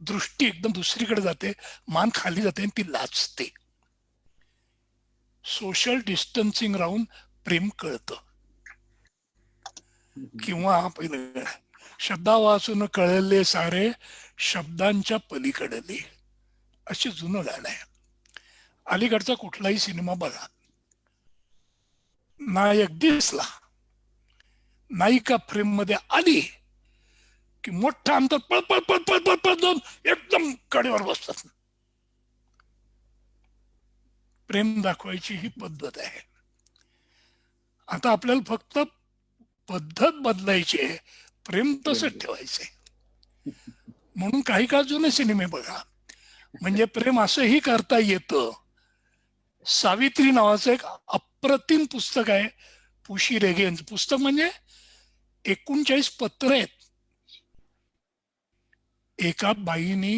Speaker 5: दृष्टी एकदम दुसरीकडे जाते, मान खाली जाते आणि ती लाजते. सोशल डिस्टन्सिंग राहून प्रेम कळतं. किंवा पहिलं शब्दा वाचून कळले सारे, शब्दांच्या पलीकडले, अशी जुनं गाणं आहे. अलीकडचा कुठलाही सिनेमा बघा, नायक दिसला, नायिका फ्रेम मध्ये आली की मोठा अंतर पळ पळ पळ पळ पळ पळ जाऊन एकदम कडेवर बसतात. प्रेम दाखवायची ही पद्धत आहे. आता आपल्याला फक्त पद्धत बदलायची आहे, प्रेम तसंच ठेवायचंय. म्हणून काही काळ जुने सिनेमे बघा, म्हणजे प्रेम असंही करता येतं. सावित्री नावाचं एक अप्रतिम पुस्तक आहे, पुशी रेगेंचं पुस्तक. म्हणजे 39 पत्र आहेत एका बाईने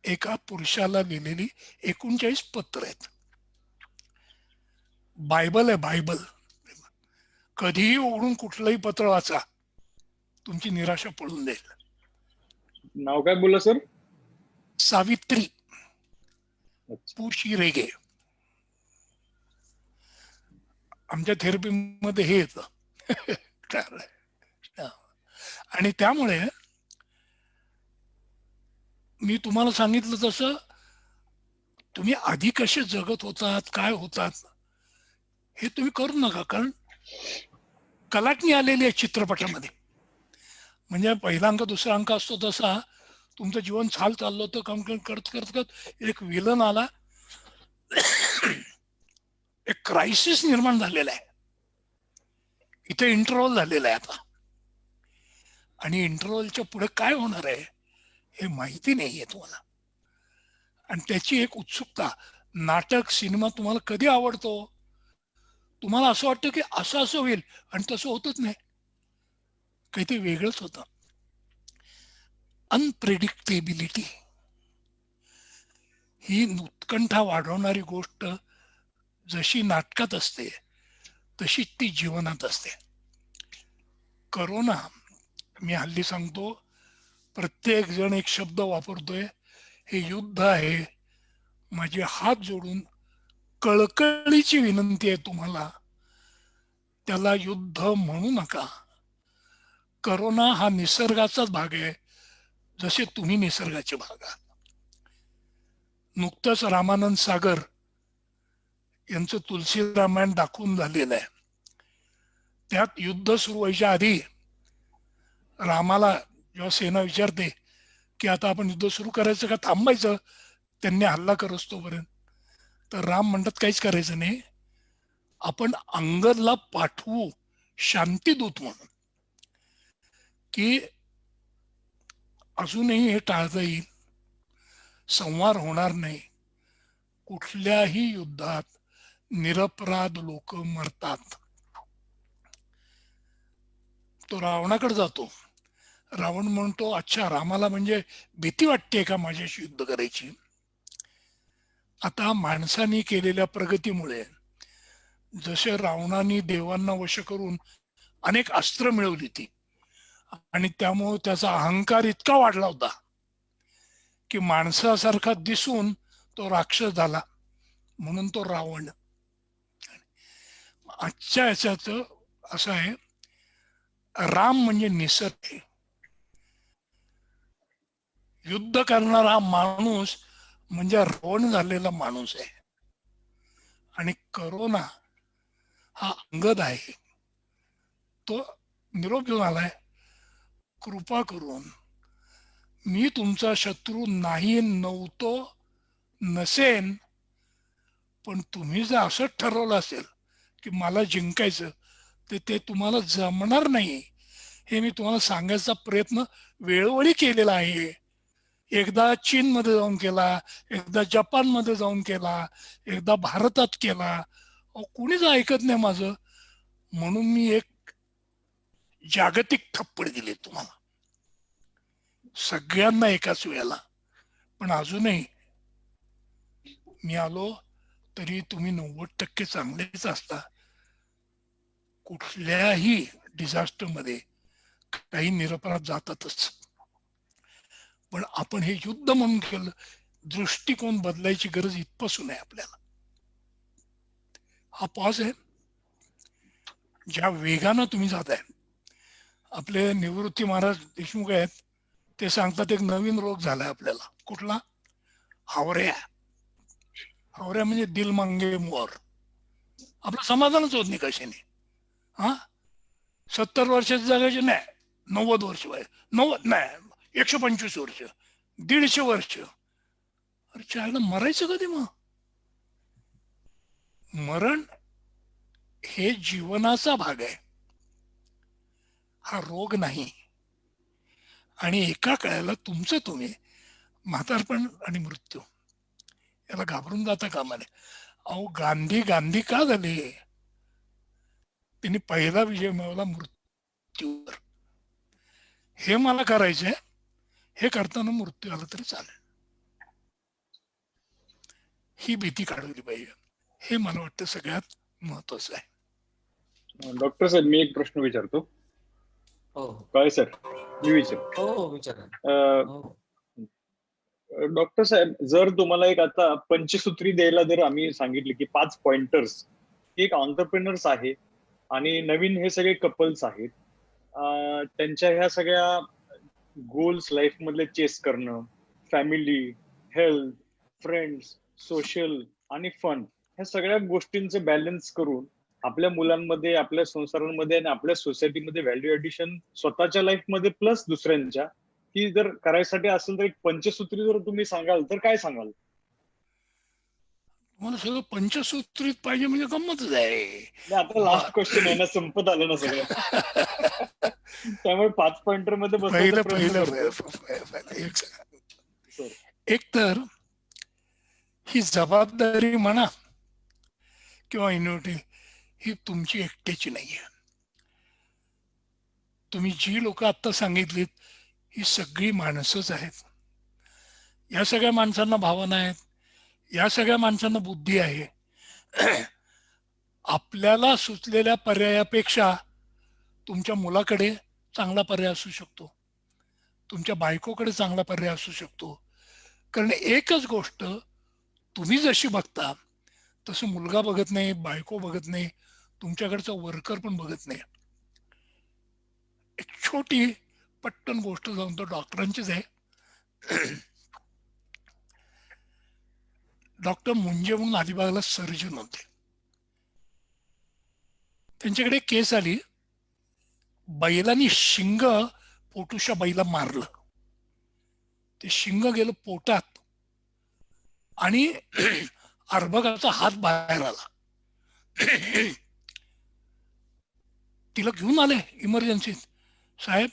Speaker 5: एका पुरुषाला लिहिलेली. 39 पत्र आहेत. बायबल आहे, बायबल. कधीही उघडून कुठलंही पत्र वाचा, तुमची निराशा पळून जाईल.
Speaker 4: नाव काय बोलला सर?
Speaker 5: सावित्री पुशी रेगे. आमच्या थेरपी मध्ये हे येतं. आणि त्यामुळे मी तुम्हाला सांगितलं तसं तुम्ही आधी कसे जगत होतात, काय होतात, हे तुम्ही करू नका. कारण कलाटणी आलेली आहे चित्रपटामध्ये. म्हणजे पहिला अंक दुसरा अंक असतो तसा तुमचं जीवन चाललं होतं. काम करत करत करत एक विलन आला, एक क्रायसिस निर्माण झालेला आहे. इथे इंटरव्हल झालेला आहे आता, आणि इंटरव्हलच्या पुढे काय होणार आहे हे माहिती नाहीये तुम्हाला. आणि त्याची एक उत्सुकता. नाटक, सिनेमा तुम्हाला कधी आवडतो? तुम्हाला असं वाटतं की असं असं होईल, आणि तसं होतच नाही, काहीतरी वेगळंच होतं. अनप्रेडिक्टेबिलिटी ही उत्कंठा वाढवणारी गोष्ट जशी नाटकात असते तशी ती जीवनात असते. करोना, मी हल्ली सांगतो, प्रत्येक जण एक शब्द वापरतोय, हे युद्ध आहे. माझे हात जोडून कळकळीची विनंती आहे तुम्हाला, त्याला युद्ध म्हणू नका. करोना हा निसर्गाचाच भाग आहे, जसे तुम्ही निसर्गाचे भाग आहात. नुकतंच रामानंद सागर यांचं तुलसी रामायण दाखवून झालेलं आहे. त्यात युद्ध सुरू व्हायच्या आधी रामाला जेव्हा सेना विचारते की आता आपण युद्ध सुरू करायचं का थांबायचं, त्यांनी हल्ला करत तोपर्यंत, तर राम म्हणतात काहीच करायचं नाही, आपण अंगदला पाठवू शांतीदूत म्हणून, की अजूनही हे टाळता येईल, संहार होणार नाही. कुठल्याही युद्धात निरपराध लोक मरतात. तो रावणाकडे जातो. रावण म्हणतो, अच्छा, रामाला म्हणजे भीती वाटते का माझ्याशी युद्ध करायची? आता माणसाने केलेल्या प्रगतीमुळे, जसे रावणाने देवांना वश करून अनेक अस्त्र मिळवली ती, आणि त्यामुळे त्याचा अहंकार इतका वाढला होता की माणसासारखा दिसून तो राक्षस झाला, म्हणून तो रावण. आजच्या याच्यात असं आहे, राम म्हणजे निसर्ग आहे. युद्ध करणारा माणूस म्हणजे रोण झालेला माणूस आहे. आणि करोना हा अंगद आहे. तो निरोप घेऊन आलाय, कृपा करून मी तुमचा शत्रू नाही, नव्हतो, नसेन, पण तुम्ही जर असंच ठरवलं असेल की मला जिंकायचं तर ते तुम्हाला जमणार नाही, हे मी तुम्हाला सांगायचा प्रयत्न वेळोवेळी केलेला आहे. एकदा चीनमध्ये जाऊन केला, एकदा जपानमध्ये जाऊन केला, एकदा भारतात केला. अहो, कुणीच ऐकत नाही माझं, म्हणून मी एक जागतिक थप्पड दिली तुम्हाला सगळ्यांना एकाच वेळेला. पण अजूनही मी आलो तरी तुम्ही 90% चांगलेच असता. कुठल्याही डिझास्टर मध्ये काही निरपराध जातातच, पण आपण हे युद्ध म्हणून केलं. दृष्टिकोन बदलायची गरज इथपासून आहे आपल्याला. हा पॉज आहे. ज्या वेगानं तुम्ही जाताय, आपले निवृत्ती महाराज देशमुख आहेत, ते सांगतात एक नवीन रोग झालाय आपल्याला. कुठला? हावऱ्या. हावऱ्या म्हणजे दिल मांगे मोर. आपलं समाधानच होत नाही कशाने. हा 70 वर्षाचे जगायचे नाही, 90 वर्ष वय, 90 नाही 125 वर्ष, 150 वर्ष. अरे चायला मरायचं कधी मग? मरण हे जीवनाचा भाग आहे, हा रोग नाही. आणि एका काळाला तुमचं तुम्ही म्हातारपण आणि मृत्यू याला घाबरून जाता कामा नये. अहो, गांधी गांधी का झाले? त्यांनी पहिला विजय मिळवला मृत्यूवर. हे मला करायचंय, हे करताना मृत्यू आला तरी चालेल, ही भीती काढवली पाहिजे. हे मला वाटतं सगळ्यात महत्वाचं आहे.
Speaker 4: डॉक्टर साहेब, मी एक प्रश्न विचारतो.
Speaker 6: हो
Speaker 4: काय सर, मी विचार
Speaker 6: हो विचारा. हो
Speaker 4: डॉक्टर साहेब, जर तुम्हाला एक आता पंचसूत्री द्यायला जर आम्ही सांगितले की 5 पॉइंटर्स, एक ऑन्टरप्रिनर्स आहे आणि नवीन हे सगळे कपल्स आहेत, त्यांच्या ह्या सगळ्या गोल्स लाईफ मधले चेस करणं, फॅमिली, हेल्थ, फ्रेंड्स, सोशल आणि फन, ह्या सगळ्या गोष्टींचं बॅलन्स करून आपल्या मुलांमध्ये, आपल्या संसारांमध्ये आणि आपल्या सोसायटीमध्ये व्हॅल्यू ऍडिशन स्वतःच्या लाईफमध्ये प्लस दुसऱ्यांच्या, ही जर करायसाठी असेल तर एक पंचसूत्री जर तुम्ही सांगाल तर काय सांगाल?
Speaker 5: मला सगळं पंचसूत्रीत पाहिजे म्हणजे गंमतच आहे.
Speaker 4: नाही, आता लास्ट क्वेश्चन आहे ना, संपत आलं ना सगळं. त्यामुळे 5 पॉइंटर मध्ये बसायचा प्रयत्न करतो. सर,
Speaker 5: एक तर ही जबाबदारी म्हणा किंवा इन्व्हिटी, ही तुमची एकट्याची नाहीये. तुम्ही जी लोक आता सांगितलीत ही सगळी माणसंच आहेत. या सगळ्या माणसांना भावना आहेत, या सगळ्या माणसांना बुद्धी आहे. आपल्याला सुचलेल्या पर्यायापेक्षा तुमच्या मुलाकडे चांगला पर्याय असू शकतो, तुमच्या बायकोकडे चांगला पर्याय असू शकतो. कारण एकच गोष्ट तुम्ही जशी बघता तसं मुलगा बघत नाही, बायको बघत नाही, तुमच्याकडचा वर्कर पण बघत नाही. एक छोटी पटकन गोष्ट जाऊन तो डॉक्टरांचीच आहे. डॉक्टर मुंजे म्हणून अलिबागला सर्जन होते. त्यांच्याकडे केस आली, बैलांनी शिंग पोटूच्या बैला मारलं, ते शिंग गेलं पोटात आणि अर्भकाचा हात बाहेर आला. तिला घेऊन आले इमर्जन्सीत. साहेब,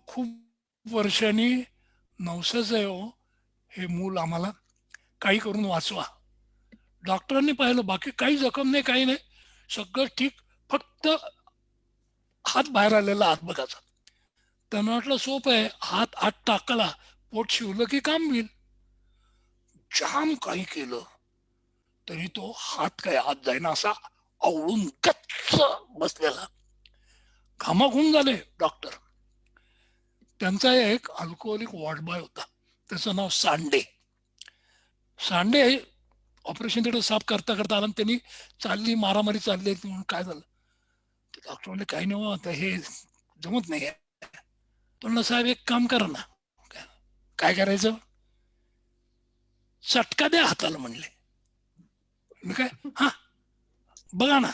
Speaker 5: खूप वर्षांनी नवसाच आहे हो हे मूल, आम्हाला काही करून वाचवा. डॉक्टरांनी पाहिलं, बाकी काही जखम नाही, काही नाही, सगळं ठीक, फक्त हात बाहेर आलेला अर्भकाचा. त्यांना वाटलं सोपं आहे, हात आत टाकला, पोट शिवलं की काम होईल. जाम काही केलं तरी तो हात काय आत जाईना, असा आवळून गच्च बसलेला. घामाघूम झाले डॉक्टर. त्यांचा एक अल्कोहोलिक वॉर्ड बॉय होता, त्याचं नाव सांडे. सांडे ऑपरेशन थिएटर साफ करता करता आला, त्यांनी चालली मारामारी चालली म्हणून काय झालं, ते डॉक्टर म्हणले काही नाही, आता हे जमत नाही. तो म्हणला, साहेब एक काम करा ना, काय करायचं? चटका द्या हाताला म्हणले. मी काय हा बघा ना,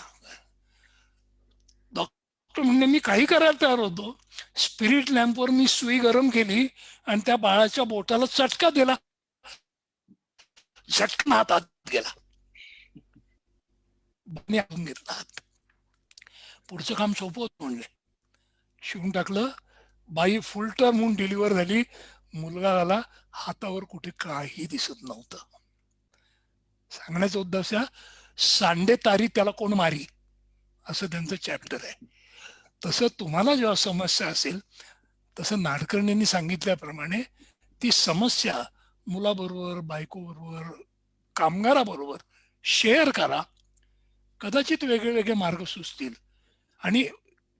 Speaker 5: डॉक्टर म्हणले मी काही करायला तयार होतो. स्पिरिट लॅम्पवर मी सुई गरम केली आणि त्या बाळाच्या बोटाला चटका दिला, झटकन हातात गेला. घेतला हात. पुढचं काम सोपं होतं म्हणले. शिवून टाकलं. बाई फुल टर्म होऊन डिलिव्हर झाली. मुलगा झाला. हातावर कुठे काही दिसत नव्हतं. सांगण्याचा उद्देश, सांडे तारी त्याला कोण मारी, असं त्यांचं चॅप्टर आहे. तसं तुम्हाला जेव्हा समस्या असेल, तसं नाडकर्णींनी सांगितल्याप्रमाणे ती समस्या मुलाबरोबर, बायकोबरोबर, कामगाराबरोबर शेअर करा. कदाचित वेगळे वेगळे मार्ग सुचतील. आणि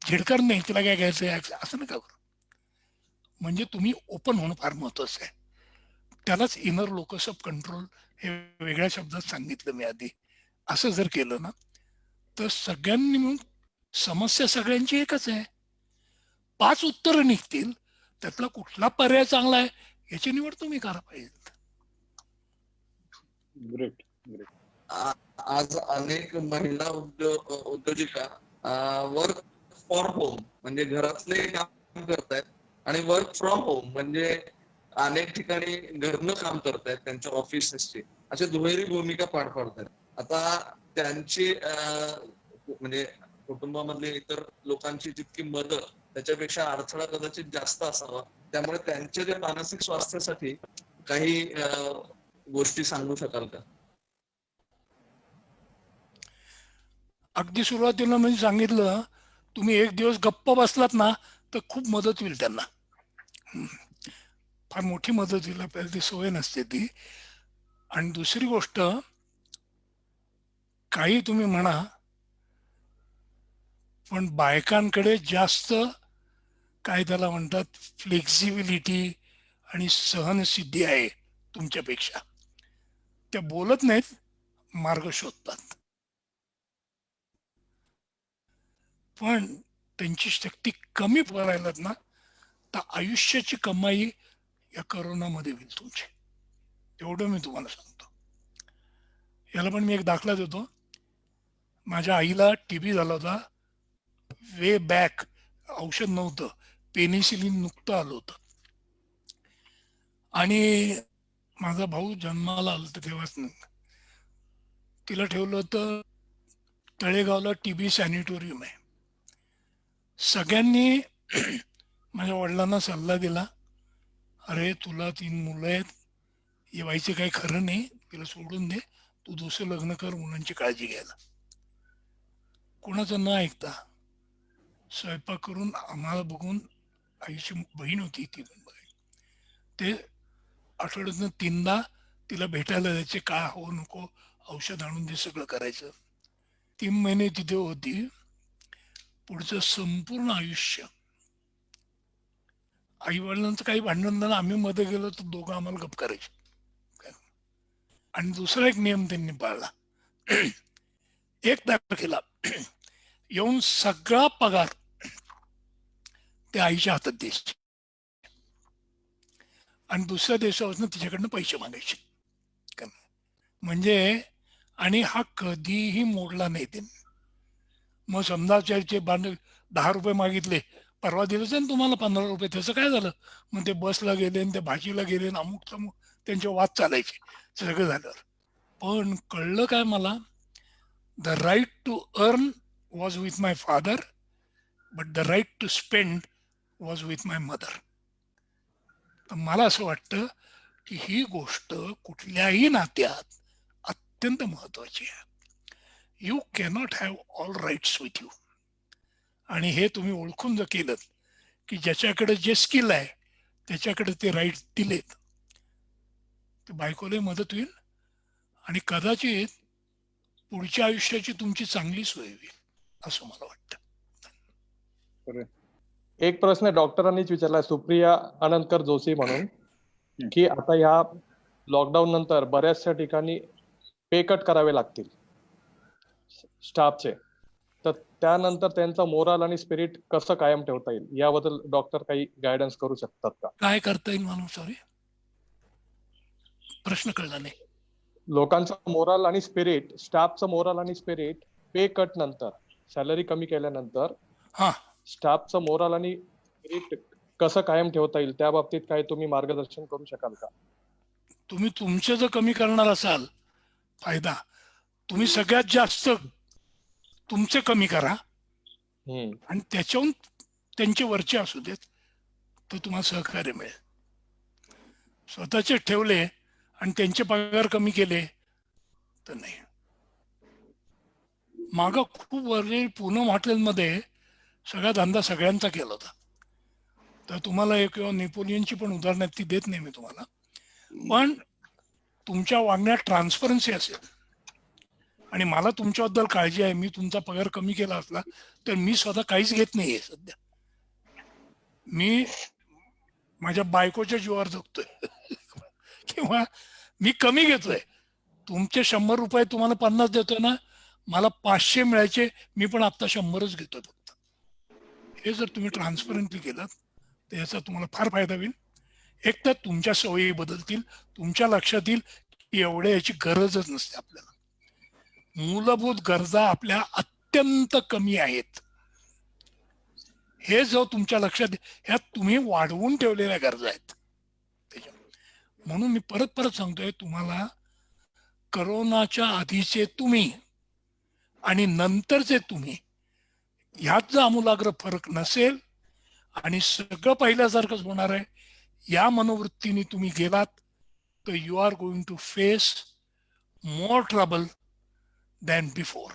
Speaker 5: झिडकर नाही तिला काय घ्यायचं असं नका करू. म्हणजे तुम्ही ओपन होणं फार महत्वाचं आहे. त्यालाच इनर लोकस ऑफ कंट्रोल हे वेगळ्या शब्दात सांगितलं मी आधी. असं जर केलं ना, तर सगळ्यांनी मिळून, समस्या सगळ्यांची एकच आहे, 5 उत्तरं निघतील, त्यातला कुठला पर्याय चांगला आहे याची निवड तुम्ही करा पाहिजे.
Speaker 4: Great great.
Speaker 6: आज अनेक महिला उद्योजिका वर्क फॉर होम म्हणजे घरातले काम करतायत आणि वर्क फ्रॉम होम म्हणजे अनेक ठिकाणी घरनं काम करतायत, त्यांच्या ऑफिसेसची. अशा दुहेरी भूमिका पार पाडतात. आता त्यांची म्हणजे कुटुंबामधले इतर लोकांची जितकी मदत त्याच्यापेक्षा अडथळा कदाचित जास्त असावा. त्यामुळे त्यांच्या त्या मानसिक स्वास्थ्यासाठी काही गोष्टी सांगू शकाल का?
Speaker 5: अगदी सुरुवातीला मी सांगितलं, तुम्ही एक दिवस गप्प बसलात ना तर खूप मदत होईल त्यांना. फार मोठी मदत होईल. आपल्याला ती सवय नसते ती. आणि दुसरी गोष्ट, काही तुम्ही म्हणा, पण बायकांकडे जास्त काय त्याला म्हणतात फ्लेक्झिबिलिटी आणि सहनसिद्धी आहे तुमच्यापेक्षा. त्या बोलत नाहीत, मार्ग शोधतात. पण त्यांची शक्ती कमी करायलात ना, तर आयुष्याची कमाई या करोनामध्ये होईल तुमची. एवढं मी तुम्हाला सांगतो. याला पण मी एक दाखला देतो. माझ्या आईला टीबी झाला होता वे बॅक. औषध नव्हतं, पेनिसिलिन नुकतं आलं होतं. आणि माझा भाऊ जन्माला आला होता तेव्हाच. तिला ठेवलं होतं तळेगावला टीबी सॅनिटोरियम आहे. सगळ्यांनी माझ्या वडिलांना सल्ला दिला, अरे तुला 3 मुलं आहेत, हे व्हायचं काही खरं नाही, तिला सोडून दे, तू दुसरं लग्न कर मुलांची काळजी घ्यायला. कोणाचं न ऐकता स्वयंपाक करून आम्हाला बघून, आईची बहीण होती ती ते आठवड्यातनं 3दा तिला भेटायला जायचे, काय हो नको, औषध आणून दे, सगळं करायचं. 3 महिने तिथे होती. पुढचं संपूर्ण आयुष्य आई वडिलांचं काही भांडण झालं, आम्ही मध्ये गेलो तर दोघं आम्हाला गप करायचे. आणि दुसरा एक नियम त्यांनी पाळला. 1 तारखेला येऊन सगळा पगार ते आईच्या हातात द्यायचे आणि दुसऱ्या दिवसापासून तिच्याकडनं पैसे मागायचे. म्हणजे, आणि हा कधीही मोडला नाही त्यांनी. मग समजा 10 रुपये मागितले, परवा दिवस ना तुम्हाला 15 रुपये, त्याचं काय झालं? मग ते बसला गेले आणि ते भाजीला गेले आणि अमुक तमुक त्यांचे वाद चालायचे सगळं झाल्यावर. पण कळलं काय मला, the right to earn was with my father, but the right to spend was with my mother. तर मला असं वाटतं की ही गोष्ट कुठल्याही नात्यात अत्यंत महत्वाची आहे. You cannot have all rights with you. आणि हे तुम्ही ओळखून जर केलं की ज्याच्याकडे जे स्किल आहे त्याच्याकडे ते राईट दिलेत, तर बायकोला मदत होईल आणि कदाचित पुढच्या आयुष्याची तुमची चांगली सोय होईल, असं मला वाटतं.
Speaker 7: एक प्रश्न डॉक्टरांनीच विचारला, सुप्रिया अनंतकर जोशी म्हणून, की आता ह्या लॉकडाऊन नंतर बऱ्याचशा ठिकाणी पे कट करावे लागतील स्टाफचे, तर त्यानंतर त्यांचा मोराल आणि स्पिरिट कसं कायम ठेवता येईल याबद्दल डॉक्टर काही गायडन्स करू शकतात का?
Speaker 5: काय करता येईल म्हणून? सॉरी, प्रश्न कळला नाही.
Speaker 7: लोकांचा मोराल आणि स्पिरिट, स्टाफचं मोराल आणि स्पिरिट पे कट नंतर, सॅलरी कमी केल्यानंतर
Speaker 5: हा,
Speaker 7: स्टाफचं मोराल आणि स्पिरिट कसं कायम ठेवता येईल त्या बाबतीत काय तुम्ही मार्गदर्शन करू शकाल का?
Speaker 5: तुम्ही तुमचे जर कमी करणार असाल फायदा, तुम्ही सगळ्यात जास्त तुमचे कमी करा आणि त्याच्याहून त्यांचे वरचे असू देत, तर तुम्हाला सहकार्य मिळेल. स्वतःचे ठेवले आणि त्यांचे पगार कमी केले तर नाही. माग खूप वर्षे पूनम हॉटेलमध्ये सगळा धंदा सगळ्यांचा केला होता. तर तुम्हाला एक किंवा नेपोलियनची पण उदाहरणं ती देत नाही मी तुम्हाला, पण तुमच्या वागण्यात ट्रान्सपरन्सी असेल आणि मला तुमच्याबद्दल काळजी आहे, मी तुमचा पगार कमी केला असला तर मी स्वतः काहीच घेत नाहीये सध्या. मी माझ्या बायकोच्या जीवावर जगतोय किंवा मी कमी घेतोय. तुमचे 100 रुपये तुम्हाला 50 देतोय ना, मला 500 मिळायचे, मी पण आता 100च घेतोय फक्त. हे जर तुम्ही ट्रान्सपरंटली केलं तर याचा तुम्हाला फार फायदा होईल. एक तर तुमच्या सवयी बदलतील, तुमच्या लक्षात येईल की एवढ्या याची गरजच नसते आपल्याला. मूलभूत गरजा आपल्या अत्यंत कमी आहेत, हे जो तुमच्या लक्षात, ह्या तुम्ही वाढवून ठेवलेल्या गरजा आहेत. म्हणून मी परत परत सांगतोय तुम्हाला, करोनाच्या आधीचे तुम्ही आणि नंतरचे तुम्ही ह्यात जर आमूलाग्र फरक नसेल आणि सगळं पहिल्यासारखंच होणार आहे, या मनोवृत्तीने तुम्ही गेलात तर you are going to face more trouble than before.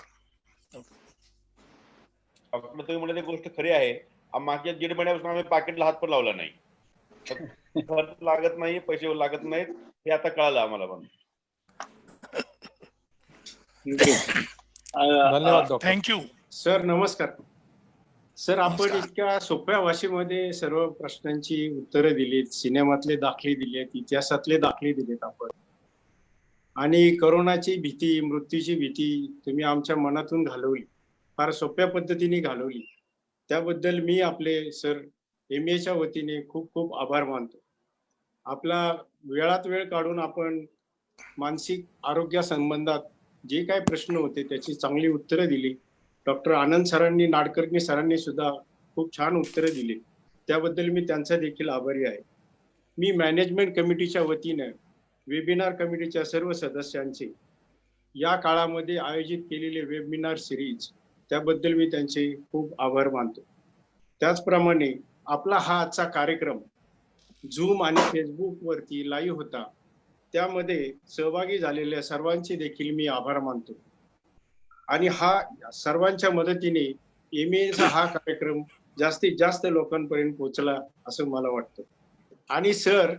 Speaker 1: आपलं तुम्ही म्हणले गोष्ट खरी आहे. मागच्या 1.5 महिन्यापासून आम्ही पाकिटला हात पण लावला नाही. खर्च लागत नाही, पैसे लागत नाहीत, हे आता कळालं आम्हाला. पण
Speaker 7: धन्यवाद डॉक्टर.
Speaker 5: Thank you
Speaker 8: sir. नमस्कार सर. आपण
Speaker 5: नमस्कार.
Speaker 8: इतक्या सोप्या भाषेमध्ये सर्व प्रश्नांची उत्तरं दिलीत, सिनेमातले दाखले दिलेत, इतिहासातले दाखले दिलेत आपण, आणि करोनाची भीती, मृत्यूची भीती तुम्ही आमच्या मनातून घालवली, फार सोप्या पद्धतीने घालवली. त्याबद्दल मी आपले सर MA च्या वतीने खूप खूप आभार मानतो. आपला वेळात वेळ काढून आपण मानसिक आरोग्यासंबंधात जे काही प्रश्न होते त्याची चांगली उत्तरं दिली. डॉक्टर आनंद सरांनी, नाडकर्णी सरांनी सुद्धा खूप छान उत्तरं दिली. त्याबद्दल मी त्यांचा देखील आभारी आहे. मी मॅनेजमेंट कमिटीच्या वतीनं वेबिनार कमिटीच्या सर्व सदस्यांचे या काळामध्ये आयोजित केलेले वेबिनार सिरीज, त्याबद्दल मी त्यांचे खूप आभार मानतो. त्याचप्रमाणे आपला हा आजचा कार्यक्रम झूम आणि फेसबुक वरती लाईव्ह होता, त्यामध्ये सहभागी झालेल्या सर्वांचे देखील मी आभार मानतो. आणि हा सर्वांच्या मदतीने MA चा हा कार्यक्रम जास्तीत जास्त लोकांपर्यंत पोहोचला असं मला वाटतं. आणि सर,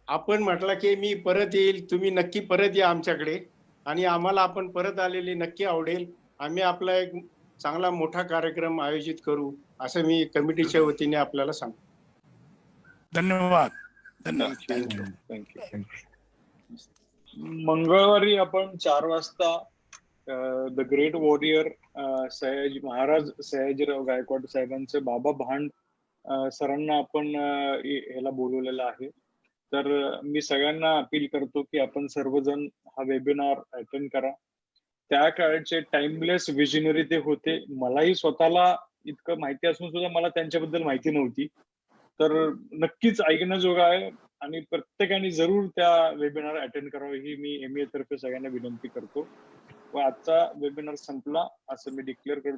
Speaker 8: आपण म्हटलं की मी परत येईल, तुम्ही नक्की परत या आमच्याकडे, आणि आम्हाला आपण परत आलेले नक्की आवडेल. आम्ही आपला एक चांगला मोठा कार्यक्रम आयोजित करू असं मी कमिटीच्या वतीने आपल्याला सांगतो.
Speaker 5: धन्यवाद. धन्यवाद. थँक्यू.
Speaker 4: थँक्यू. मंगळवारी आपण 4 वाजता the great warrior Maharaj Sayajirao Gaikwad साहेबांचे बाबा भांड सरांना आपण ह्याला बोलवलेलं आहे. तर मी सगळ्यांना अपील करतो की आपण सर्वजण हा वेबिनार अटेंड करा. त्या काळचे टाइमलेस विजनरी ते होते. मलाही स्वतःला इतकं माहिती असून सुद्धा मला त्यांच्याबद्दल माहिती नव्हती. तर नक्कीच ऐकण्याजोगं आहे आणि प्रत्येकाने जरूर त्या वेबिनार अटेंड करावं ही मी MA तर्फे सगळ्यांना विनंती करतो. व आजचा वेबिनार संपला असं मी डिक्लेअर करतो.